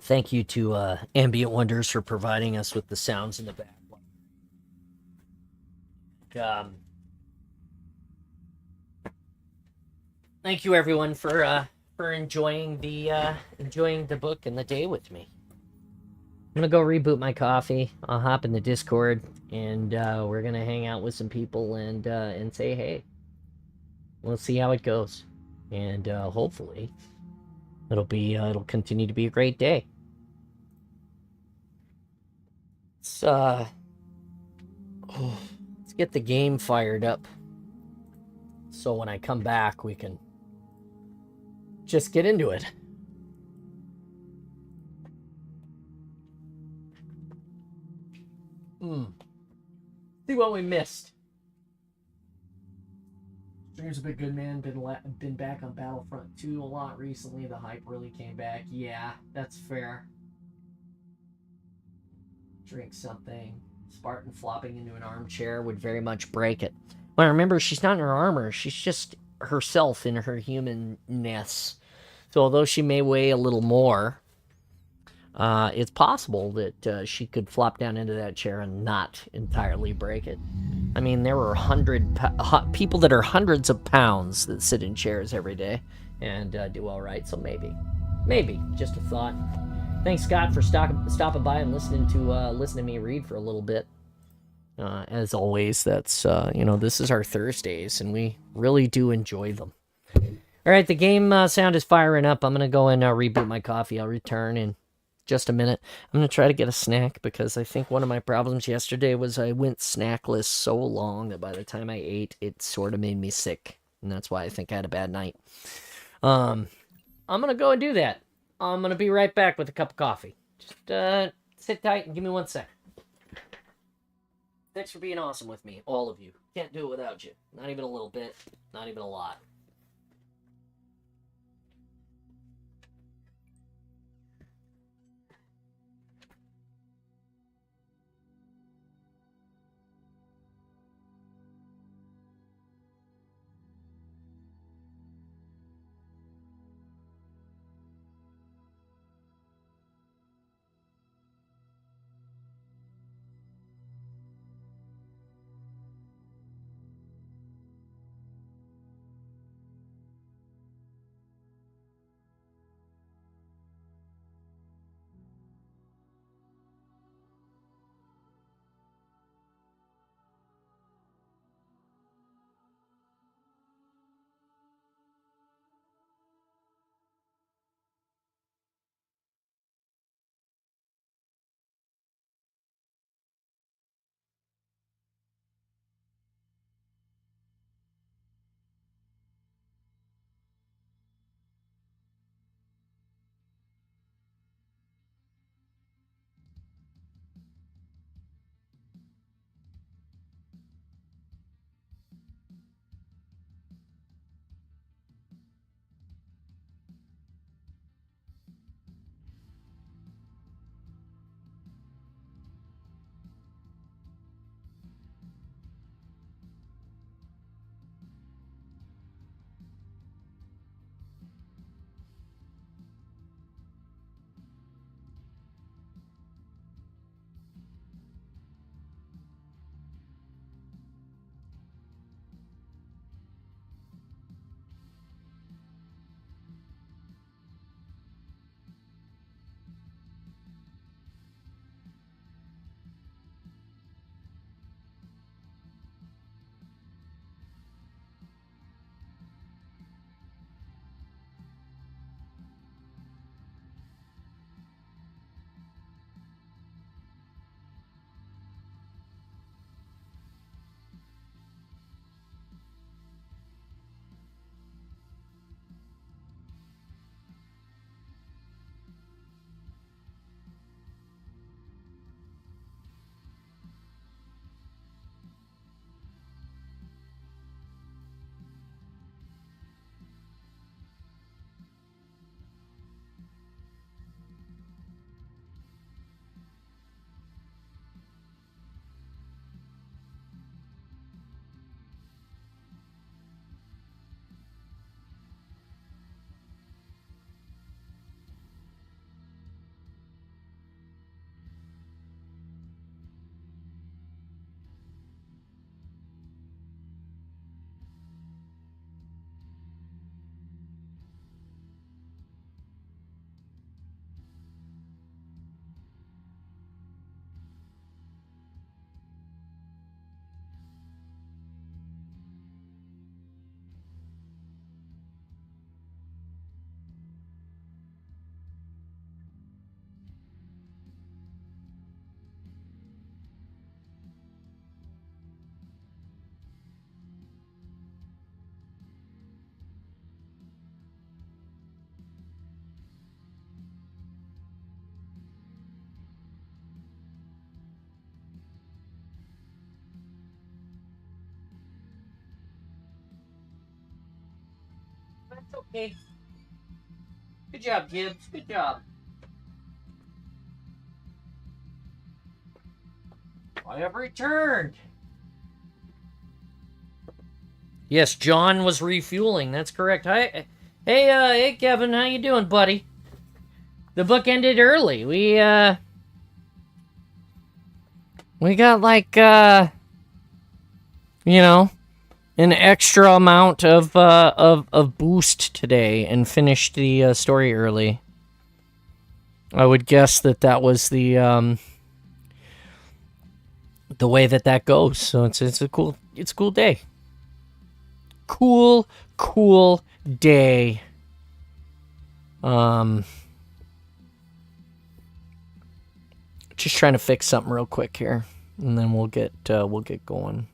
Thank you to Ambient Wonders for providing us with the sounds in the back. Thank you, everyone, for enjoying the book and the day with me. I'm gonna go reboot my coffee. I'll hop in the Discord, and we're gonna hang out with some people and say hey. We'll see how it goes, and hopefully it'll continue to be a great day. Let's get the game fired up, so when I come back we can just get into it. See what we missed. Dreams of a Good Man been back on Battlefront 2 a lot recently. The hype really came back. Yeah, that's fair. Drink something. Spartan flopping into an armchair would very much break it. Well, remember, she's not in her armor. She's just herself in her humanness. So although she may weigh a little more, it's possible that she could flop down into that chair and not entirely break it. I mean, there are people that are hundreds of pounds that sit in chairs every day and do all right. So maybe, just a thought. Thanks, Scott, for stopping by and listening to me read for a little bit. As always, that's this is our Thursdays, and we really do enjoy them. All right, the game sound is firing up. I'm gonna go and reboot my coffee. I'll return in just a minute. I'm going to try to get a snack because I think one of my problems yesterday was I went snackless so long that by the time I ate, it sort of made me sick. And that's why I think I had a bad night. I'm going to go and do that. I'm going to be right back with a cup of coffee. Just sit tight and give me 1 sec. Thanks for being awesome with me, all of you. Can't do it without you. Not even a little bit. Not even a lot. That's okay. Good job, Gibbs. Good job. I have returned. Yes, John was refueling. That's correct. Hi, hey, Kevin, how you doing, buddy? The book ended early. We got like an extra amount of boost today and finished the story early. I would guess that was the way that goes. So it's a cool day. Cool day. Just trying to fix something real quick here, and then we'll get going.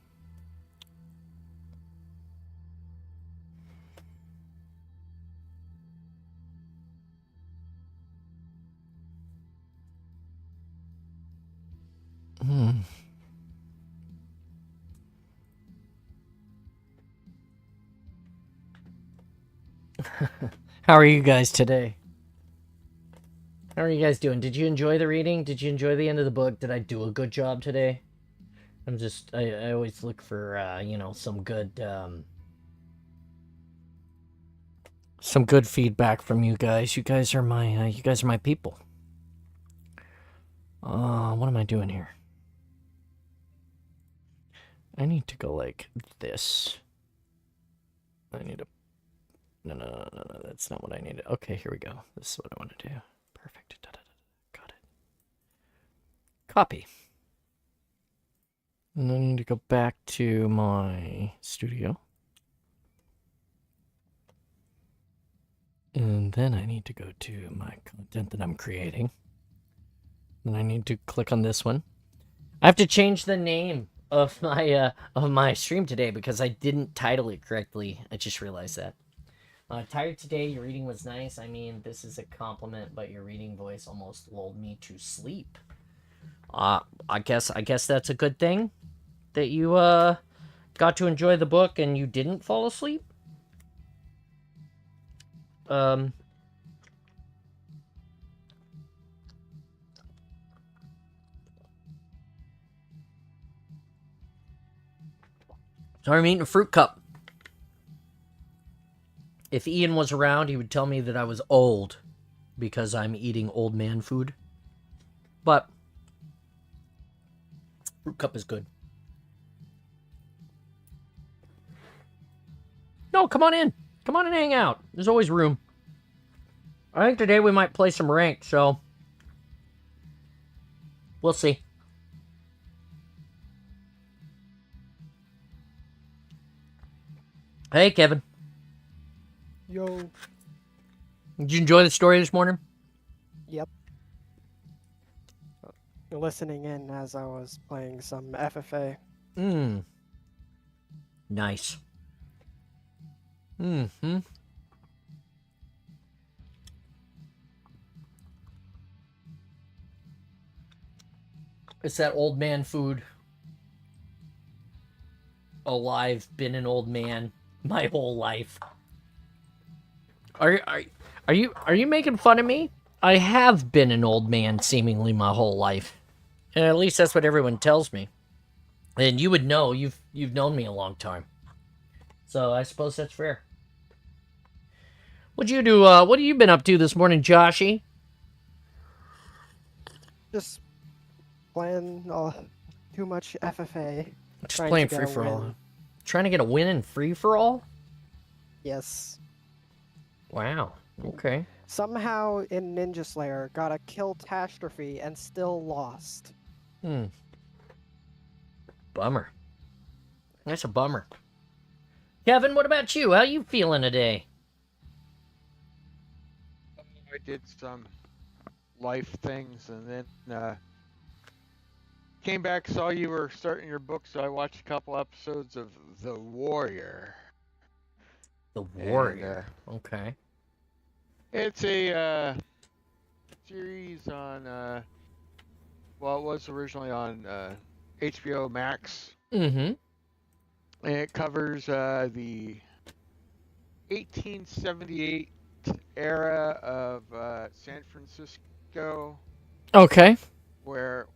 How are you guys today? How are you guys doing? Did you enjoy the reading? Did you enjoy the end of the book? Did I do a good job today? I always look for, some good feedback from you guys. You guys are my people. What am I doing here? I need to go like this. No, that's not what I needed. Okay, here we go. This is what I want to do. Perfect. Got it. Copy. And I need to go back to my studio. And then I need to go to my content that I'm creating. And I need to click on this one. I have to change the name of my stream today because I didn't title it correctly. I just realized that. Tired today, your reading was nice. I mean, this is a compliment, but your reading voice almost lulled me to sleep. I guess that's a good thing that you got to enjoy the book and you didn't fall asleep. Sorry, I'm eating a fruit cup. If Ian was around, he would tell me that I was old because I'm eating old man food. But fruit cup is good. No, come on in. Come on and hang out. There's always room. I think today we might play some ranked, so we'll see. Hey, Kevin. Yo. Did you enjoy the story this morning? Yep. Listening in as I was playing some FFA. Nice. It's that old man food. Alive, been an old man my whole life. Are you making fun of me? I have been an old man seemingly my whole life. And at least that's what everyone tells me. And you would know, you've known me a long time. So I suppose that's fair. What'd you do? What have you been up to this morning, Joshy? Just playing too much FFA. Just playing free for all. Trying to get a win in free for all? Yes. Wow. Okay. Somehow in Ninja Slayer got a kill-tastrophe and still lost. Bummer. That's a bummer. Kevin, what about you? How you feeling today? I did some life things and then came back, saw you were starting your book, so I watched a couple episodes of The Warrior. The Warrior. And, okay. It's a series on, well, it was originally on HBO Max. Mm-hmm. And it covers the 1878 era of San Francisco, Okay. where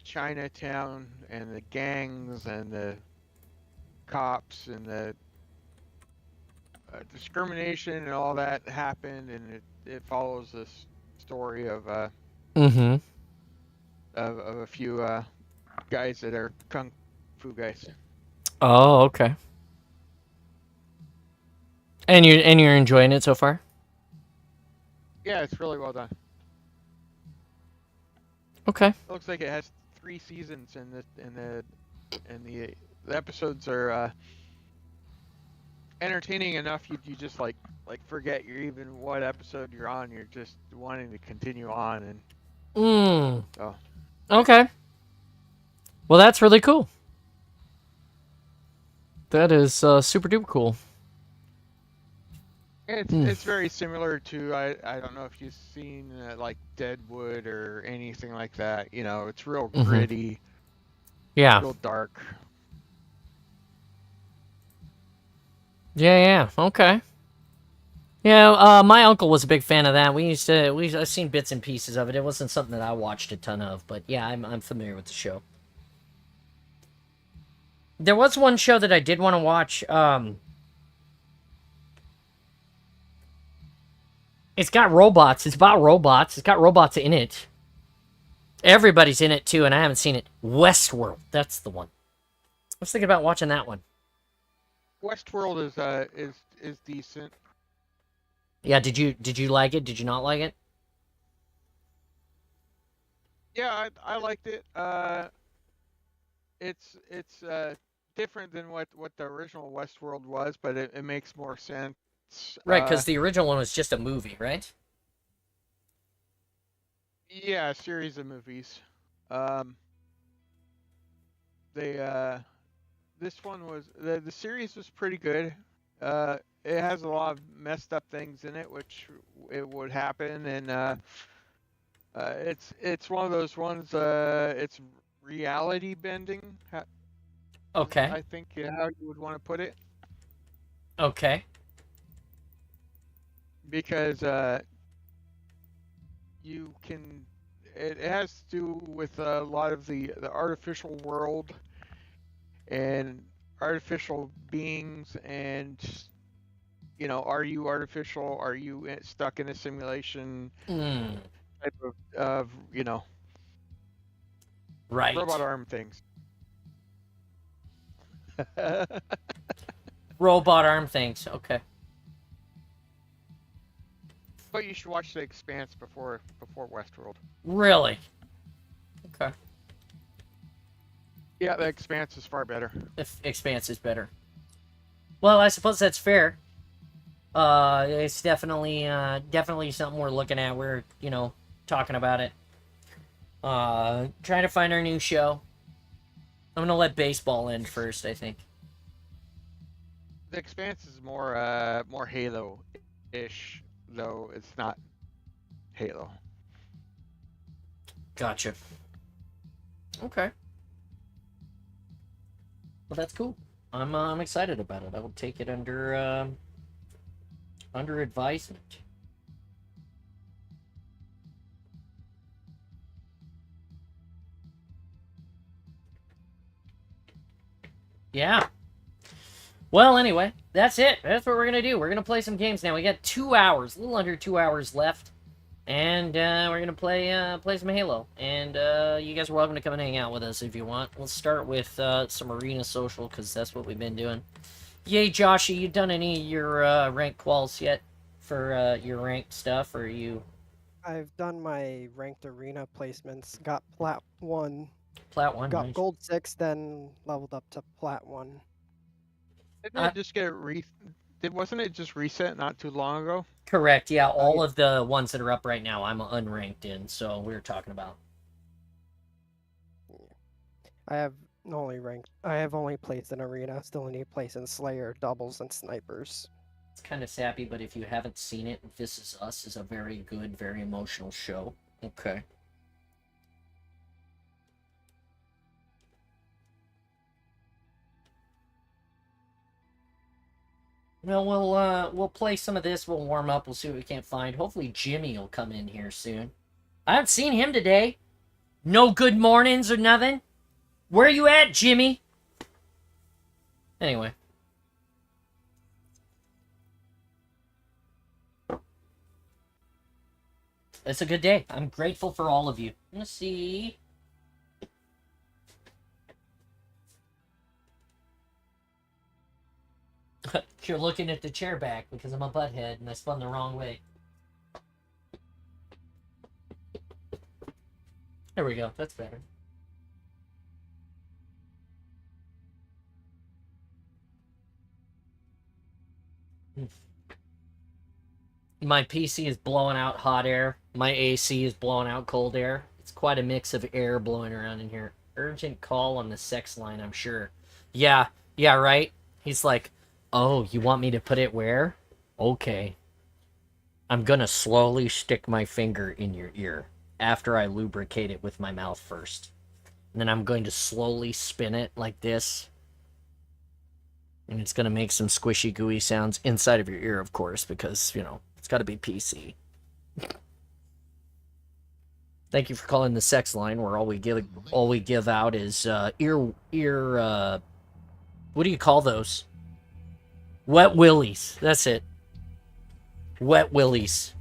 Chinatown and the gangs and the cops and the discrimination and all that happened, and it follows this story Mm-hmm. of a few guys that are kung fu guys. Oh, okay. And you're enjoying it so far? Yeah, it's really well done. Okay. It looks like it has 3 seasons, and the episodes are entertaining enough. You just like forget you're even what episode you're on. You're just wanting to continue on, and oh, Okay. Well, that's really cool. That is super duper cool. it's very similar to I don't know if you've seen like Deadwood or anything like that. You know, it's real gritty, Yeah. real dark. Yeah. Okay. Yeah. My uncle was a big fan of that. I've seen bits and pieces of it. It wasn't something that I watched a ton of, but yeah, I'm familiar with the show. There was one show that I did want to watch. It's got robots. It's about robots. It's got robots in it. Everybody's in it too, and I haven't seen it. Westworld. That's the one. I was thinking about watching that one. Westworld is decent. Yeah. Did you like it? Did you not like it? Yeah, I liked it. It's different than what the original Westworld was, but it makes more sense. Right, because the original one was just a movie, right? Yeah, a series of movies. Um, they this one was the series was pretty good. It has a lot of messed up things in it, which it would happen, and it's one of those ones. It's reality bending. Okay. I think how you would want to put it, Okay. because you can. It has to do with a lot of the artificial world and artificial beings, and are you artificial? Are you stuck in a simulation Mm, type of robot right. arm things? Robot arm things. Okay. But you should watch The Expanse before Westworld. Really? Okay. Yeah, The Expanse is far better. If Expanse is better. Well, I suppose that's fair. It's definitely something we're looking at. We're, talking about it. Trying to find our new show. I'm gonna let baseball end first, I think. The Expanse is more Halo-ish, though it's not Halo. Gotcha. Okay. Well, that's cool. I'm excited about it. I will take it under advisement. Yeah. Well, anyway, that's it. That's what we're gonna do. We're gonna play some games now. We got 2 hours, a little under 2 hours left, and we're gonna play some Halo. And you guys are welcome to come and hang out with us if you want. We'll start with some arena social because that's what we've been doing. Yay, Joshy, you done any of your ranked quals yet for your ranked stuff, or you? I've done my ranked arena placements. Got plat 1, Plat one. got Nice. gold 6, then leveled up to plat 1. Didn't it just get wasn't it just reset not too long ago? Correct. Yeah, all of the ones that are up right now, I'm unranked in. So we were talking about. I have only placed in arena. Still need to place in Slayer, doubles, and snipers. It's kind of sappy, but if you haven't seen it, This Is Us is a very good, very emotional show. Okay. Well, we'll play some of this. We'll warm up. We'll see what we can't find. Hopefully Jimmy will come in here soon. I haven't seen him today. No good mornings or nothing. Where you at, Jimmy? Anyway. It's a good day. I'm grateful for all of you. Let's see. You're looking at the chair back because I'm a butthead and I spun the wrong way. There we go. That's better. My PC is blowing out hot air. My AC is blowing out cold air. It's quite a mix of air blowing around in here. Urgent call on the sex line, I'm sure. Yeah, right? He's like, oh, you want me to put it where? Okay. I'm gonna slowly stick my finger in your ear after I lubricate it with my mouth first. And then I'm going to slowly spin it like this. And it's gonna make some squishy, gooey sounds inside of your ear, of course, because, you know, it's gotta be PC. Thank you for calling the sex line, where all we give out is what do you call those? Wet willies. That's it. Wet willies.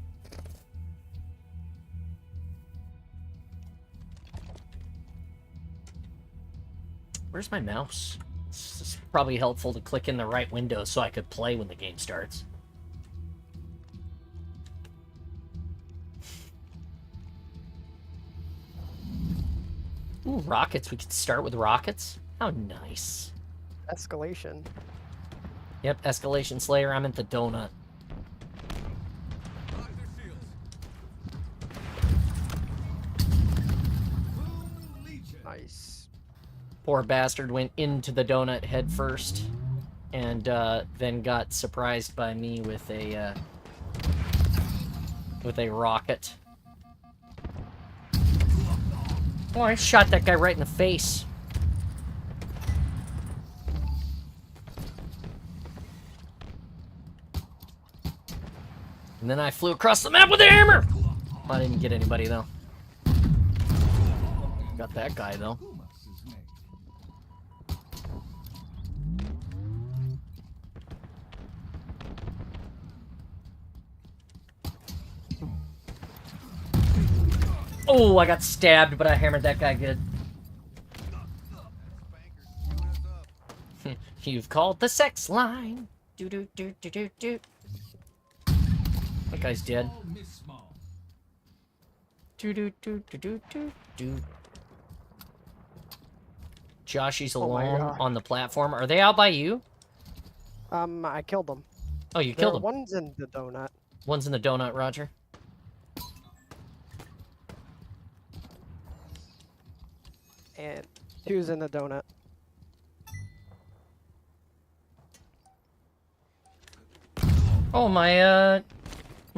Where's my mouse? It's probably helpful to click in the right window so I could play when the game starts. Ooh, rockets. We could start with rockets. How nice. Escalation. Yep, Escalation Slayer. I'm at the donut. Nice. Poor bastard went into the donut head first, and then got surprised by me with a rocket. Oh, I shot that guy right in the face. And then I flew across the map with a hammer! I didn't get anybody, though. Got that guy, though. Oh, I got stabbed, but I hammered that guy good. You've called the sex line. Do do do do do do. That guy's dead. Do do do do do do do. Joshy's alone on the platform. Are they out by you? I killed them. Oh, you killed them. One's in the donut. One's in the donut, Roger. And two's in the donut. Oh, my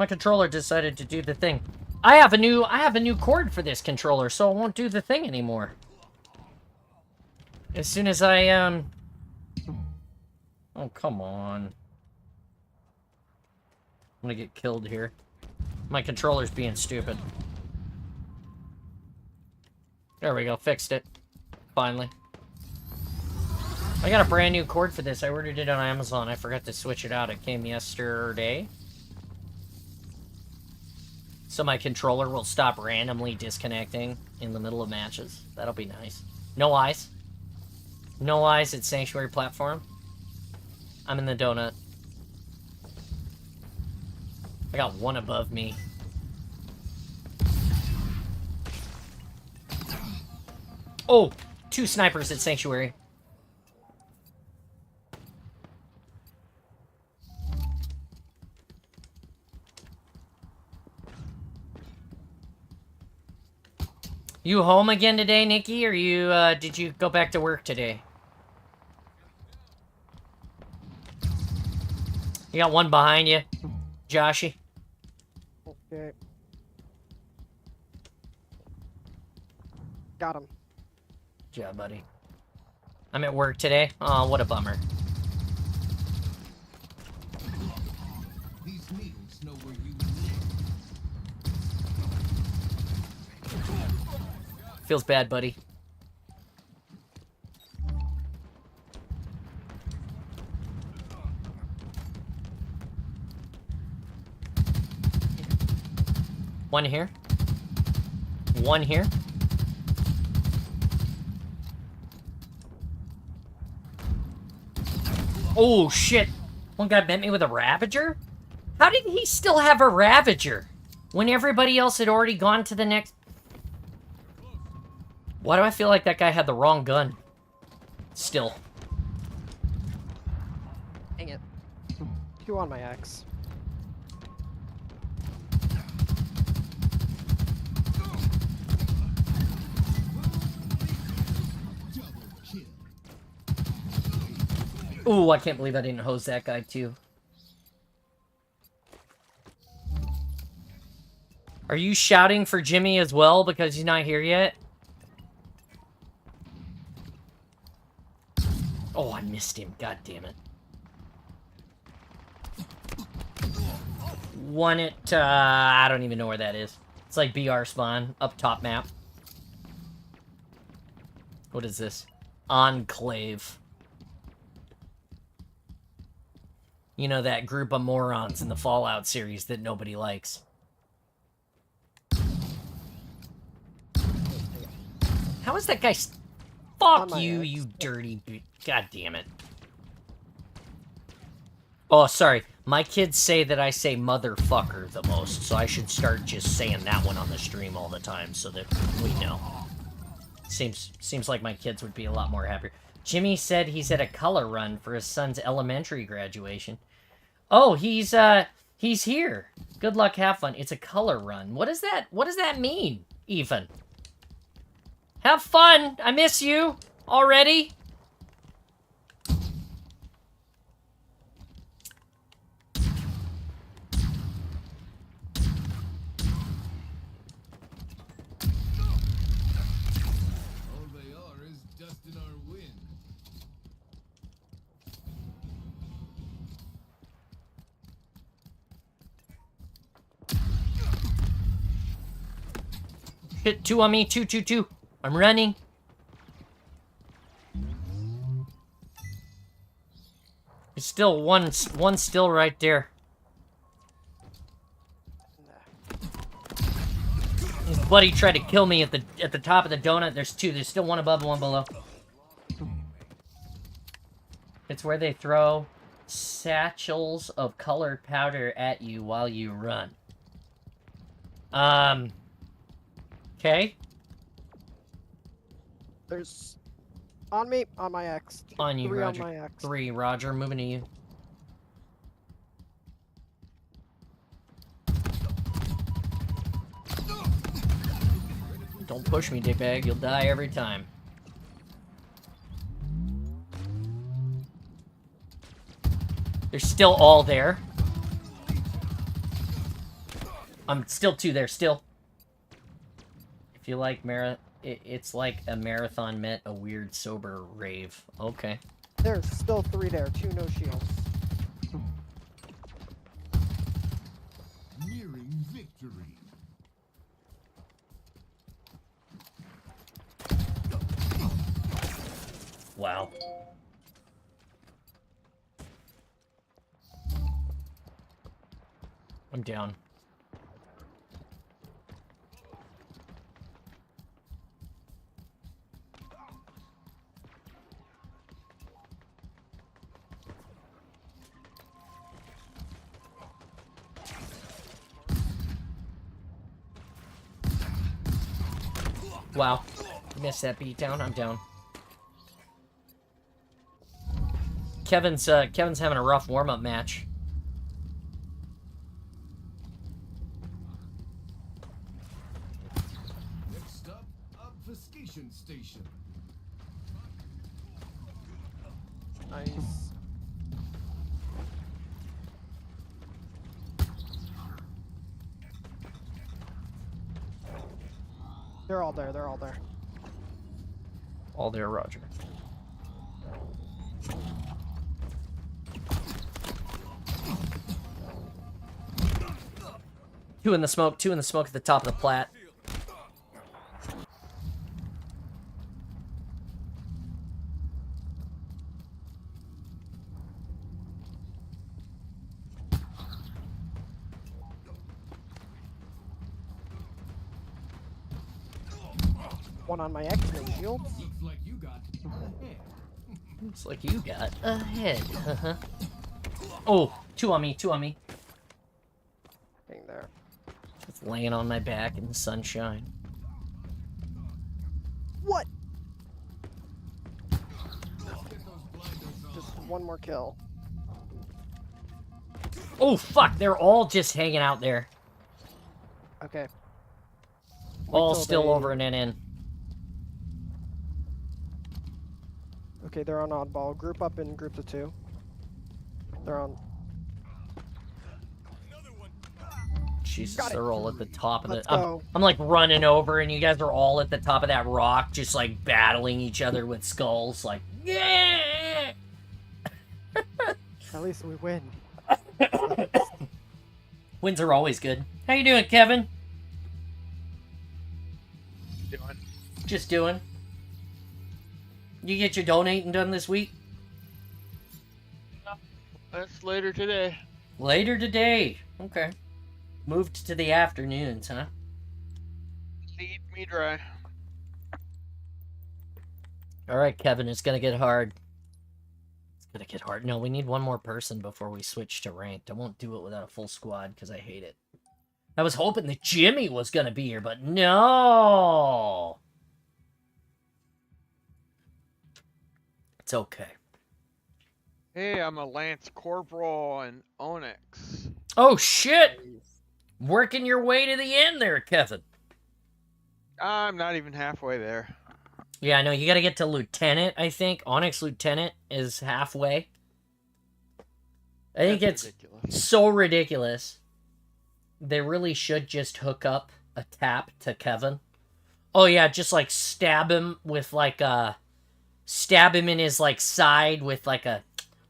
controller decided to do the thing. I have a new cord for this controller, so it won't do the thing anymore. As soon as I oh, come on. I'm gonna get killed here. My controller's being stupid. There we go, fixed it. Finally. I got a brand new cord for this. I ordered it on Amazon. I forgot to switch it out. It came yesterday. So my controller will stop randomly disconnecting in the middle of matches. That'll be nice. No eyes. No eyes at Sanctuary platform. I'm in the donut. I got one above me. Oh! 2 snipers at Sanctuary. You home again today, Nikki, or you, did you go back to work today? You got one behind you, Joshy. Okay. Got him. Good job, buddy. I'm at work today. Oh, what a bummer. needles know where you Feels bad, buddy. One here. One here. Oh, shit. One guy bent me with a Ravager? How did he still have a Ravager when everybody else had already gone to the next... Why do I feel like that guy had the wrong gun? Still. Dang it. 2 on my axe. Ooh, I can't believe I didn't hose that guy too. Are you shouting for Jimmy as well because he's not here yet? Oh, I missed him. God damn it. One at, I don't even know where that is. It's like BR spawn, up top map. What is this? Enclave. You know, that group of morons in the Fallout series that nobody likes. How is that guy... Fuck you, you dirty... God damn it. Oh, sorry. My kids say that I say motherfucker the most, so I should start just saying that one on the stream all the time so that we know. Seems like my kids would be a lot more happier. Jimmy said he's at a color run for his son's elementary graduation. Oh, he's here. Good luck, have fun. It's a color run. What does that mean, even? Have fun. I miss you already. All they are is dust in our wind. Hit 2 on me. 2, 2, 2. I'm running. There's still one still right there. His buddy tried to kill me at the top of the donut. There's 2. There's still one above and one below. It's where they throw satchels of colored powder at you while you run. Okay. There's... On me, on my axe. On you, 3 Roger. on my axe. 3, Roger. Moving to you. Don't push me, dickbag. You'll die every time. They're still all there. I'm still 2 there, still. If you like it's like a marathon met a weird sober rave. Okay. There's still 3 there, 2 no shields. Nearing victory. Wow. I'm down. Wow. Missed that beatdown. I'm down. Kevin's having a rough warm-up match. Next stop, obfuscation station. Nice. They're all there, they're all there. All there, Roger. Two in the smoke at the top of the plat. One on my X-ray shield. Looks like you got hit. Looks like you got a head. Oh, two on me. Thing there. Just laying on my back in the sunshine. What? Let's get those blinders on. Just one more kill. Oh, fuck. They're all just hanging out there. Okay. All till still they- over and in. Okay, they're on oddball. Group up in groups of 2. They're on. Jesus, Got it. they're all at the top of Let's the... go. I'm like running over, and you guys are all at the top of that rock, just like battling each other with skulls. Like, yeah! At least we win. Wins are always good. How you doing, Kevin? Doing. Just doing. You get your donating done this week? That's later today. Later today. Okay. Moved to the afternoons, huh? Lead me dry. Alright, Kevin, it's gonna get hard. It's gonna get hard. No, we need one more person before we switch to ranked. I won't do it without a full squad, because I hate it. I was hoping that Jimmy was gonna be here, but no! It's okay. Hey, I'm a Lance Corporal and Onyx. Oh, shit! Working your way to the end there, Kevin. I'm not even halfway there. Yeah, I know. You gotta get to Lieutenant, I think. Onyx Lieutenant is halfway. I think That's it's ridiculous. so ridiculous. They really should just hook up a tap to Kevin. Oh, yeah, just, like, stab him with, like, stab him in his, like, side with, like,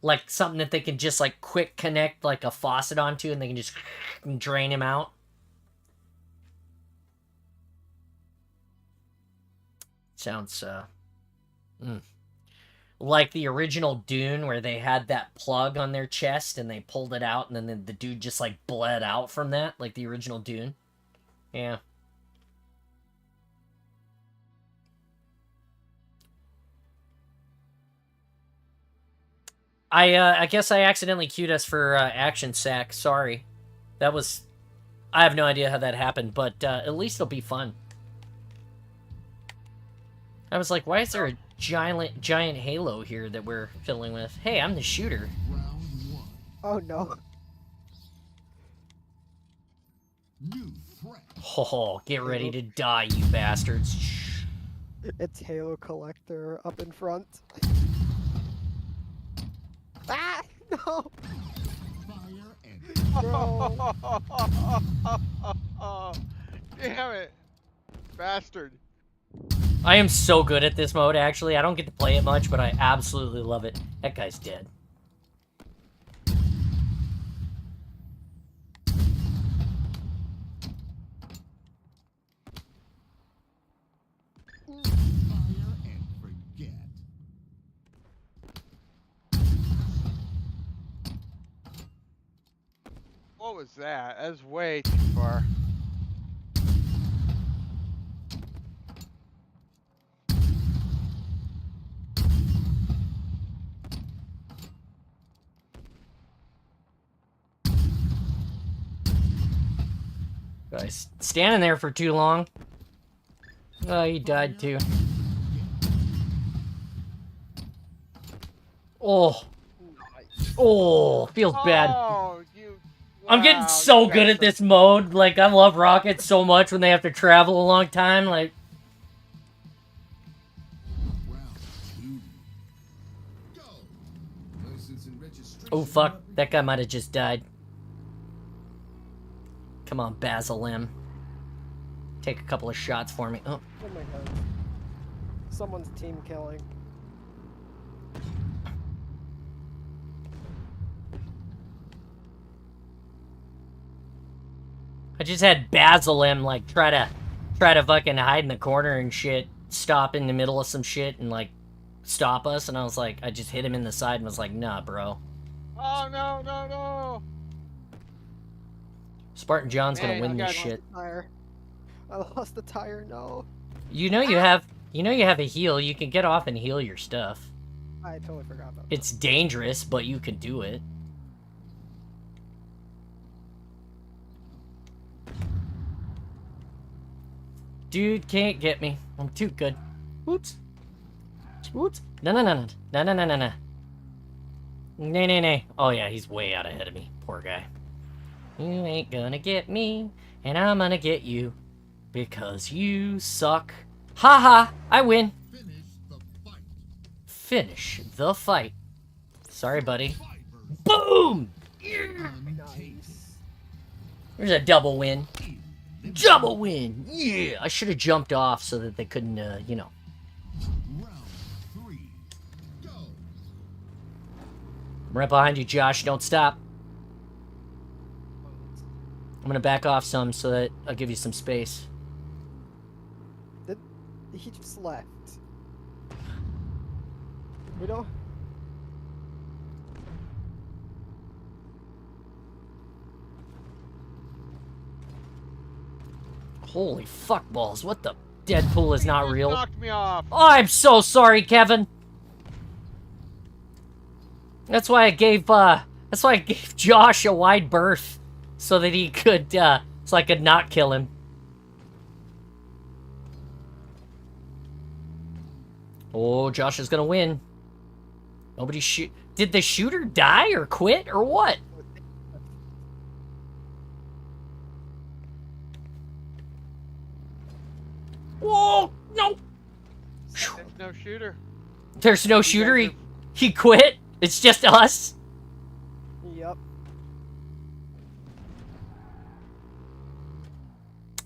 like, something that they can just, like, quick connect, like, a faucet onto, and they can just drain him out. Sounds, like the original Dune, where they had that plug on their chest, and they pulled it out, and then the dude just, like, bled out from that, like the original Dune. Yeah. I guess I accidentally queued us for Action Sack. Sorry. That was... I have no idea how that happened, but at least it'll be fun. I was like, why is there a giant halo here that we're filling with? Hey, I'm the shooter. Round one. Oh no. New threat. Oh, get ready to die, you bastards. Shh. It's Halo Collector up in front. Ah! No! Fire and Bro! Damn it. Bastard. I am so good at this mode, actually. I don't get to play it much, but I absolutely love it. That guy's dead. fire and forget. What was that? That was way too far. Guys, standing there for too long. Oh, he died too. Oh. Oh, feels bad. Oh, you. I'm getting wow, so you good at guys this mode. Like, I love rockets so much when they have to travel a long time. Like, Round two. Go. License and registration. oh fuck, that guy might have just died. Come on, Basil M. Take a couple of shots for me. Oh, Oh my god. Someone's team killing. I just had Basil him, like, try to fucking hide in the corner and shit, stop in the middle of some shit and, like, stop us, and I was like, I just hit him in the side and was like, nah, bro. Oh, no, no, no! Spartan John's gonna Man, win I this got shit. I lost the tire, no. You know you have a heal. You can get off and heal your stuff. I totally forgot about that. It's dangerous, but you can do it. Dude can't get me. I'm too good. Whoops. Whoops. No, no, no, no. No, no, no, no, no. Nay, nay, nay. Oh, yeah, he's way out ahead of me. Poor guy. You ain't gonna get me, and I'm gonna get you. Because you suck. Ha ha! I win. Finish the fight. Sorry, buddy. Boom! Nice. There's a double win. Double win! Yeah! I should have jumped off so that they couldn't, you know. I'm right behind you, Josh. Don't stop. I'm gonna back off some so that I'll give you some space. He just left. We don't... Holy fuck balls, what the? Deadpool is not You real. knocked me off. Oh, I'm so sorry, Kevin. That's why I gave Josh a wide berth so that he could so I could not kill him. Oh, Josh is gonna win. Nobody shoot. Did the shooter die or quit or what? Whoa! No! There's no shooter. There's no shooter. He quit. It's just us. Yep.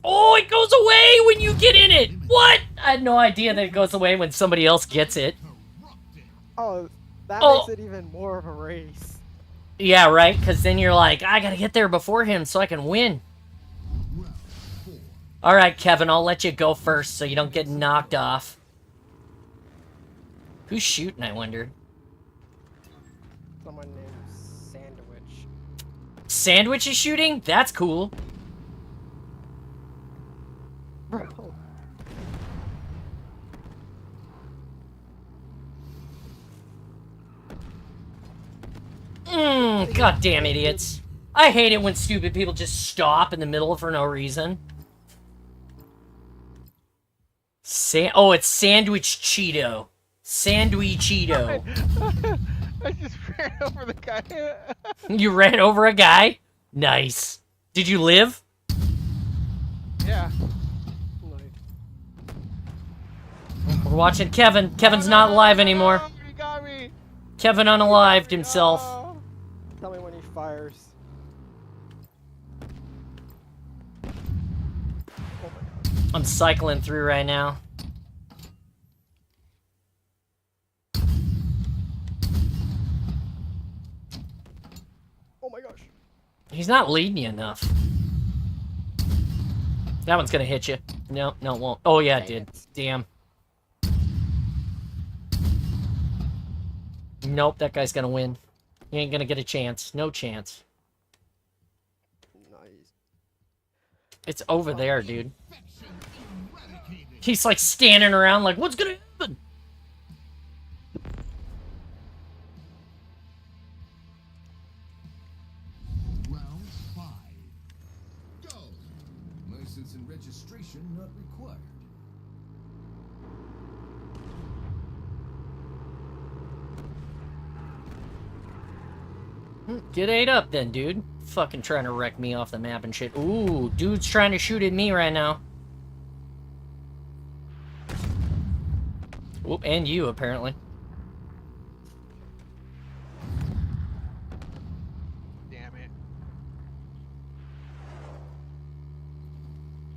Oh, it goes away when you get in it. What? I had no idea that it goes away when somebody else gets it. Oh, that Oh. makes it even more of a race. Yeah, right? Because then you're like, I gotta get there before him so I can win. Alright, Kevin, I'll let you go first so you don't get knocked off. Who's shooting, I wonder? Someone named Sandwich. Sandwich is shooting? That's cool. Bro. Goddamn idiots. I hate it when stupid people just stop in the middle for no reason. Oh, it's Sandwich Cheeto. Sandwich Cheeto. I just ran over the guy. You ran over a guy? Nice. Did you live? Yeah. We're watching Kevin. Kevin's not alive anymore. No, he got me. Kevin unalived himself. No. Tell me when he fires. I'm cycling through right now. Oh my gosh. He's not leading you enough. That one's gonna hit you. No, no, it won't. Oh, yeah, it did. Damn. Nope, that guy's gonna win. He ain't gonna get a chance. No chance. Nice. It's over there, dude. He's like standing around like, what's gonna happen? Round 5. Go. License and registration not required. Get 8 up then, dude. Fucking trying to wreck me off the map and shit. Ooh, dude's trying to shoot at me right now. Whoop, and you, apparently. Damn it.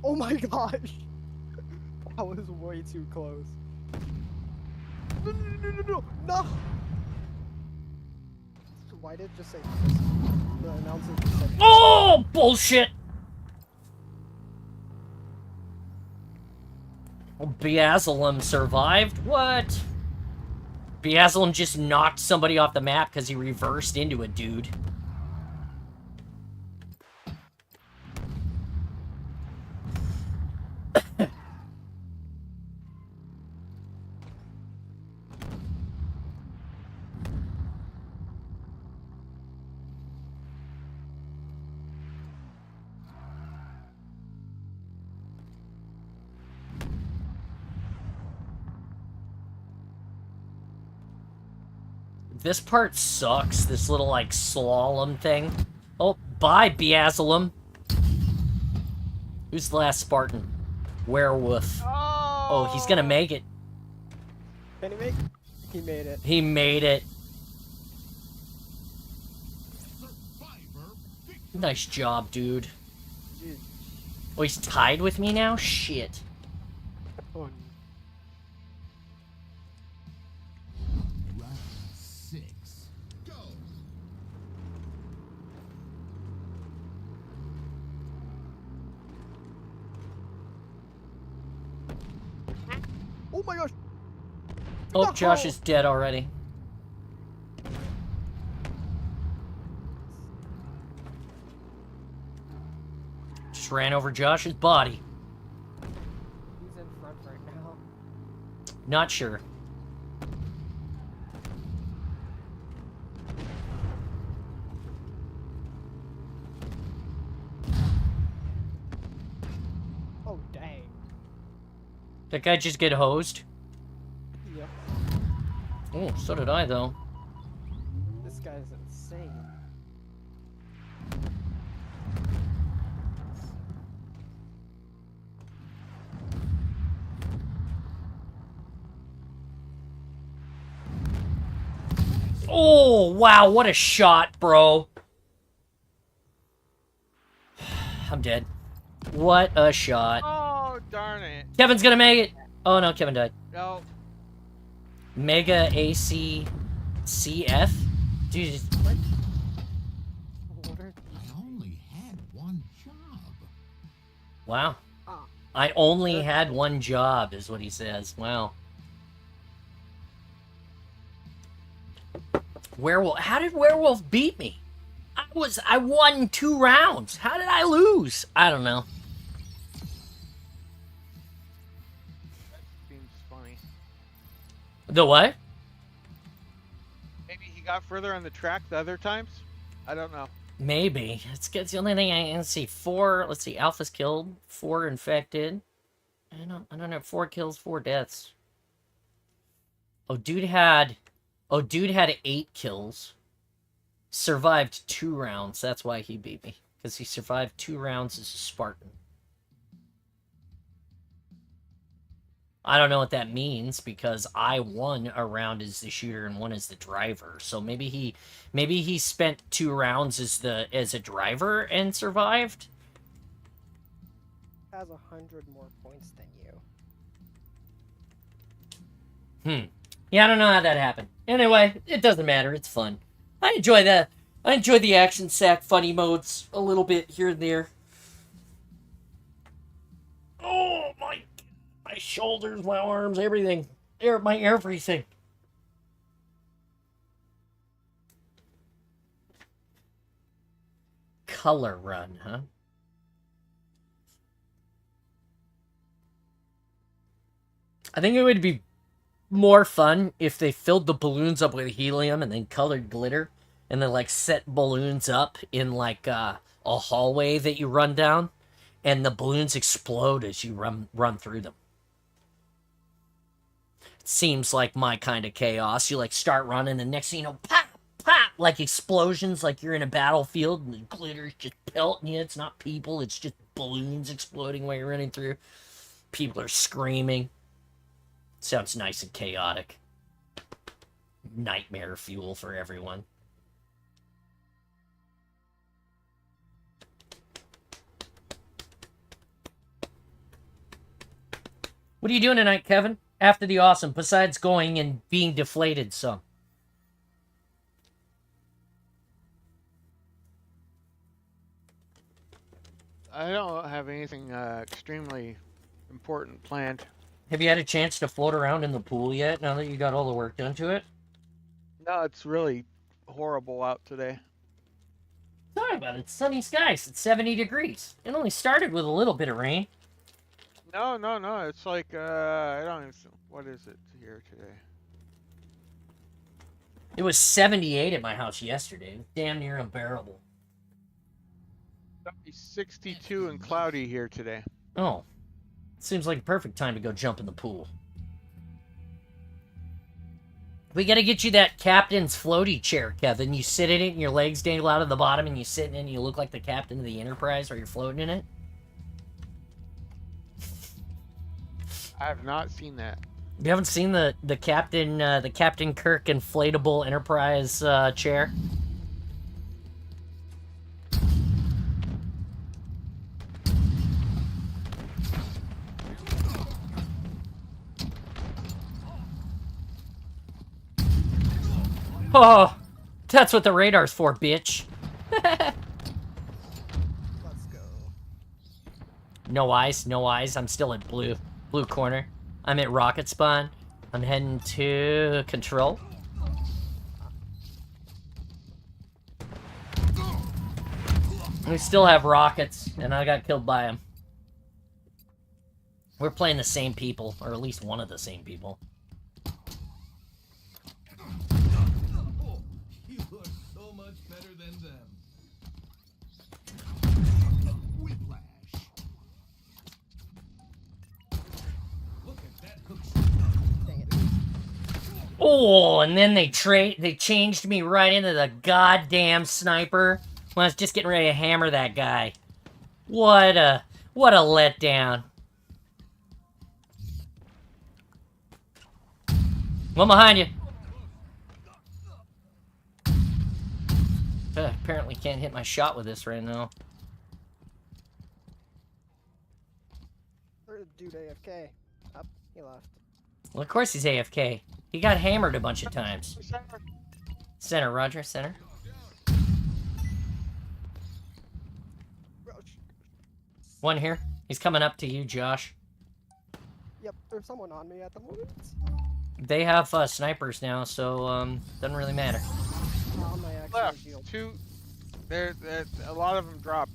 Oh my gosh. That was way too close. No, no, no, no, no, no. Why did it just say the announcer just said Oh, bullshit! Beazalem survived? What? Beazalem just knocked somebody off the map because he reversed into a dude. This part sucks, this little, like, slalom thing. Oh, bye, Beazalem. Who's the last Spartan? Werewolf. Oh, he's gonna make it. Can he make it? He made it. He made it. Nice job, dude. Dude. Oh, he's tied with me now? Shit. Oh, Round 6. Go. oh my gosh! Oh, Josh is dead already. Just ran over Josh's body. Who's in front right now? Not sure. Oh, dang. That guy just get hosed? Yep. Oh, so did I, though. This guy's insane. Oh, wow, what a shot, bro. I'm dead. What a shot. Oh, darn it. Kevin's gonna make it. Oh, no, Kevin died. No. Mega AC CF? Dude, What are I only had one job. wow. Ah. I only had one job, is what he says. Wow. Werewolf. How did Werewolf beat me? I won 2 rounds. How did I lose? I don't know. Seems funny. The what? Maybe he got further on the track the other times? I don't know. Maybe. It's the only thing I can see. 4, let's see, Alpha's killed, 4 infected. I don't know, 4 kills, 4 deaths. Oh, dude had 8 kills. Survived 2 rounds. That's why he beat me. Because he survived 2 rounds as a Spartan. I don't know what that means, because I won a round as the shooter and 1 as the driver. So maybe he spent 2 rounds as a driver and survived? Has 100 more points than you. Yeah, I don't know how that happened. Anyway, it doesn't matter. It's fun. I enjoy that. I enjoy the action sack funny modes a little bit here and there. Oh, my shoulders, my arms, everything. My everything. Color run, huh? I think it would be more fun if they filled the balloons up with helium and then colored glitter and then like set balloons up in like a hallway that you run down and the balloons explode as you run through them. It seems like my kind of chaos. You like start running and next thing you know, pop, pop, like explosions like you're in a battlefield and the glitter's just pelting you. It's not people, it's just balloons exploding while you're running through. People are screaming. Sounds nice and chaotic. Nightmare fuel for everyone. What are you doing tonight, Kevin? After the awesome, besides going and being deflated some. I don't have anything extremely important planned. Have you had a chance to float around in the pool yet, now that you got all the work done to it? No, it's really horrible out today. Sorry about it. It's sunny skies. It's 70 degrees. It only started with a little bit of rain. No, no, no. It's like I don't even. What is it here today? It was 78 at my house yesterday. It was damn near unbearable. It's 62 and cloudy here today. Oh. Seems like a perfect time to go jump in the pool. We gotta get you that captain's floaty chair, Kevin. You sit in it and your legs dangle out of the bottom and you sit in it and you look like the captain of the Enterprise while you're floating in it. I have not seen that. You haven't seen the Captain Kirk inflatable Enterprise chair? Oh, that's what the radar's for, bitch. Let's go. No eyes, no eyes. I'm still at blue corner. I'm at rocket spawn. I'm heading to control. We still have rockets, and I got killed by them. We're playing the same people, or at least one of the same people. Oh, you are so much better than them. Whiplash. Look at that hook shot. Dang it. Oh, and then they changed me right into the goddamn sniper when I was just getting ready to hammer that guy. What a letdown. One behind you. Apparently can't hit my shot with this right now. Where's the dude AFK? Up, he left. Well, of course he's AFK. He got hammered a bunch of times. Center, Roger, center. One here. He's coming up to you, Josh. Yep, there's someone on me at the moment. They have snipers now, so doesn't really matter. On my X, Left shield. two. There, a lot of them dropped.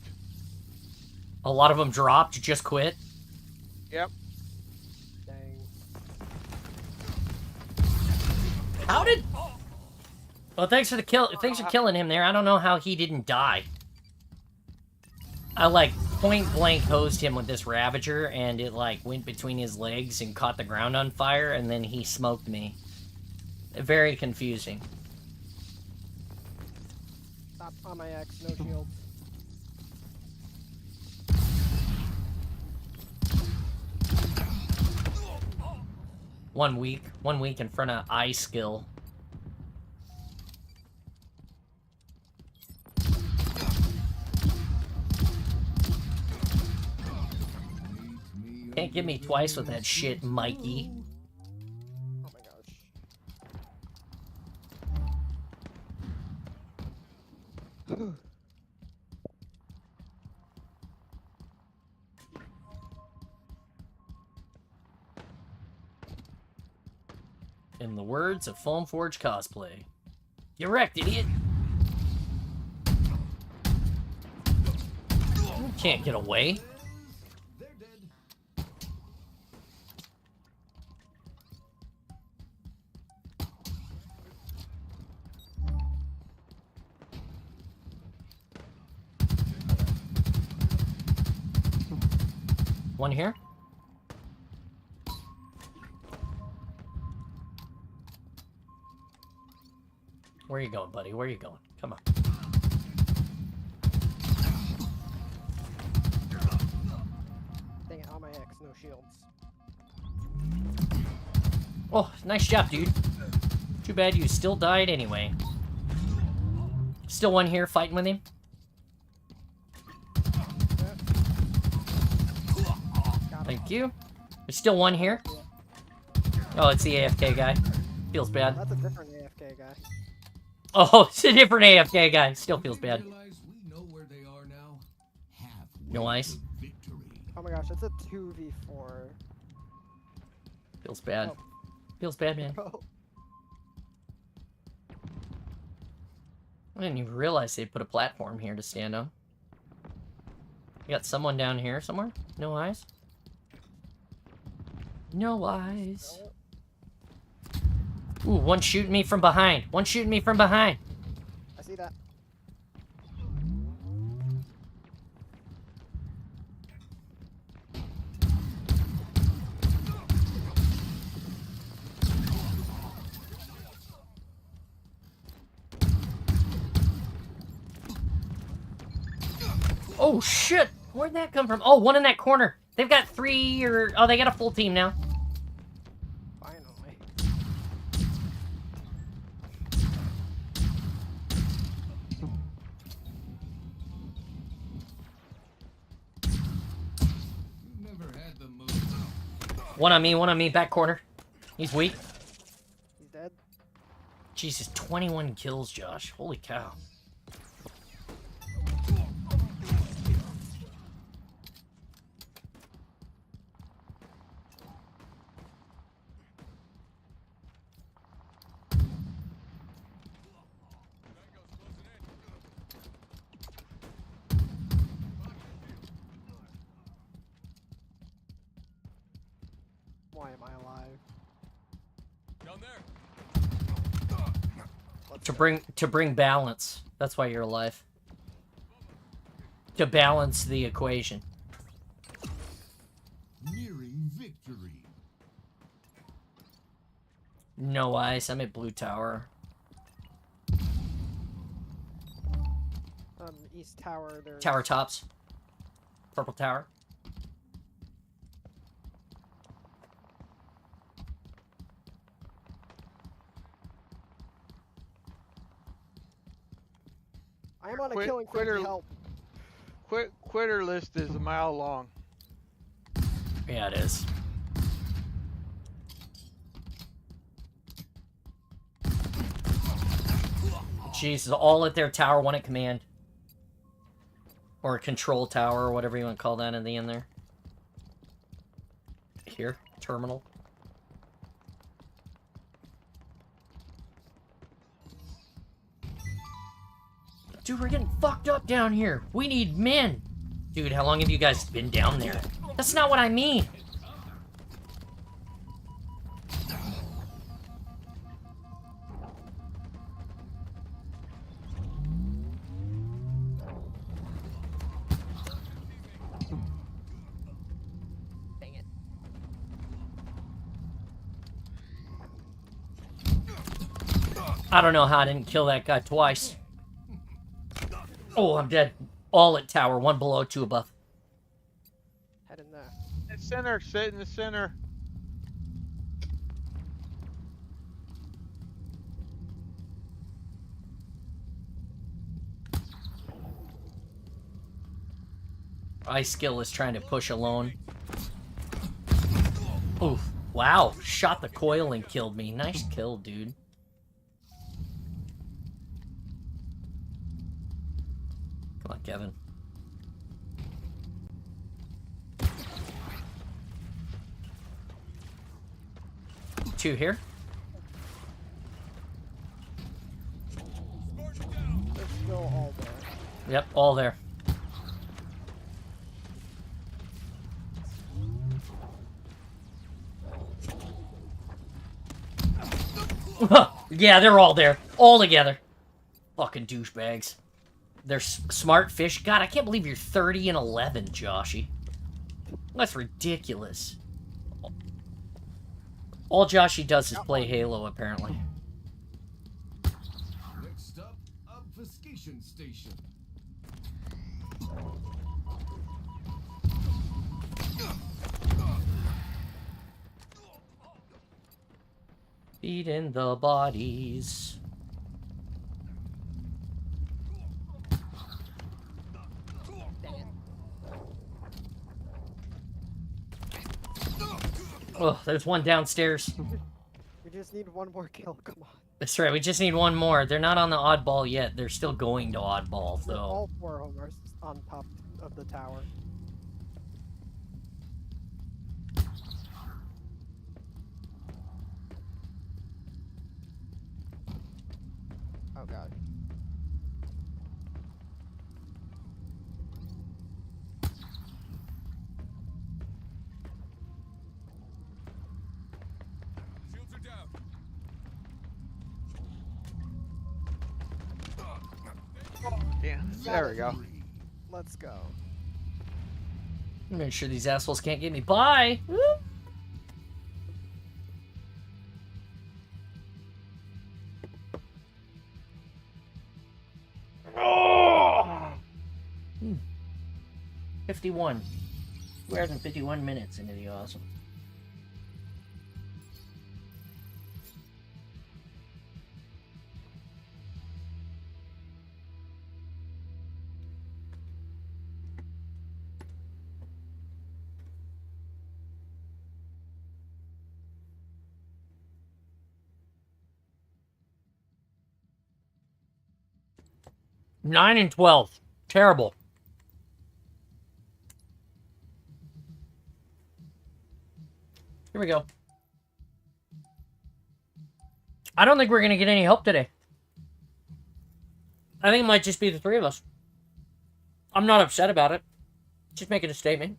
A lot of them dropped, just quit. Yep. Dang. How did? Well, thanks for the kill. Thanks for killing him there. I don't know how he didn't die. I like point blank hosed him with this Ravager, and it like went between his legs and caught the ground on fire, and then he smoked me. Very confusing. Stop on my X, no shields. One week in front of eye skill. Can't get me twice with that shit, Mikey. Oh my gosh. In the words of Foam Forge Cosplay. You wrecked, idiot! You can't get away. They're dead. One here. Where are you going, buddy? Where are you going? Come on. Dang it, on my X, no shields. Oh, nice job, dude. Too bad you still died anyway. Still one here fighting with him. Thank you. There's still one here. Oh, it's the AFK guy. Feels bad. That's a different AFK guy. Oh, it's a different AFK guy. Still feels bad. Realize we know where they are now. Have No ice. victory. Oh my gosh, it's a 2v4. Feels bad. Oh. Feels bad, man. Oh, I didn't even realize they put a platform here to stand on. You got someone down here somewhere? No eyes? No eyes. Ooh, one shooting me from behind. One shooting me from behind. I see that. Oh, shit! Where'd that come from? Oh, one in that corner. They've got 3 or... Oh, they got a full team now. Finally. Never had the most. One on me, back corner. He's weak. He's dead. Jesus, 21 kills, Josh. Holy cow. Why am I alive? Down there. To bring balance. That's why you're alive. To balance the equation. Nearing victory. No eyes. I'm at blue tower. East tower. There's Tower tops. Purple tower. I am on a Quit- killing quitter- frenzy. Help. Quitter list is a mile long. Yeah, it is. Jesus, all at their tower, one at command. Or a control tower, or whatever you want to call that in the end there. Here, terminal. Dude, we're getting fucked up down here. We need men. Dude, how long have you guys been down there? That's not what I mean. Dang it. I don't know how I didn't kill that guy twice. Oh, I'm dead. All at tower. One below, two above. Head in there. The center, sit in the center. Ice skill is trying to push alone. Oof. Wow. Shot the coil and killed me. Nice kill, dude. Come on, Kevin. Two here. They're still all there. Yep, all there. Yeah, they're all there. All together. Fucking douchebags. They're smart fish. God, I can't believe you're 30 and 11, Joshy. That's ridiculous. All Joshy does is play Halo, apparently. Next up, obfuscation station. Feeding the bodies. Oh, there's one downstairs. We just need one more kill. Come on. That's right, we just need one more. They're not on the oddball yet. They're still going to oddball, though. All four of them are on top of the tower. Oh god. Shields are down. Yeah, there we go. Let's go. Make sure these assholes can't get me by. Woo! Oh! 51. 251 minutes into the awesome. Nine and 12. Terrible. Here we go. I don't think we're going to get any help today. I think it might just be the three of us. I'm not upset about it. Just making a statement.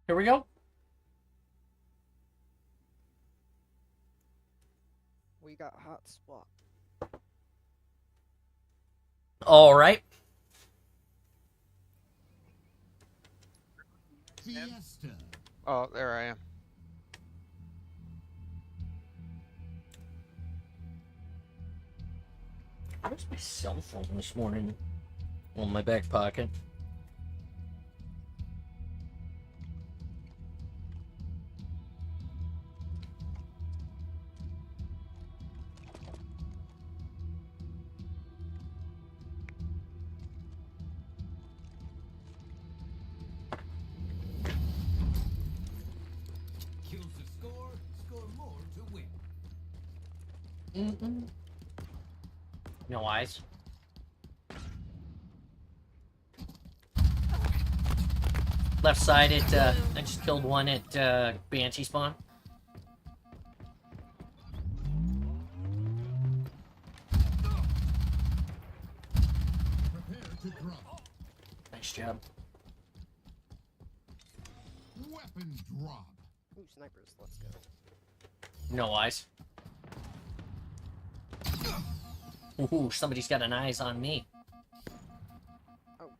Here we go. We got hot spot. All right. Fiesta. Oh, there I am. Where's my cell phone this morning? Well, in my back pocket. Kills to score, score more to win. No eyes. Left side at, I just killed one at, Banshee spawn. Prepare to drop. Nice job. Weapon drop. Ooh, snipers, let's go. No eyes. Ooh, somebody's got an eyes on me. Oh.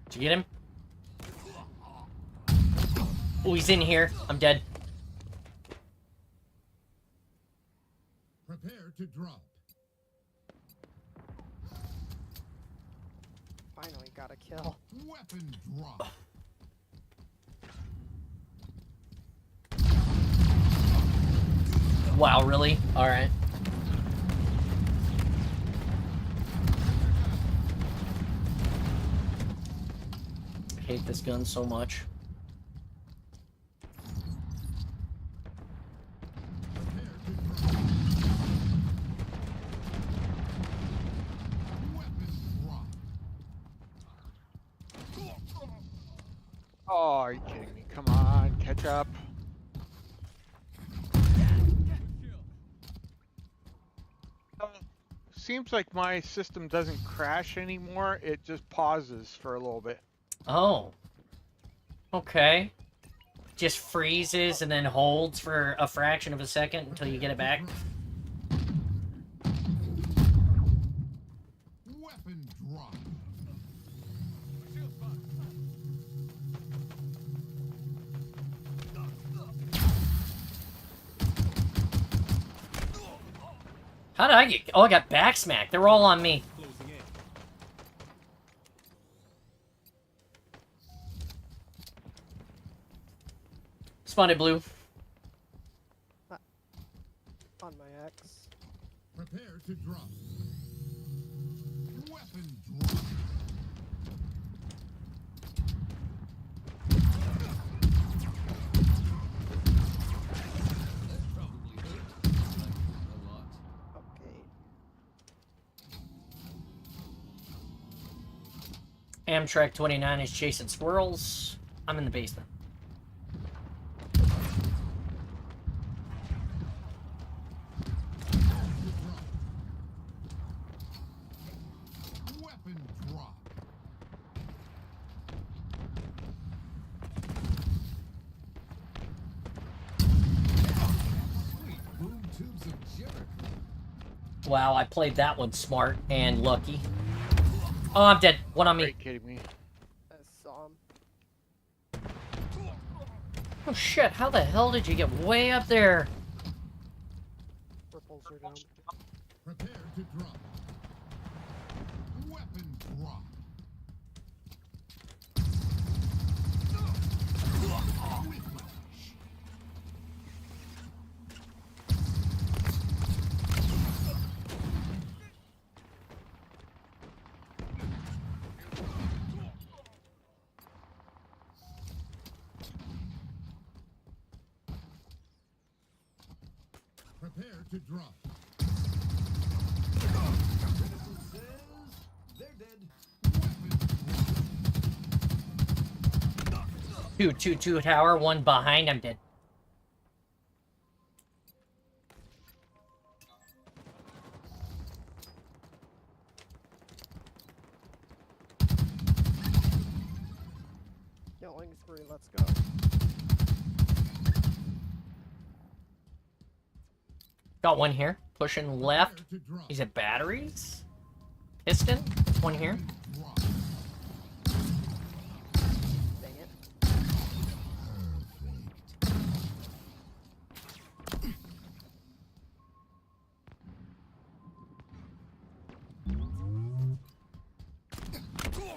Did you get him? Oh, he's in here. I'm dead. Prepare to drop. Finally got a kill. Weapon drop. Wow, really? Alright. I hate this gun so much. Oh, are you kidding me? Come on, catch up. Seems like my system doesn't crash anymore. It just pauses for a little bit. Oh. Okay. just freezes and then holds for a fraction of a second until you get it back. Weapon drop. How did I get... Oh, I got back smacked. They're all on me. Spotted blue. On my X. Prepare to drop. Weapon drop. Okay. Amtrak 29 is chasing squirrels. I'm in the basement. Weapon drop. Sweet boom tubes of Jericho. Wow, I played that one smart and lucky. Oh, I'm dead. One on Are you me. kidding me? I saw him. Oh shit, how the hell did you get way up there? Ripples are down. Prepare to drop. Weapon drop. Whiplash. Prepare to drop. Critical says they're dead. Weapon drop. Two tower, one behind, I'm dead. Killing spree, let's go. Got one here. Pushing left. Prepare to drop. Is it batteries? Piston? One here. Drop. Dang it.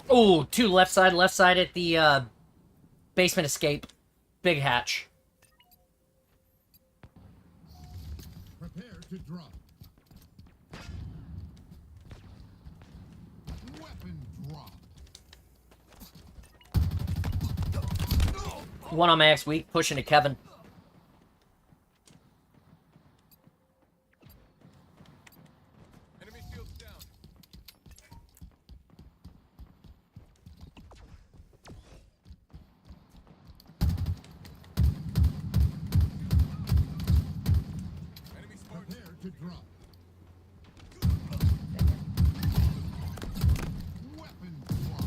Oh, two left side at the basement escape. Big hatch. Prepare to drop. Weapon drop. One on Max weak, pushing to Kevin. Enemy shields down. Enemy smart. Prepare to drop. Weapon drop.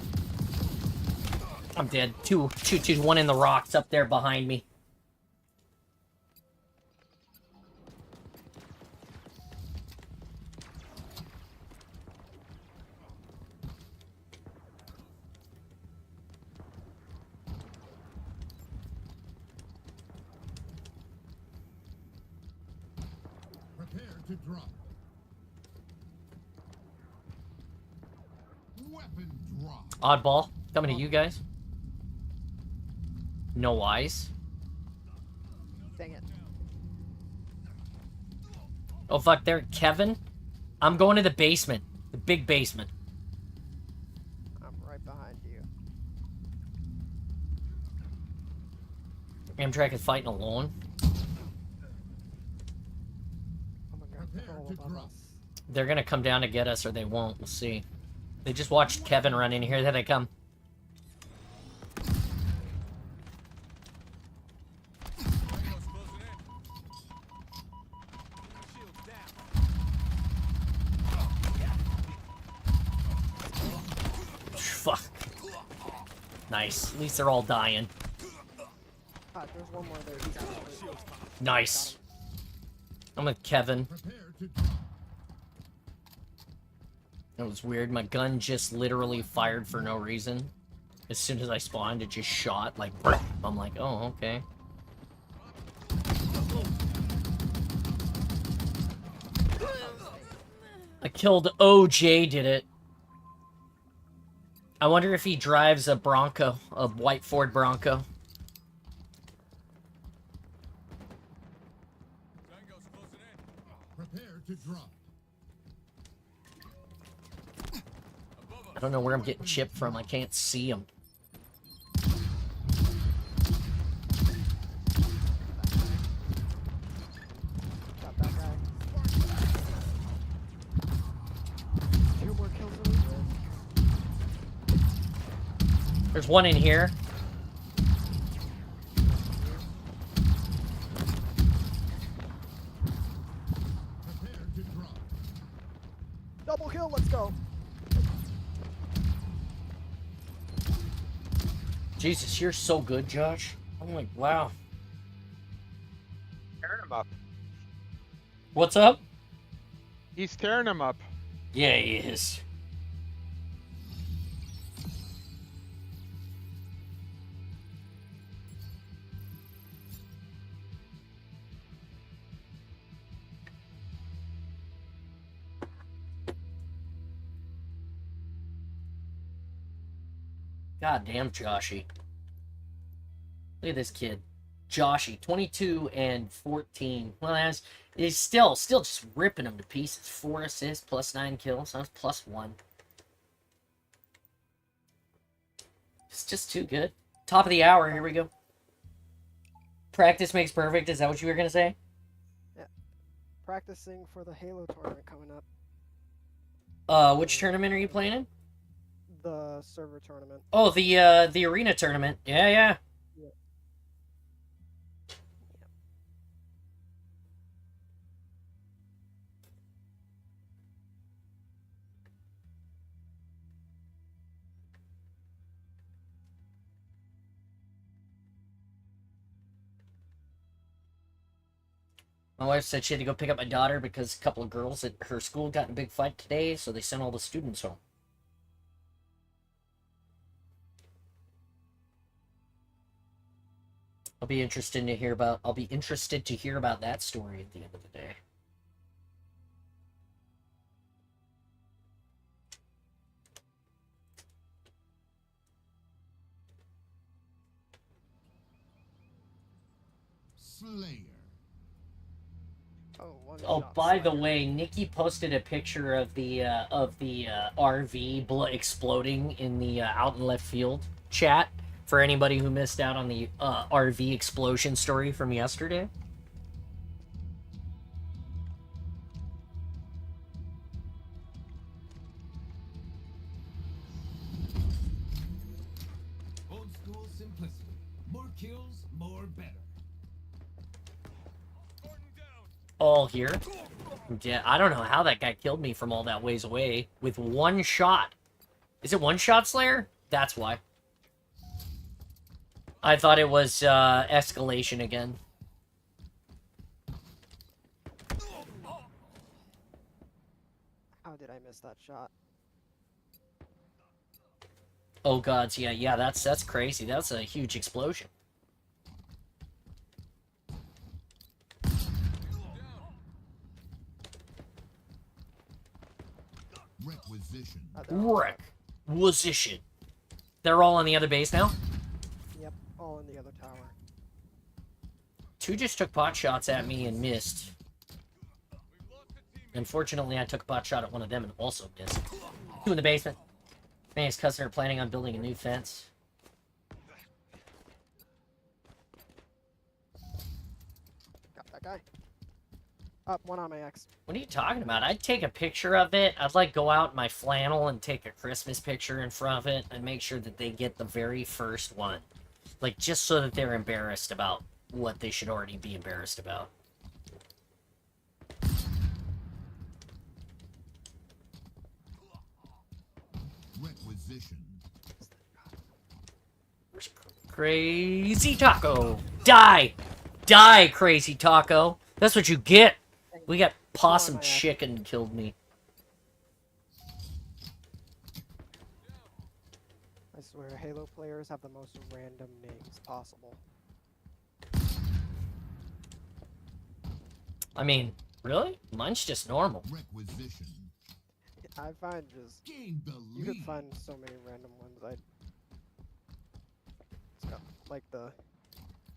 I'm dead. Two, one in the rocks up there behind me. Prepare to drop. Weapon drop. Oddball. Coming to you guys. No eyes. Dang it. Oh fuck, there, Kevin. I'm going to the basement. The big basement. I'm right behind you. Amtrak is fighting alone. Oh my god, Prepare they're all to above drop. us. They're gonna come down to get us or they won't. We'll see. They just watched Kevin run in here. There they come. Fuck. Nice. At least they're all dying. God There's one more there. He's out. Nice. I'm with Kevin. That was weird. My gun just literally fired for no reason. As soon as I spawned, it just shot. Like, I'm like, oh, okay. I killed OJ, did it. I wonder if he drives a Bronco, a white Ford Bronco. Prepare to drop. I don't know where I'm getting chipped from. I can't see him. Got that guy. 2 more kills than we did. There's one in here. Prepare to drop. Double kill, let's go. Jesus, you're so good, Josh. I'm like, wow. Tearing him up. What's up? He's tearing him up. Yeah, he is. God damn, Joshy. Look at this kid. Joshy, 22 and 14. Well, he's still just ripping him to pieces. 4 assists, plus 9 kills. That was plus 1. It's just too good. Top of the hour, here we go. Practice makes perfect. Is that what you were going to say? Practicing for the Halo tournament coming up. Which tournament are you playing in? The server tournament. Oh, the arena tournament. Yeah, yeah. My wife said she had to go pick up my daughter because a couple of girls at her school got in a big fight today, so they sent all the students home. I'll be interested to hear about that story at the end of the day. Slayer. Oh, by the way, Nikki posted a picture of the RV exploding in the out in left field chat for anybody who missed out on the RV explosion story from yesterday. Old school simplicity. More kills, more better. All here. Yeah, I don't know how that guy killed me from all that ways away with one shot. Is it one shot, Slayer? That's why. I thought it was escalation again. How did I miss that shot? Oh gods, yeah, that's crazy. That's a huge explosion. Requisition. Requisition. They're all on the other base now? Yep, all in the other tower. 2 just took pot shots at me and missed. Unfortunately, I took a pot shot at one of them and also missed. 2 in the basement. Me and his cousin are planning on building a new fence. Got that guy. Up, one on my X. What are you talking about? I'd take a picture of it. I'd like go out in my flannel and take a Christmas picture in front of it and make sure that they get the very first one. Like, just so that they're embarrassed about what they should already be embarrassed about. Requisition. Crazy Taco. Die! Die, crazy taco! That's what you get! We got possum my ass. chicken killed me. I swear, Halo players have the most random names possible. I mean, really? Mine's just normal. Requisition. I find just Gain the you could lead. find so many random ones. It's got like the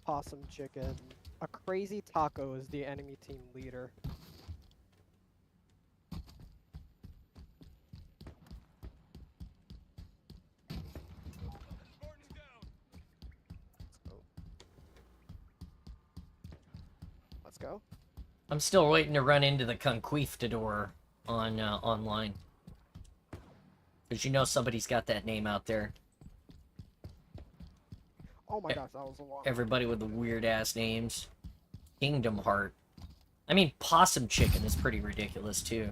possum chicken. A crazy taco is the enemy team leader. Let's go. I'm still waiting to run into the conquistador on online. Because you know somebody's got that name out there. Oh my gosh, that was a long. Everybody with the weird-ass names. Kingdom Heart. I mean, possum chicken is pretty ridiculous, too.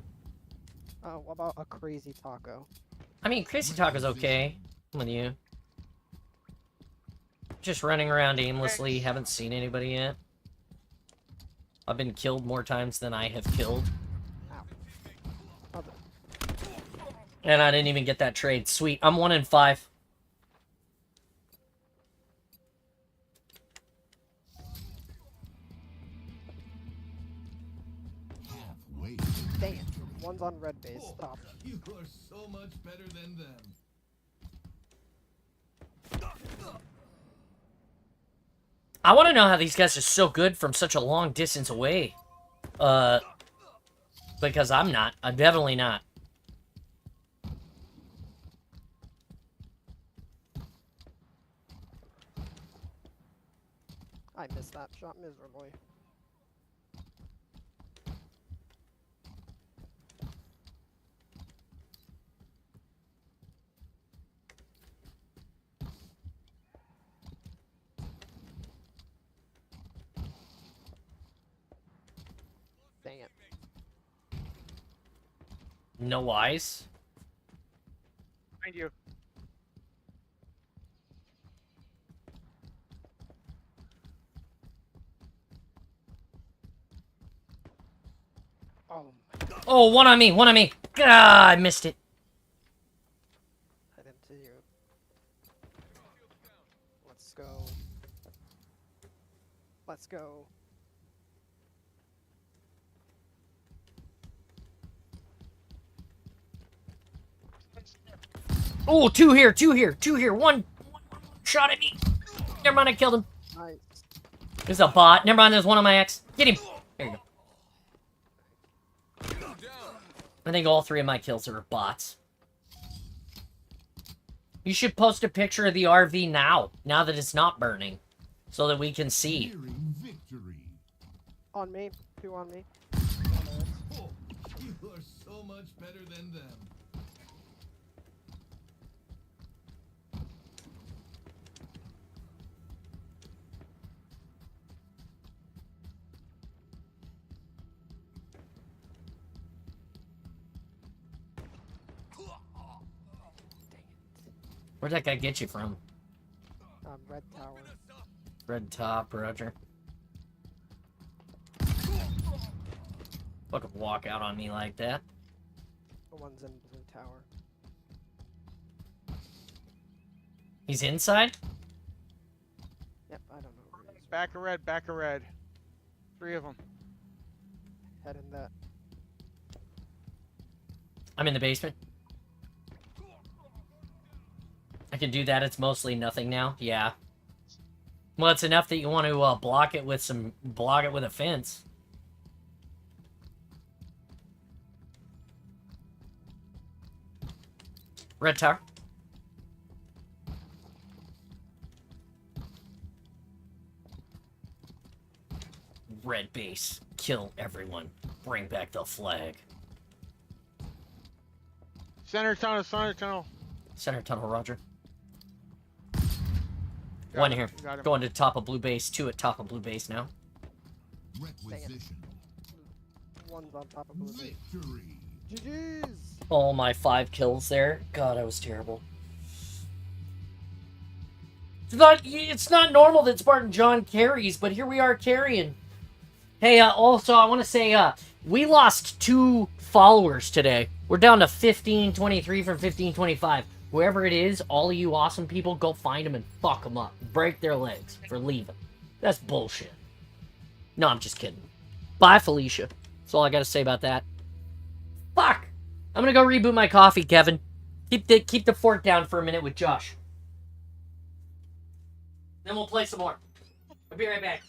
What about a crazy taco? I mean, Crazy Taco's okay. I'm with you. Just running around aimlessly, haven't seen anybody yet. I've been killed more times than I have killed. Ow. Oh, And I didn't even get that trade. Sweet. I'm 1 in 5. Halfway. dang it. One's on red base. Stop. You are so much better than them. I want to know how these guys are so good from such a long distance away. Because I'm not. I'm definitely not. I missed that shot miserably. Dang it. No eyes. Behind you. Oh my god. Oh, one on me. One on me. Ah, I missed it. Head into you. Let's go. Let's go. Oh, two here. Two here. Two here. One shot at me. Never mind, I killed him. Nice. There's a bot. Never mind, there's one on my X. Get him. There you go. I think all 3 of my kills are bots. You should post a picture of the RV now that it's not burning, so that we can see. Nearing victory. On me. 2 on me. Oh, you are so much better than them. Where'd that guy get you from? Red tower. Red top, Roger. Fucking walk out on me like that. The one's in blue tower. He's inside? Yep, I don't know where he is. Back of red, back of red. 3 of them. Head in that. I'm in the basement. I can do that. It's mostly nothing now. Yeah. Well, it's enough that you want to block it with a fence. Red tower. Red base. Kill everyone. Bring back the flag. Center tunnel, center tunnel. Center tunnel, Roger. Got One him, here. got him. Going to top of blue base. 2 at top of blue base now. Requisition. One's on top of blue base. Victory. GG's! Oh, my 5 kills there. God, I was terrible. It's not normal that Spartan John carries, but here we are carrying. Hey, also, I want to say, we lost 2 followers today. We're down to 1523 from 1525. Whoever it is, all of you awesome people, go find them and fuck them up. Break their legs for leaving. That's bullshit. No, I'm just kidding. Bye, Felicia. That's all I gotta say about that. Fuck! I'm gonna go reboot my coffee, Kevin. Keep the fork down for a minute with Josh. Then we'll play some more. I'll be right back.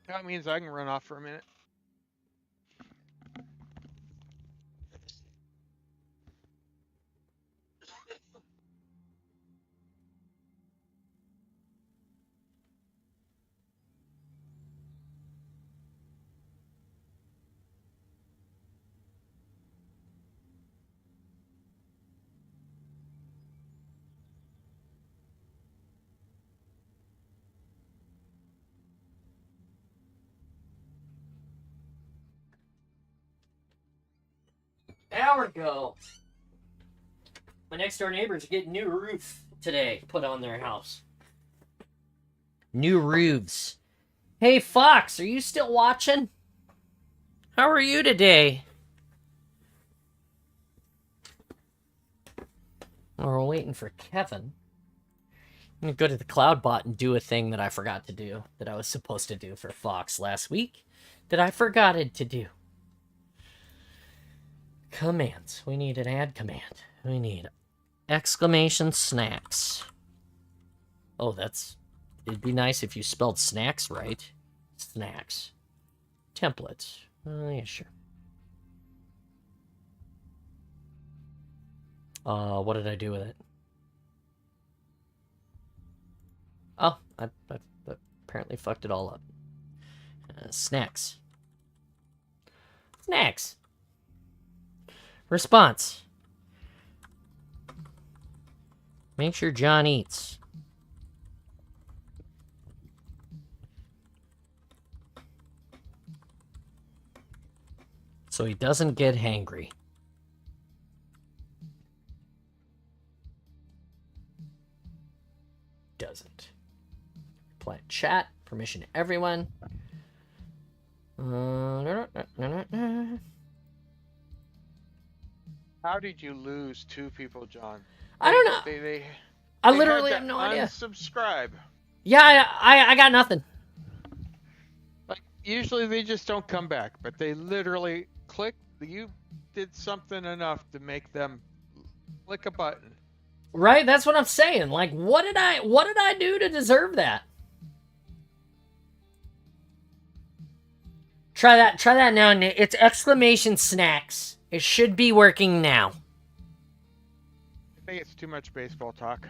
That means I can run off for a minute. Hour ago, my next door neighbors are getting new roof today put on their house. New roofs. Hey, Fox, are you still watching? How are you today? We're waiting for Kevin. I'm gonna go to the CloudBot and do a thing that I forgot to do, that I was supposed to do for Fox last week, that I forgot to do. Commands. We need an add command. We need exclamation snacks. Oh, it'd be nice if you spelled snacks right. Snacks. Templates. Yeah, sure. What did I do with it? Oh, I apparently fucked it all up. Snacks. Snacks. Response. Make sure John eats. So he doesn't get hangry. Doesn't. Plant chat. Permission to everyone. How did you lose 2 people, John? I don't know. They I had literally to have no idea. unsubscribe. Yeah, I got nothing. Like, usually they just don't come back, but they literally you did something enough to make them click a button. Right? That's what I'm saying. Like, what did I do to deserve that? Try that now. It's exclamation snacks. It should be working now. I think it's too much baseball talk.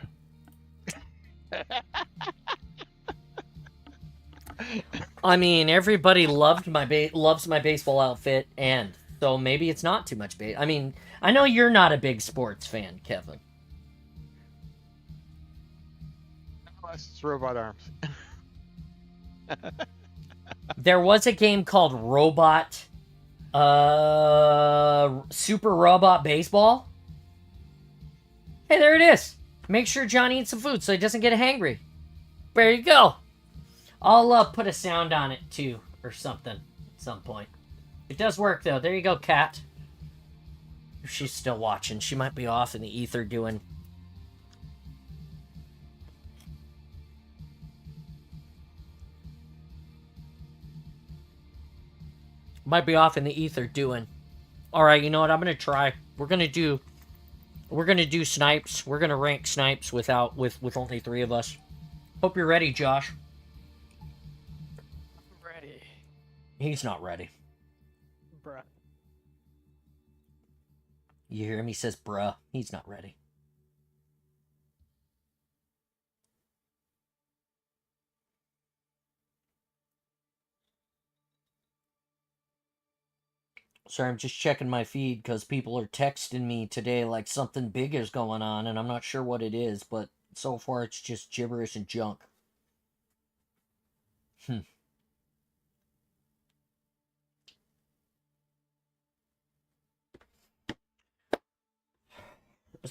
I mean, everybody loves my baseball outfit, and so maybe it's not too much I mean, I know you're not a big sports fan, Kevin. Unless it's robot arms. There was a game called Super Robot Baseball. Hey, there it is. Make sure John eats some food so he doesn't get hangry. There you go. I'll put a sound on it too, or something, at some point. It does work though. There you go, Kat. If she's still watching, she might be off in the ether doing. Might be off in the ether doing. All right, you know what? I'm gonna try. We're gonna do snipes. We're gonna rank snipes with only 3 of us. Hope you're ready, Josh. I'm ready. He's not ready. Bruh. You hear him? He says, bruh. He's not ready. Sorry, I'm just checking my feed because people are texting me today like something big is going on, and I'm not sure what it is, but so far it's just gibberish and junk. There's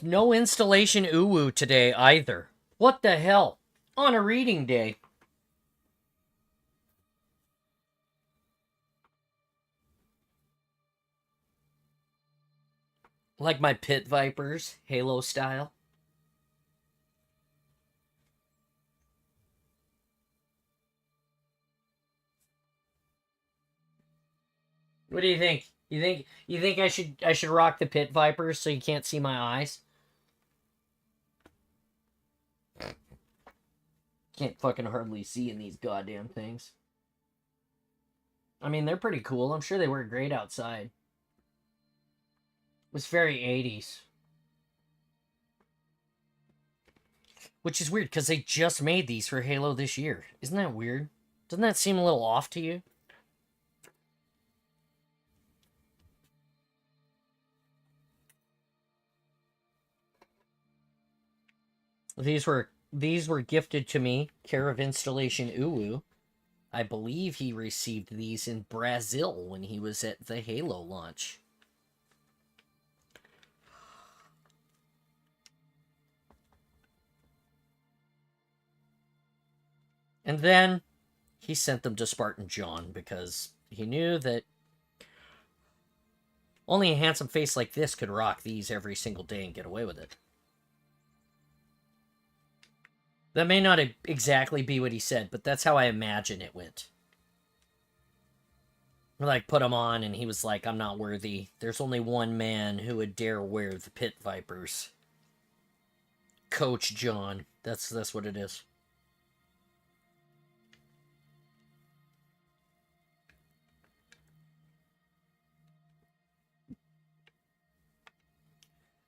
no installation uwu today either. What the hell? on a reading day. Like my pit vipers, Halo style. What do you think? You think I should rock the pit vipers so you can't see my eyes? Can't fucking hardly see in these goddamn things. I mean, they're pretty cool. I'm sure they work great outside. It was very 80s. Which is weird, because they just made these for Halo this year. Isn't that weird? Doesn't that seem a little off to you? These were gifted to me, care of Installation Uwu. I believe he received these in Brazil when he was at the Halo launch. And then he sent them to Spartan John because he knew that only a handsome face like this could rock these every single day and get away with it. That may not exactly be what he said, but that's how I imagine it went. Like, put him on, and he was like, I'm not worthy. There's only one man who would dare wear the pit vipers. Coach John. That's what it is.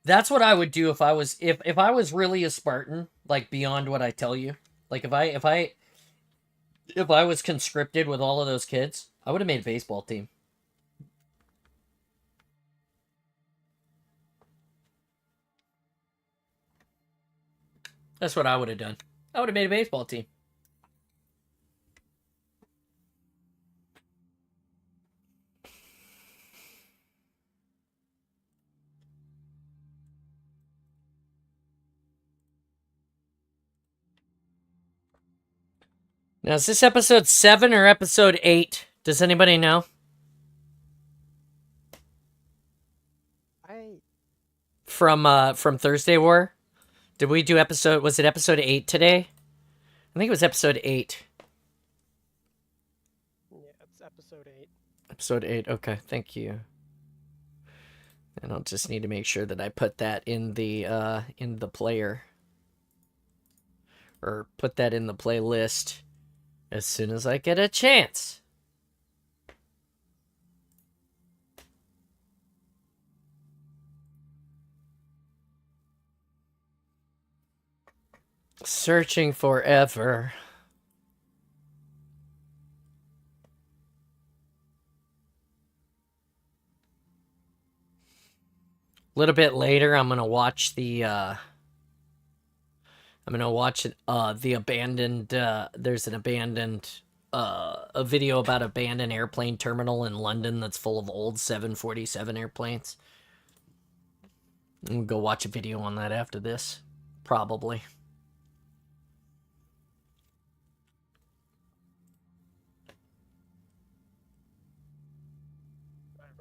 That's what I would do if I was if I was really a Spartan, like beyond what I tell you. Like if I was conscripted with all of those kids, I would have made a baseball team. That's what I would have done. I would have made a baseball team. Now, is this episode 7 or episode 8? Does anybody know? From Thursday War? Did we do was it episode 8 today? I think it was episode 8. Yeah, it's episode 8. Episode 8, okay, thank you. And I'll just need to make sure that I put that in the player. Or put that in the playlist as soon as I get a chance. Searching forever. A little bit later, I'm gonna watch the abandoned, there's an abandoned, a video about abandoned airplane terminal in London that's full of old 747 airplanes. I'm gonna go watch a video on that after this, probably.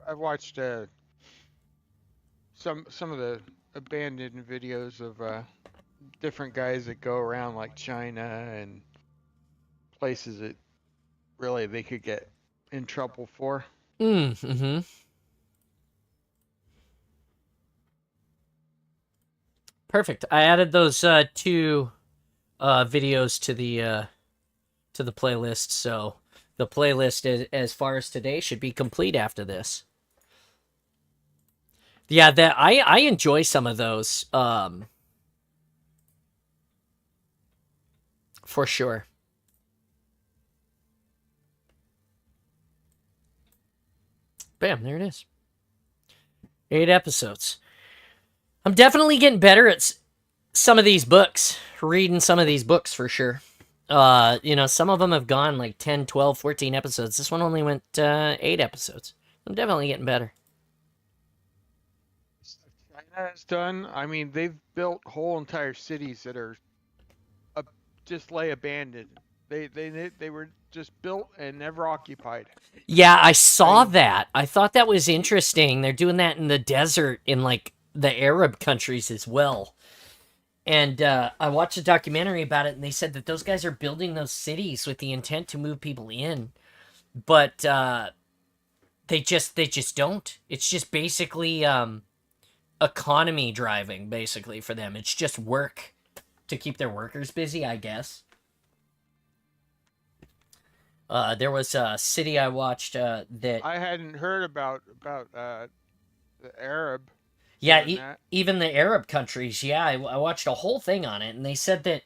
I've watched some of the abandoned videos of different guys that go around like China and places that really they could get in trouble for. Mm-hmm. Perfect. I added those 2 videos to the playlist, so the playlist as far as today should be complete after this. Yeah, I enjoy some of those. For sure. Bam, there it is. 8 episodes. I'm definitely getting better at some of these books. Reading some of these books for sure. Some of them have gone like 10, 12, 14 episodes. This one only went 8 episodes. I'm definitely getting better. China has done. I mean, they've built whole entire cities that are just lay abandoned. They were just built and never occupied. Yeah, I saw mean- that. I thought that was interesting. They're doing that in the desert in like the Arab countries as well. And I watched a documentary about it, and they said that those guys are building those cities with the intent to move people in, but they just don't. It's just basically economy driving, basically for them. It's just work to keep their workers busy, I guess. There was a city I watched that I hadn't heard about the Arab yeah, doing that. even the Arab countries. Yeah, I watched a whole thing on it, and they said that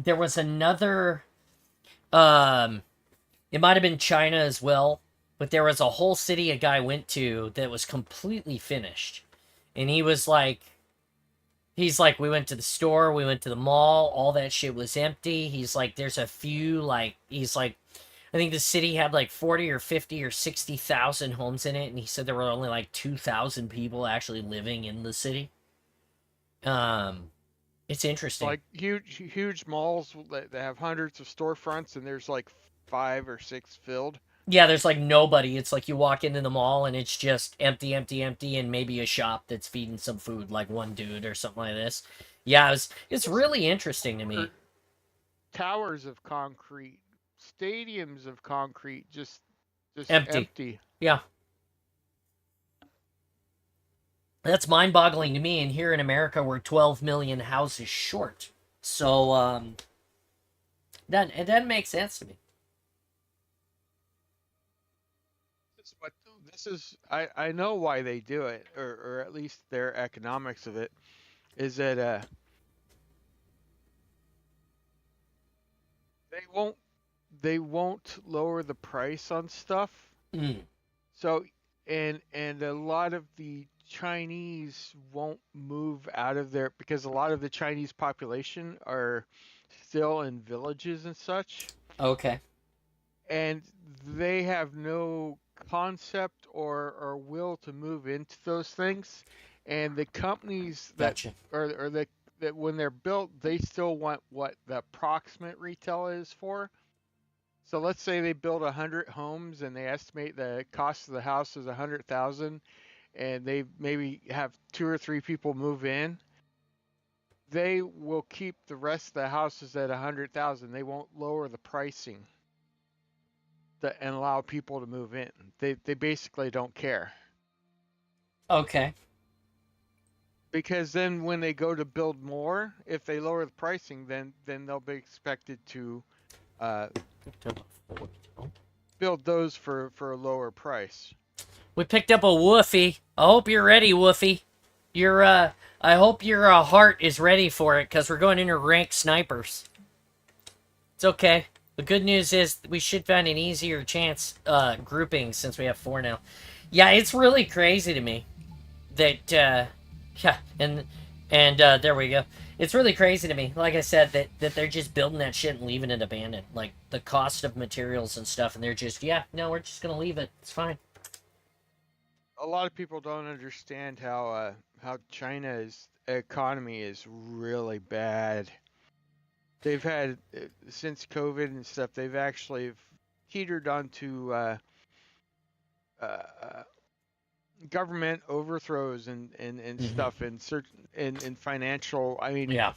there was another. It might have been China as well, but there was a whole city a guy went to that was completely finished, and he's like, we went to the store, we went to the mall, all that shit was empty. He's like, there's a few he's like, I think the city had like 40 or 50 or 60,000 homes in it, and he said there were only like 2,000 people actually living in the city. It's interesting. Like huge malls that have hundreds of storefronts, and there's like 5 or 6 filled. Yeah, there's like nobody. It's like you walk into the mall and it's just empty, empty, empty, and maybe a shop that's feeding some food, like one dude or something like this. Yeah, it's really interesting to me. Towers of concrete, stadiums of concrete, just Empty. Yeah. That's mind-boggling to me, and here in America we're 12 million houses short. So it doesn't make sense to me. This is I know why they do it, or at least their economics of it, is that they won't lower the price on stuff. Mm. So and a lot of the Chinese won't move out of there because a lot of the Chinese population are still in villages and such, Okay. and they have no concept or will to move into those things. And the companies that Gotcha. or the that when they're built, they still want what the approximate retail is for. So let's say they build 100 homes and they estimate the cost of the house is 100,000, and they maybe have 2 or 3 people move in. They will keep the rest of the houses at 100,000. They won't lower the pricing and allow people to move in. They basically don't care. Okay. Because then when they go to build more, if they lower the pricing, then they'll be expected to build those for a lower price. We picked up a woofie. I hope you're ready, woofie. I hope your heart is ready for it, because we're going into ranked snipers. It's okay. The good news is we should find an easier chance grouping since we have 4 now. Yeah, it's really crazy to me that yeah, and there we go. It's really crazy to me, like I said, that they're just building that shit and leaving it abandoned. Like, the cost of materials and stuff, and they're just, yeah, no, we're just gonna leave it. It's fine. A lot of people don't understand how China's economy is really bad. They've had since COVID and stuff. They've actually teetered onto government overthrows and stuff and financial. I mean, Yeah.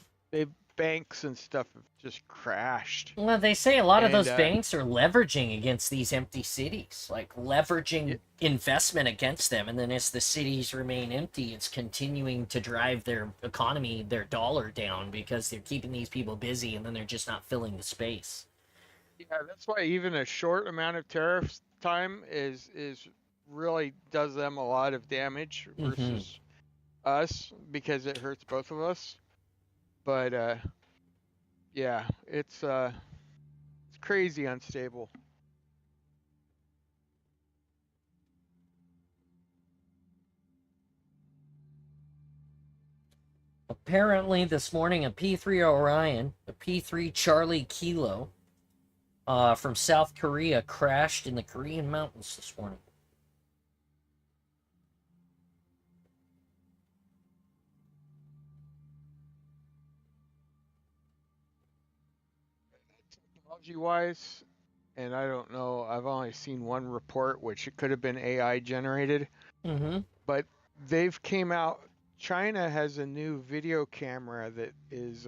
banks and stuff have just crashed. Well, they say a lot of those And, banks are leveraging against these empty cities, like leveraging investment against them, and then as the cities remain empty, it's continuing to drive their economy, their dollar down, because they're keeping these people busy, and then they're just not filling the space. Yeah, that's why even a short amount of tariff time is really does them a lot of damage versus us, because it hurts both of us. But yeah, it's crazy unstable. Apparently, this morning, a P3 Orion, a P3 Charlie Kilo, from South Korea crashed in the Korean mountains this morning. technology-wise, and I don't know. I've only seen one report, which it could have been AI generated, Mm-hmm. but they've came out. China has a new video camera that is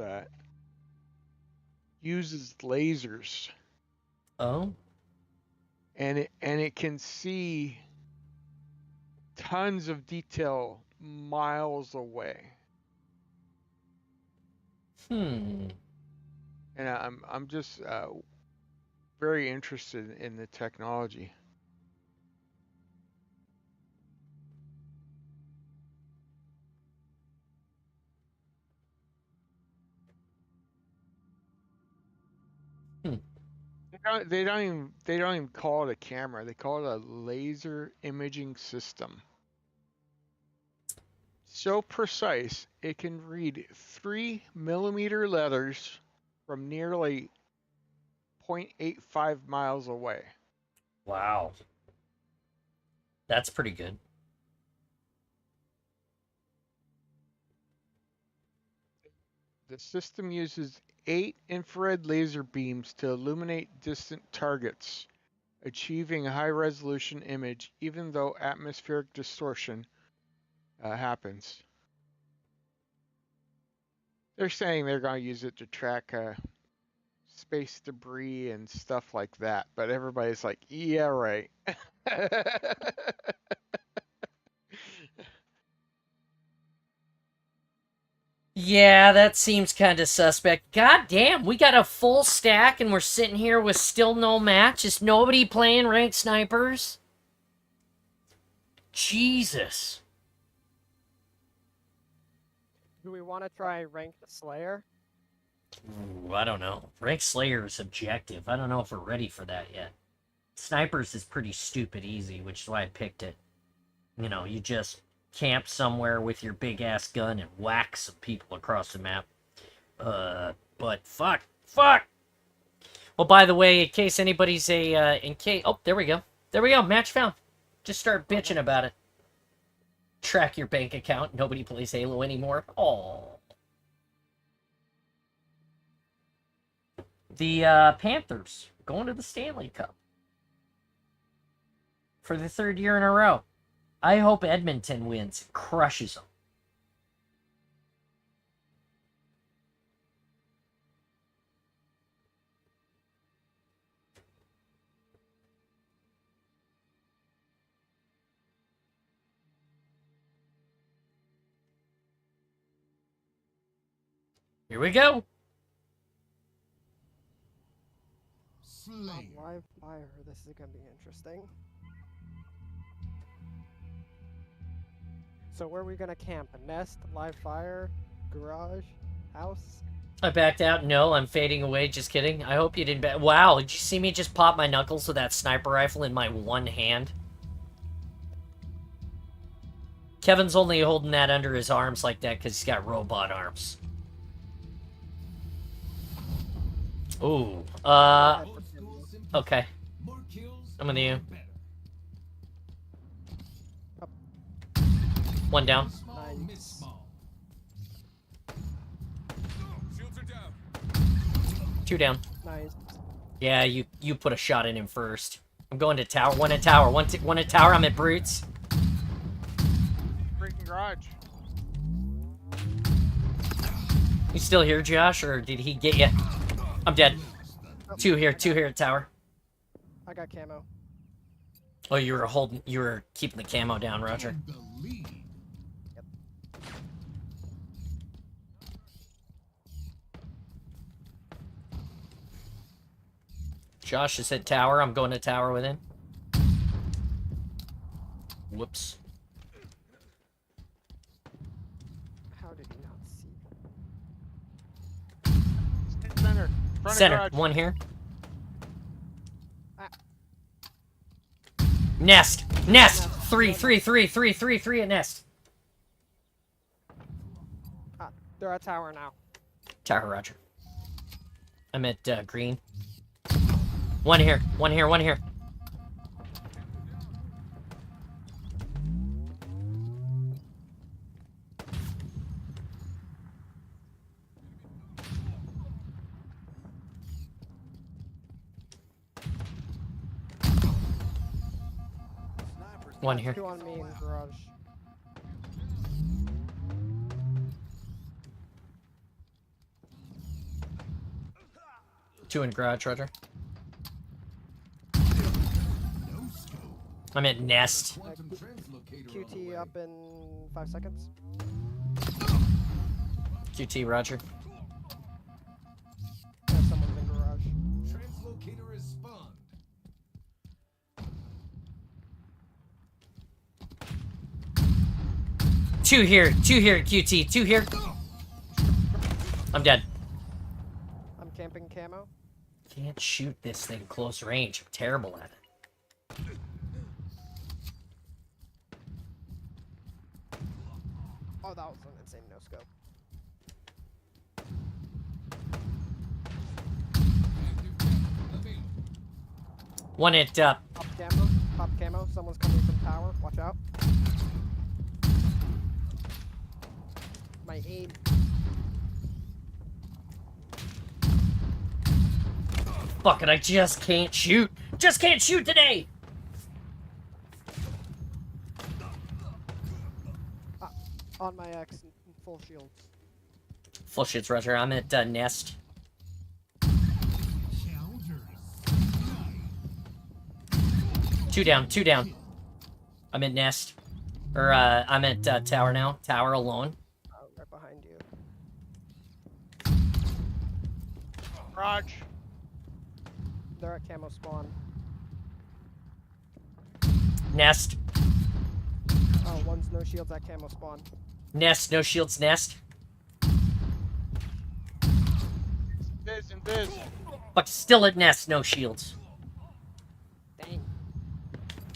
uses lasers, Oh. and it can see tons of detail miles away. Hmm. And I'm just very interested in the technology. Hmm. They don't even call it a camera. They call it a laser imaging system. So precise, it can read 3 millimeter letters from nearly 0.85 miles away. Wow. That's pretty good. The system uses 8 infrared laser beams to illuminate distant targets, achieving a high-resolution image even though atmospheric distortion happens. They're saying they're going to use it to track space debris and stuff like that, but everybody's like, yeah, right. Yeah, that seems kind of suspect. God damn, we got a full stack and we're sitting here with still no match. Is nobody playing ranked snipers? Jesus. Do we want to try rank the Slayer? Ooh, I don't know. Ranked Slayer is objective. I don't know if we're ready for that yet. Snipers is pretty stupid easy, which is why I picked it. You know, you just camp somewhere with your big ass gun and whack some people across the map. But fuck. Well, by the way, in case anybody's oh, there we go. Match found. Just start bitching about it. Track your bank account. Nobody plays Halo anymore. Oh. The Panthers going to the Stanley Cup for the 3rd year in a row. I hope Edmonton wins, crushes them. Here we go. Slayer. Live fire. This is gonna be interesting. So where are we gonna camp? A nest, live fire, garage, house? I backed out. No, I'm fading away. Just kidding. I hope you didn't back. Wow, did you see me just pop my knuckles with that sniper rifle in my one hand? Kevin's only holding that under his arms like that because he's got robot arms. Ooh. Okay. I'm with you. One down. Nice. Two down. Nice. Yeah, you put a shot in him first. I'm going to tower. One at tower. One at tower. I'm at brutes. Freaking garage. You still here, Josh, or did he get you? I'm dead. Two here at tower. I got camo. Oh, you were keeping the camo down, Roger. Josh is at tower. I'm going to tower with him. Whoops. How did he not see? Center. Front of Center. garage. One here. Ah. Nest. Three at nest. Ah, they're at tower now. Tower, Roger. I'm at green. One here. One here. 2 on me in garage. Two in garage, Roger. No scope. I'm at nest. Quantum translocator on the QT way. up in 5 seconds. QT, Roger. There's someone in garage. Translocator is spawned. Two here, QT, two here. I'm dead. I'm camping camo. Can't shoot this thing close range. I'm terrible at it. Oh, that was an insane no scope. Active camo available. One at, Pop camo. Pop camo. Someone's coming from tower. Watch out. My aim. fuck it, I just can't shoot. Just can't shoot today! On my X, full shields. Full shits, Roger. I'm at, nest. Two down, two down. I'm at nest. Or, I'm at, tower now. Tower alone. Right behind you. Raj. They're at camo spawn. Nest. Oh, one's no shields at camo spawn. Nest, no shields, nest. This and this. Fuck, still at nest, no shields. Dang.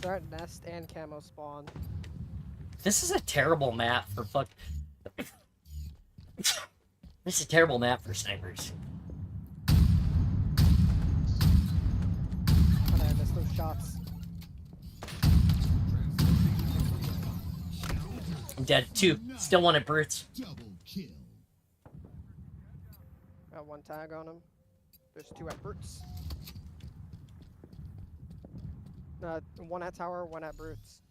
They're at nest and camo spawn. This is a terrible map for fuck. This is a terrible map for snipers. And I missed those shots. I'm dead. Two. Still one at brutes. Double kill. Got one tag on him. There's 2 at brutes. One at tower, one at brutes.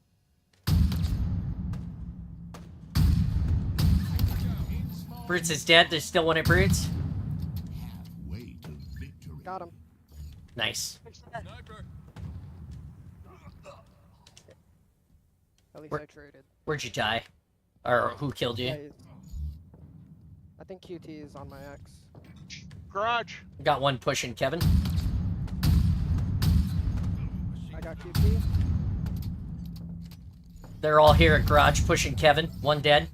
Brutes is dead. There's still one at brutes. Halfway to victory. Got him. Nice. Sniper. At least Where- I traded. Where'd you die? Or who killed you? Yeah, I think QT is on my X. Garage. Got one pushing Kevin. I got QT. They're all here at garage pushing Kevin. One dead.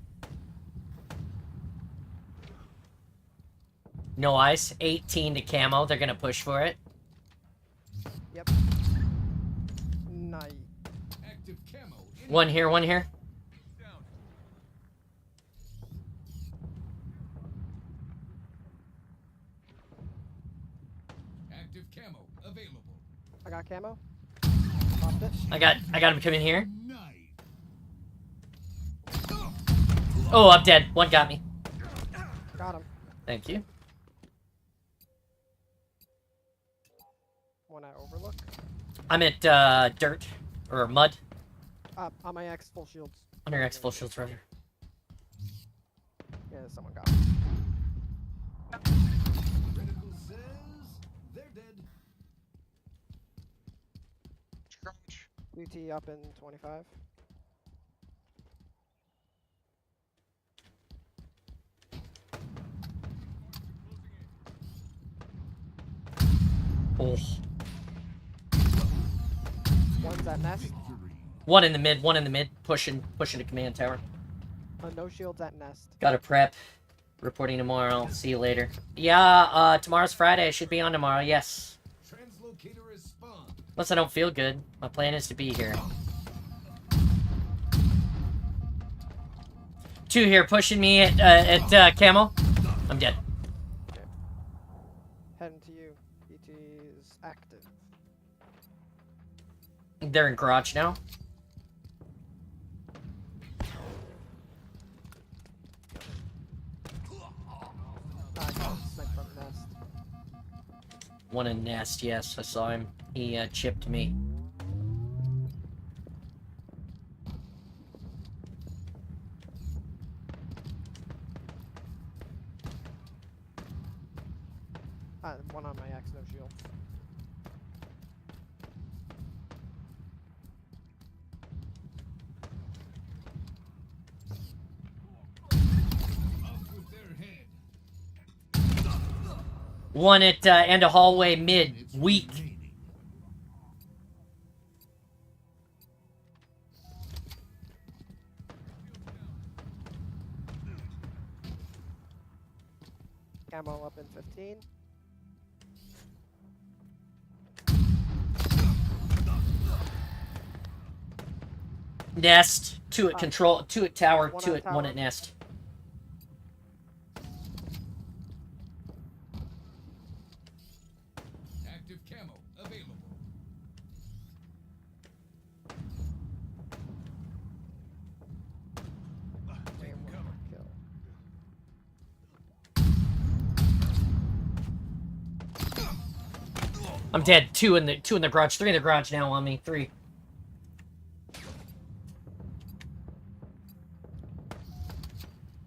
No ice. 18 to camo. They're gonna push for it. Yep. Nice. Active camo. One here, one here. Down. Active camo available. I got camo. Popped it. I got him coming here. Nice. Oh, I'm dead. One got me. Got him. Thank you. One at overlook. I'm at dirt or mud. On my X, full shields. On your X full shields, Roger. Yeah, someone got me. Critical says they're dead. Garage. QT up in 25. Oh. One's at nest. Victory. One in the mid, pushing to command tower. No shields at nest. Got a prep. Reporting tomorrow. See you later. Yeah, tomorrow's Friday. I should be on tomorrow, yes. Translocator is spawned. Unless I don't feel good. My plan is to be here. Two here pushing me at camo. I'm dead. Heading to you. QT is active. They're in garage now. I got sniped from nest. One in nest, yes. I saw him. He chipped me. One on my axe, no shield. Off with their head. One at end of hallway mid. It's Weak. remaining. Camo up in 15. Nest. Two at control. Two at tower. One Two on at tower. one at nest. Active camo available. Take cover. Kill. I'm dead. Two in the garage. Three in the garage now on me. Three.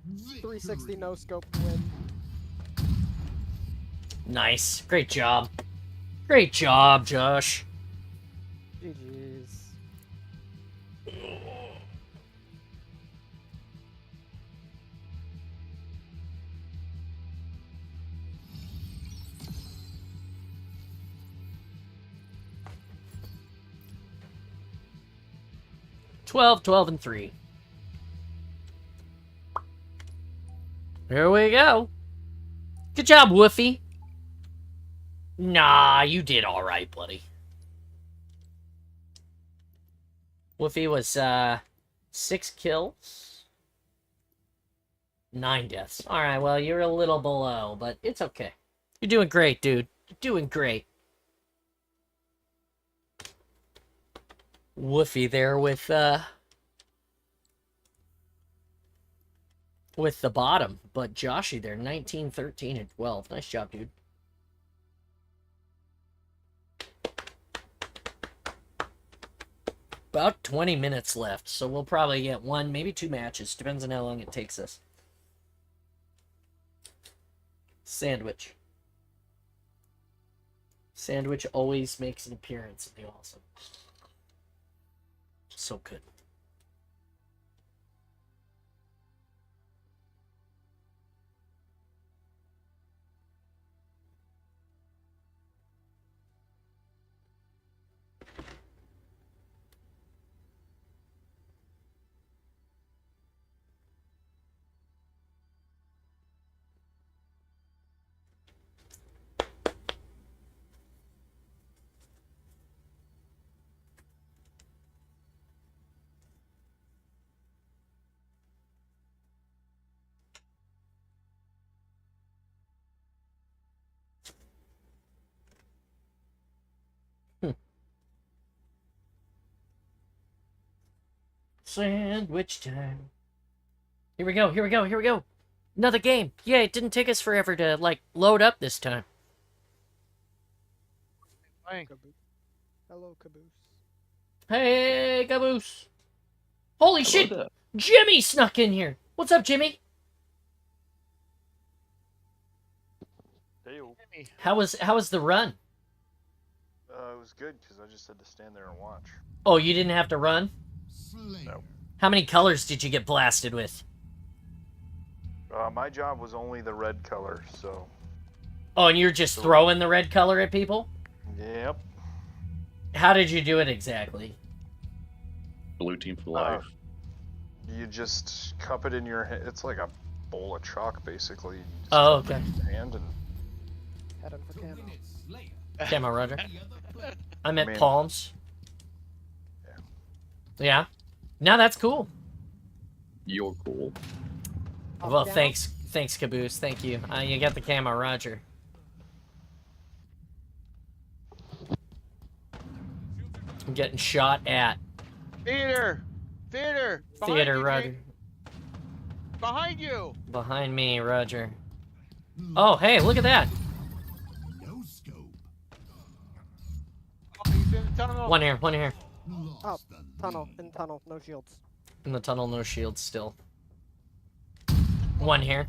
Victory. 360 no scope win. Nice. Great job. Great job, Josh. GG's. Twelve, and 3. Here we go. Good job, Woofy. Nah, you did alright, buddy. Woofy was, 6 kills. 9 deaths. Alright, well, you're a little below, but it's okay. You're doing great, dude. You're doing great. Woofy there with the bottom, but Joshy there, 19, 13, and 12. Nice job, dude. About 20 minutes left, so we'll probably get 1, maybe 2 matches. Depends on how long it takes us. Sandwich. Sandwich always makes an appearance in the awesome. So good. Sandwich time. Here we go, here we go, here we go. Another game. Yeah, it didn't take us forever to, like, load up this time. Playing. Hello, Caboose. Hey, Caboose. Holy shit! there. Jimmy snuck in here. What's up, Jimmy? Hey, Jimmy. How was the run? it was good because I just had to stand there and watch. Oh, you didn't have to run? Slayer. No. How many colors did you get blasted with? My job was only the red color, so. Oh, and you're just throwing the red color at people? Yep. How did you do it exactly? Blue team for life. You just cup it in your hand. It's like a bowl of chalk, basically. You just Oh, cup it okay. in your hand and Head in for camo. Win it, Slayer. Camo, Roger. The other player. I meant Man. palms. Yeah. Yeah? No, that's cool. You're cool. Well, Camo? thanks, Caboose. Thank you. You got the camo, Roger. I'm getting shot at. Theater! Theater! Behind Theater, you, Roger. Jake. Behind you! Behind me, Roger. Oh, hey, look at that. No scope. Oh, he's in the tunnel. One here, one here. Lost the Tunnel, lead. in tunnel, no shields. In the tunnel, no shields still. One here.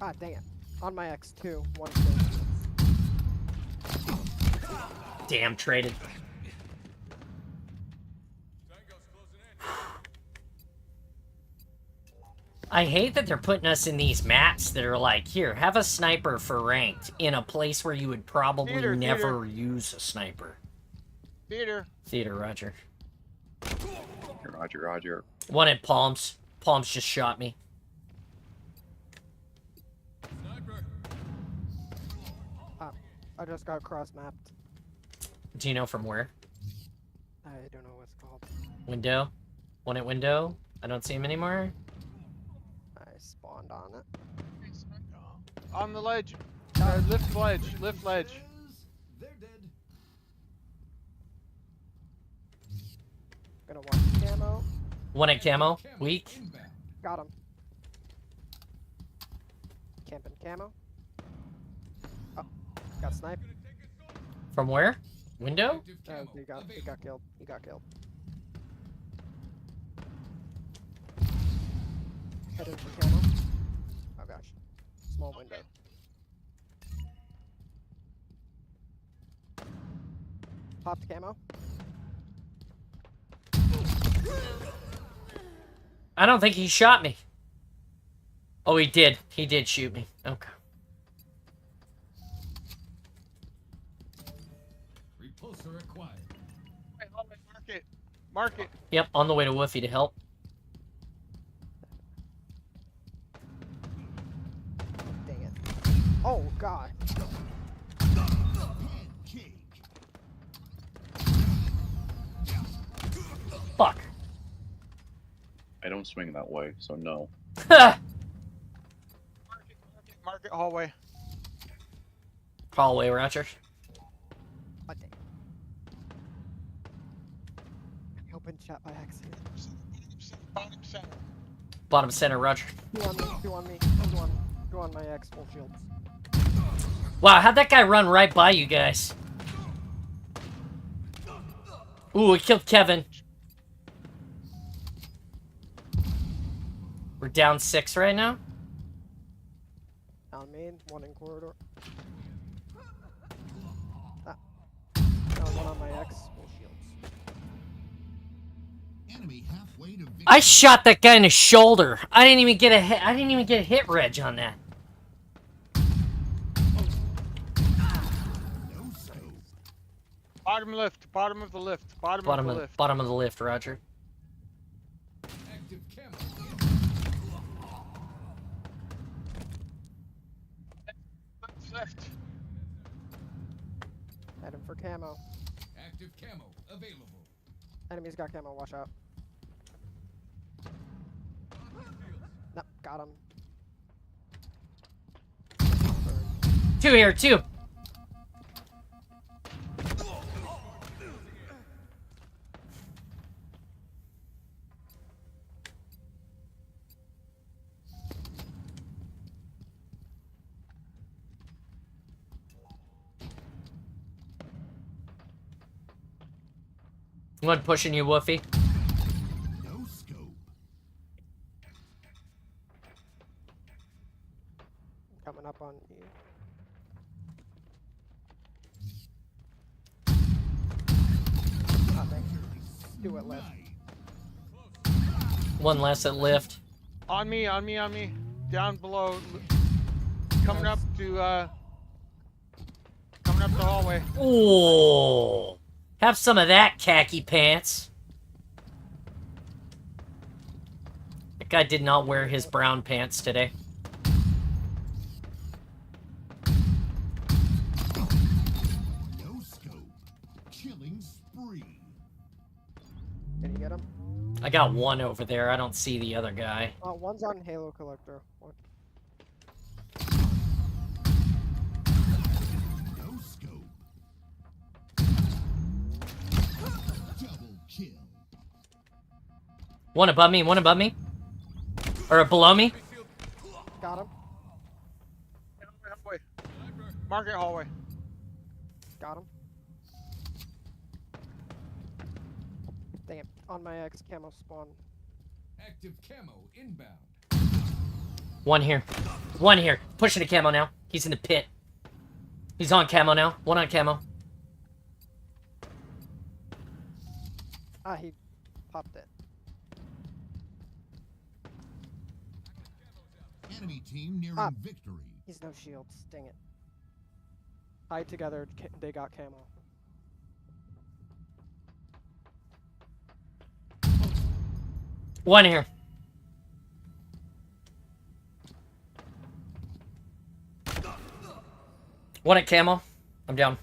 Ah, dang it. On my X2, 1 kill. Damn, traded. I hate that they're putting us in these maps that are like, here, have a sniper for ranked in a place where you would probably never use a sniper. Theater. Theater, Roger. Roger, Roger. One at Palms. Palms just shot me. Sniper. I just got cross-mapped. Do you know from where? I don't know what's called. Window? One at window? I don't see him anymore. I spawned on it. On the ledge. Lift ledge. Lift ledge. They're dead. Gonna watch camo. One at camo. Weak. Inbound. Got him. Camping camo. Oh, got sniped. From where? Window? Active Oh, camo he got killed. He got killed. Headed for camo. Oh gosh. Small window. Popped camo. I don't think he shot me. Oh, he did. He did shoot me. Okay. Repulsor acquired. Wait, hold on, mark it. Mark it. Yep, on the way to Woofy to help. Dang it. Oh god. Fuck. I don't swing that way, so no. Mark it. Hallway. Hallway, Roger. What the? I opened chat by accident. Bottom center. Bottom center, Roger. Two on me. Two on me. Go on my X full shields. Wow, how'd that guy run right by you guys? Ooh, we killed Kevin. We're down 6 right now. On main, one in corridor. Ah. One on my X full shields. Enemy halfway to victory. I shot that guy in the shoulder. I didn't even get a hit. I didn't even get a hit reg on that. No scope. Bottom lift. Bottom of the lift. Bottom of the lift. Bottom of the lift, Roger. Active camo. Left. Head him for camo. Active camo available. Enemy's got camo, watch out. No, got him. 2 here, 2. One pushing you, Woofy. No scope. Coming up on you. Ah, thank you. Do it left. One less at lift. On me. On me. On me. Down below. Coming up to coming up the hallway. Ooh. Have some of that, khaki pants. That guy did not wear his brown pants today. No scope. Killing spree. Can you get him? I got one over there. I don't see the other guy. One's on Halo Collector. One. No scope. Double kill. One above me, one above me. Or below me. Got him. Hallway. Market hallway. Got him. Dang it. On my X camo spawn. Active camo inbound. One here. One here. Pushing to camo now. He's in the pit. He's on camo now. One on camo. Ah, he popped it. Enemy team nearing Ah. victory. He's no shields. Dang it. Tied together, they got camo. One here. One at camo. I'm down.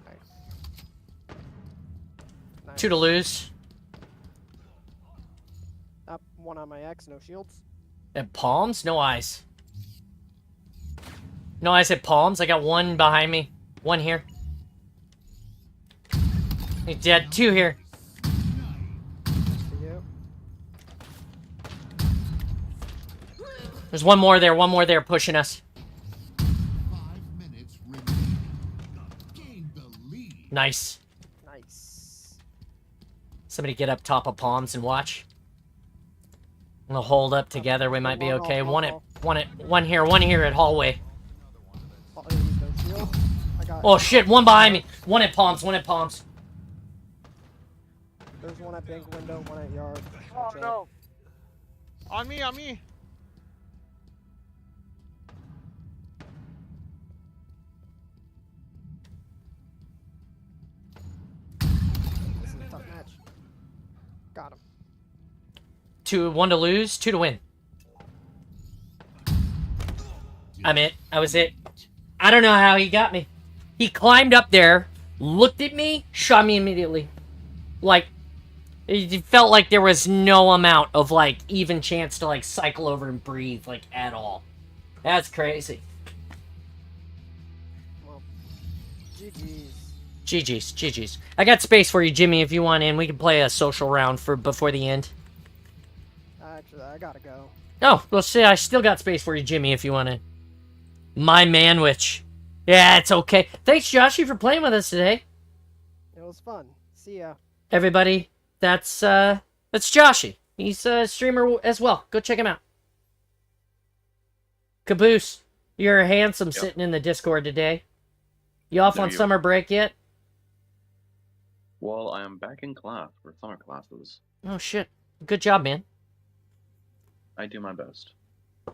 Nice. 2 to lose. Up, one on my X, no shields. At palms? No eyes. No eyes at palms. I got one behind me. One here. He's dead. 2 here. For you. There's one more there. One more there pushing us. 5 minutes remaining. Gain the lead. Nice. Nice. Somebody get up top of palms and watch. We'll hold up together. We might be okay. One here at hallway. Oh, he's no shield. I got. Oh shit! One behind me. One at palms. One at palms. There's one at bank window, one at yard. Oh Watch out. no! On me, on me! This is a tough match. Got him. 1 to lose, 2 to win. I'm it. I was it. I don't know how he got me. He climbed up there, looked at me, shot me immediately. Like, it felt like there was no amount of, like, even chance to, like, cycle over and breathe, like, at all. That's crazy. Well, GG's. GG's. I got space for you, Jimmy, if you want in. We can play a social round for before the end. Actually, I gotta go. Oh, well, see, I still got space for you, Jimmy, if you want to. My manwich. Yeah, it's okay. Thanks, Joshy, for playing with us today. It was fun. See ya. Everybody, that's Joshy. He's a streamer as well. Go check him out. Caboose, you're handsome sitting in the Discord today. You off There on you summer break yet? Well, I am back in class for summer classes. Oh, shit. Good job, man. I do my best. All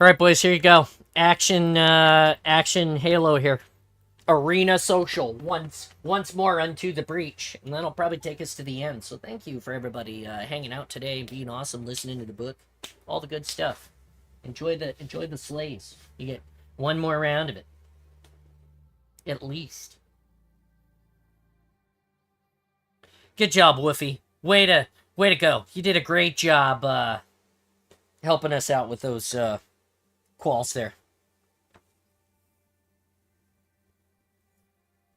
right, boys, here you go. Action Halo here. Arena Social. Once more unto the breach. And that'll probably take us to the end. So thank you for everybody hanging out today, being awesome, listening to the book. All the good stuff. Enjoy the slays. You get one more round of it. At least. Good job, Woofy. Way to go. You did a great job helping us out with those quals there.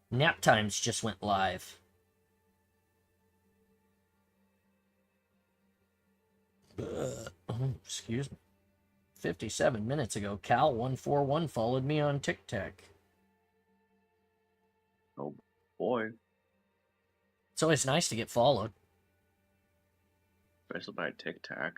Nap Times just went live. Oh, excuse me. 57 minutes ago, Cal141 followed me on TikTok. Oh boy, It's always nice to get followed. especially by Tic Tac.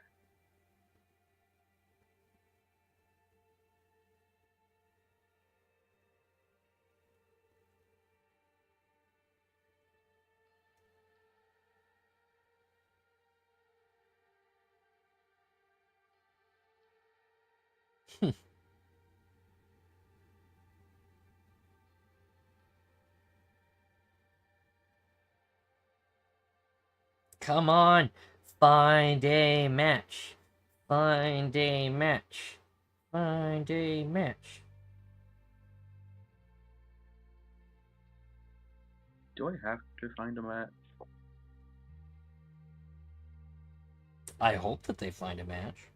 Come on. Find a match. Find a match. Find a match. Do I have to find a match? I hope that they find a match.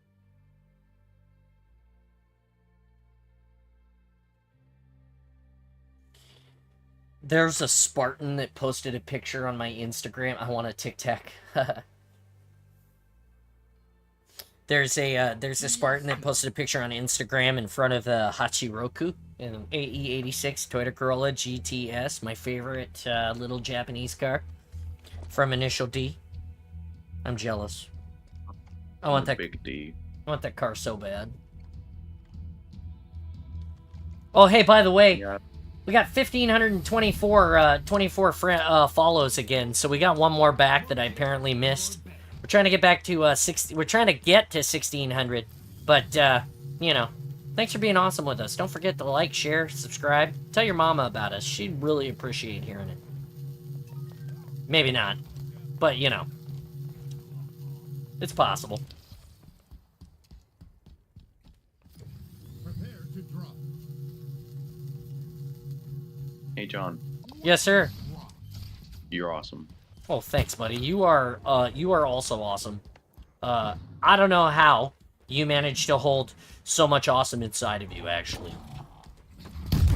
There's a Spartan that posted a picture on my Instagram. I want a Tic Tac. There's a Spartan that posted a picture on Instagram in front of the Hachiroku, an AE86 Toyota Corolla GTS, my favorite little Japanese car from Initial D. I'm jealous. I want that. Big D. I want that car so bad. Oh, hey, by the way, Yeah. we got 1,524 follows again, so we got one more back that I apparently missed. We're trying to get back to 60. We're trying to get to 1,600, but you know, thanks for being awesome with us. Don't forget to like, share, subscribe. Tell your mama about us. She'd really appreciate hearing it. Maybe not, but you know, it's possible. Prepare to drop. Hey, John. Yes, sir. You're awesome. Oh, thanks, buddy. You are also awesome. I don't know how you managed to hold so much awesome inside of you, actually.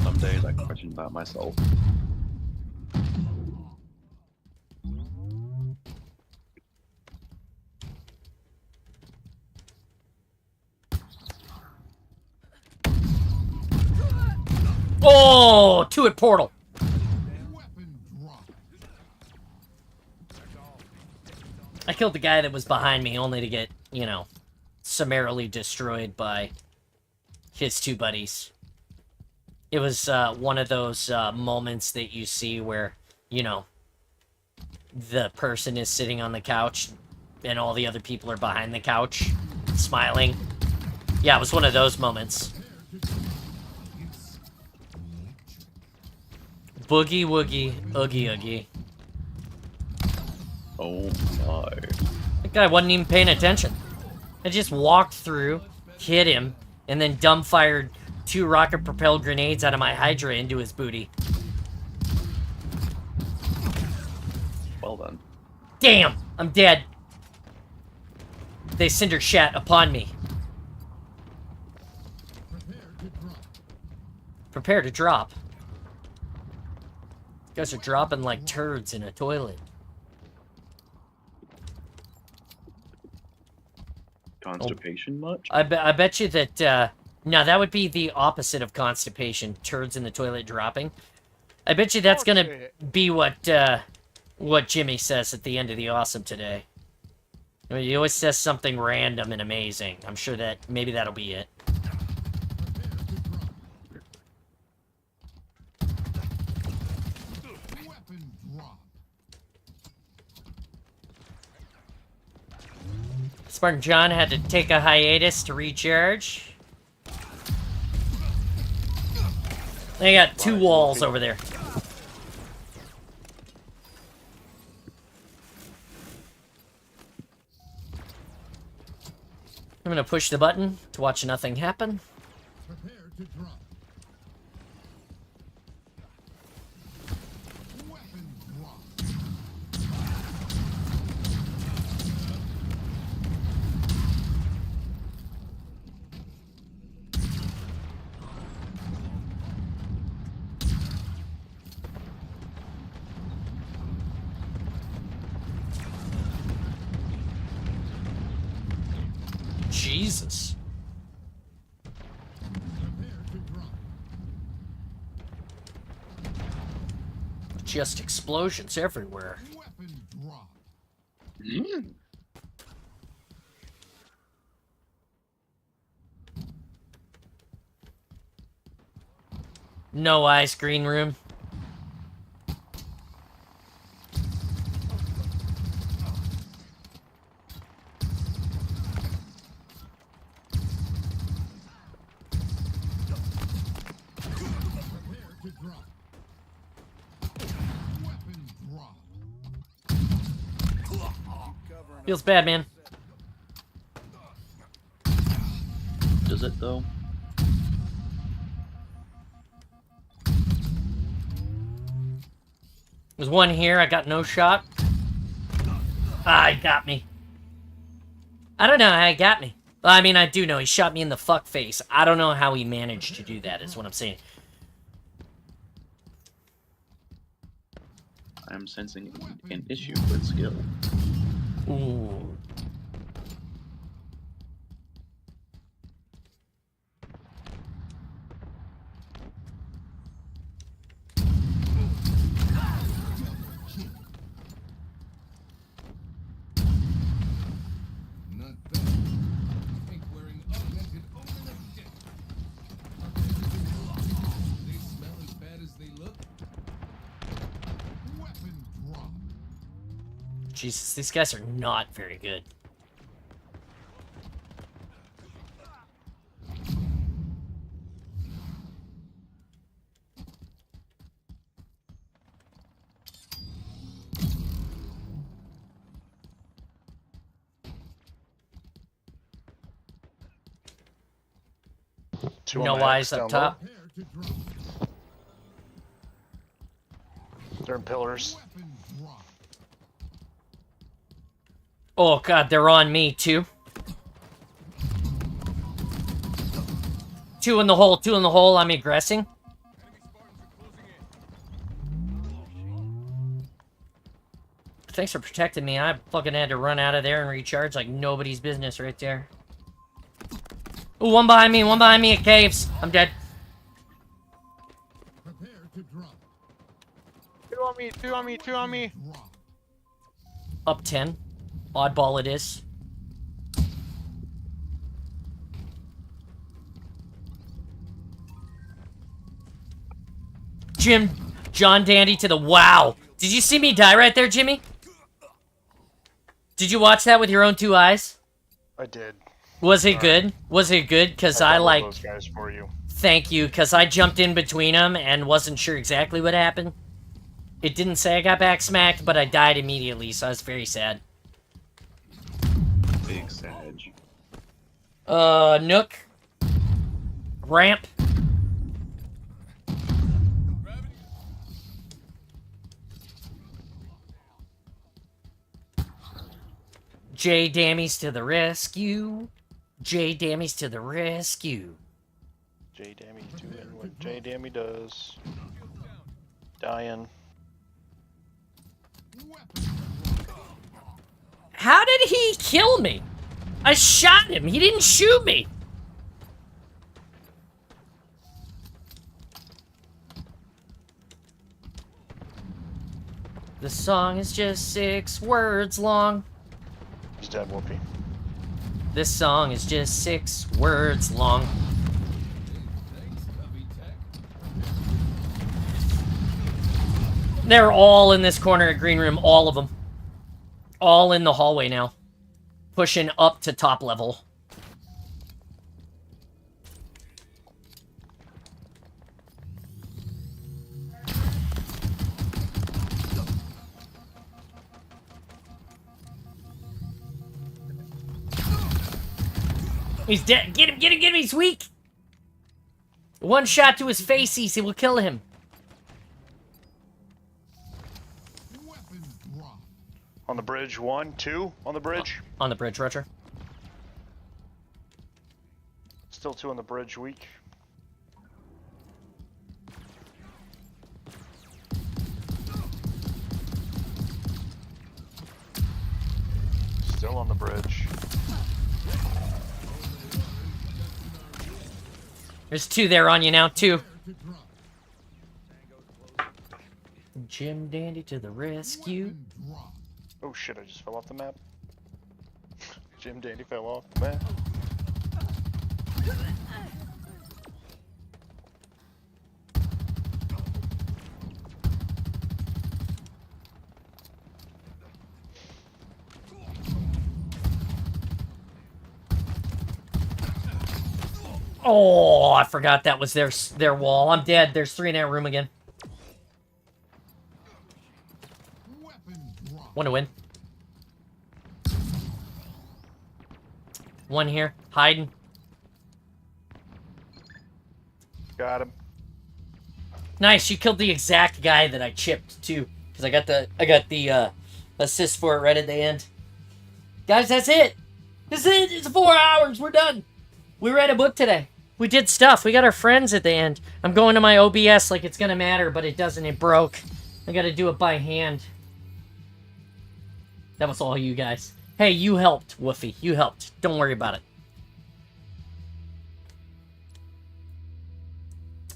Some days I question about myself. Oh, to it portal. Weapon drop. I killed the guy that was behind me only to get, you know, summarily destroyed by his two buddies. It was one of those moments that you see where, you know, the person is sitting on the couch and all the other people are behind the couch smiling. Yeah, it was one of those moments. Boogie woogie, oogie oogie. Oh my. That guy wasn't even paying attention. I just walked through, hit him, and then dumbfired 2 rocket-propelled grenades out of my Hydra into his booty. Well done. Damn! I'm dead. They cinder shat upon me. Prepare to drop. Prepare to drop. You guys are dropping like turds in a toilet. Constipation much? I bet you that, no, that would be the opposite of constipation. Turds in the toilet dropping. I bet you that's gonna be what Jimmy says at the end of the awesome today. I mean, he always says something random and amazing. I'm sure that maybe that'll be it. Weapon drop. Spartan John had to take a hiatus to recharge. They got 2 walls over there. I'm gonna push the button to watch nothing happen. Prepare to drop. Weapon drop. Jesus. Prepare to drop. Just explosions everywhere. Weapon drop. Mm. No ice green room. Prepare to drop. Weapon drop. Feels bad, man. Does it though? There's one here. I got no shot. Ah, he got me. I don't know how he got me. Well, I mean, I do know he shot me in the fuck face. I don't know how he managed to do that, is what I'm saying. I'm sensing an issue with skill. Ooh. Jesus, these guys are not very good. Two on No the eyes X up down low. top. Prepare to drop. They're in pillars. Weapon drop. Oh god, they're on me too. Two in the hole, two in the hole. I'm aggressing. Thanks for protecting me. I fucking had to run out of there and recharge like nobody's business right there. Ooh, one behind me at caves. I'm dead. Prepare to drop. Two on me, two on me, two on me. Drop. Up 10. Oddball it is. John Dandy to the wow. Did you see me die right there, Jimmy? Did you watch that with your own two eyes? I did. Was it good? Was it good? Because I followed like... those guys for you. Thank you, because I jumped in between them and wasn't sure exactly what happened. It didn't say I got back smacked, but I died immediately, so I was very sad. Big Sag. Nook. Ramp. J Dammies to the rescue. J Dammies to the rescue. J Dammy doing what J Dammy does. Dying. How did he kill me? I shot him. He didn't shoot me. The song is just 6 words long. He's dead, Whoopi. This song is just 6 words long. Thanks, Cubby Tech. They're all in this corner at Green Room, all of them. All in the hallway now. Pushing up to top level. He's dead. Get him, get him, get him. He's weak. One shot to his face, easy will kill him. Weapon drop. On the bridge, 1, 2 on the bridge. On the bridge, Roger. Still 2 on the bridge, weak. Still on the bridge. There's 2 there on you now, 2. Prepare to drop. Jim Dandy to the rescue. Weapon drop. Oh shit, I just fell off the map. Jim Dandy fell off the map. Oh, I forgot that was their wall. I'm dead. There's 3 in that room again. Weapon drop. Want to win. 1 here. Hiding. Got him. Nice, you killed the exact guy that I chipped too. Because I got the assist for it right at the end. Guys, that's it. This is it. It's 4 hours. We're done. We read a book today. We did stuff. We got our friends at the end. I'm going to my OBS like it's gonna matter, but it doesn't. It broke. I gotta do it by hand. That was all you guys. Hey, you helped, Woofy. You helped. Don't worry about it.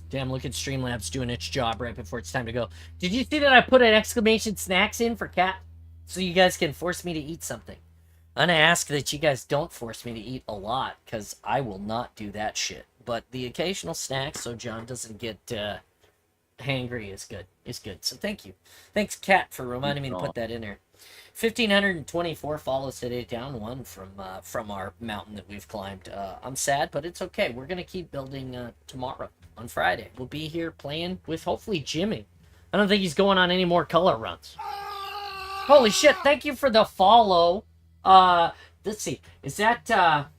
Damn, look at Streamlabs doing its job right before it's time to go. Did you see that I put an exclamation snacks in for Cat? So you guys can force me to eat something. I'm gonna ask that you guys don't force me to eat a lot, because I will not do that shit. But the occasional snack, so John doesn't get hangry, is good. Is good. So thank you. Thanks, Cat, for reminding me to put that in there. 1,524 follows today, down one from our mountain that we've climbed. I'm sad, but it's okay. We're gonna keep building tomorrow on Friday. We'll be here playing with hopefully Jimmy. I don't think he's going on any more color runs. Holy shit! Thank you for the follow. Let's see. Is that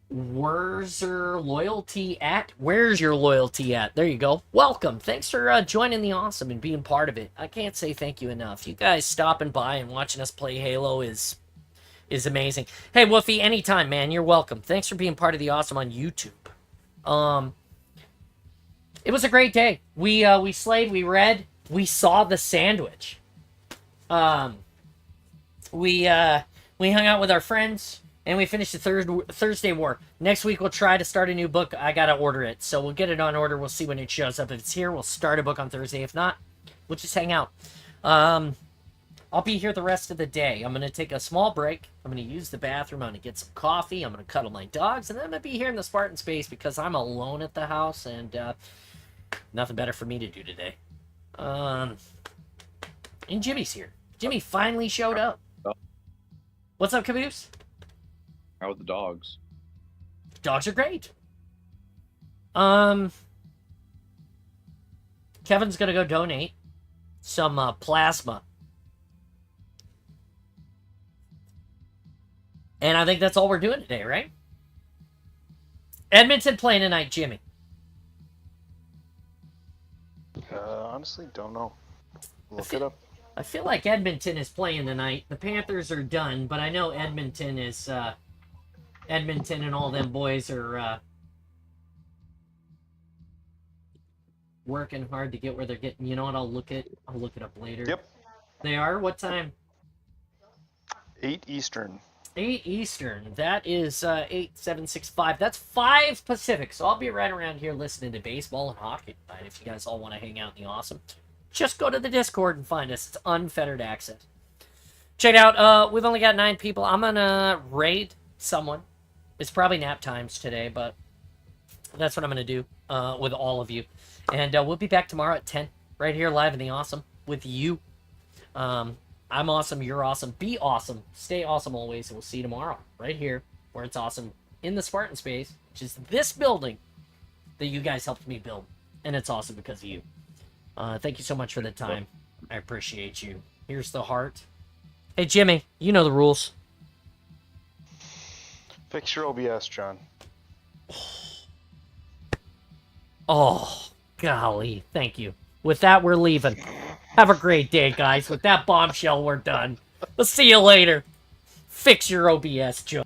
where's your loyalty at? Where's your loyalty at? There you go. Welcome. Thanks for joining the awesome and being part of it. I can't say thank you enough. You guys stopping by and watching us play Halo is amazing. Hey, Woofy, anytime, man. You're welcome. Thanks for being part of the awesome on YouTube. It was a great day. We slayed, we read, we saw the sandwich. We hung out with our friends. And we finished the Thursday war. Next week, we'll try to start a new book. I got to order it. So we'll get it on order. We'll see when it shows up. If it's here, we'll start a book on Thursday. If not, we'll just hang out. I'll be here the rest of the day. I'm going to take a small break. I'm going to use the bathroom. I'm going to get some coffee. I'm going to cuddle my dogs. And then I'm going to be here in the Spartan space because I'm alone at the house. And nothing better for me to do today. And Jimmy's here. Jimmy finally showed up. What's up, Caboose? How with the dogs? Dogs are great. Kevin's gonna go donate some plasma. And I think that's all we're doing today, right? Edmonton playing tonight, Jimmy. Honestly, don't know. Look it up. I feel like Edmonton is playing tonight. The Panthers are done, but I know Edmonton is, Edmonton and all them boys are, working hard to get where they're getting. You know what? I'll look it up later. Yep. They are? What time? 8 Eastern. 8 Eastern. That is 8765. That's 5 Pacific. So I'll be right around here listening to baseball and hockey tonight. If you guys all want to hang out in the awesome, just go to the Discord and find us. It's unfettered access. Check it out. We've only got 9 people. I'm gonna raid someone. It's probably nap times today, but that's what I'm gonna do with all of you. And we'll be back tomorrow at 10, right here live in the awesome with you. I'm awesome, you're awesome, be awesome, stay awesome always, and we'll see you tomorrow, right here, where it's awesome, in the Spartan space, which is this building that you guys helped me build. And it's awesome because of you. Thank you so much for the time. I appreciate you. Here's the heart. Hey, Jimmy, you know the rules. Fix your OBS, John. Oh, golly. Thank you. With that, we're leaving. Have a great day, guys. With that bombshell, we're done. We'll see you later. Fix your OBS, Joe.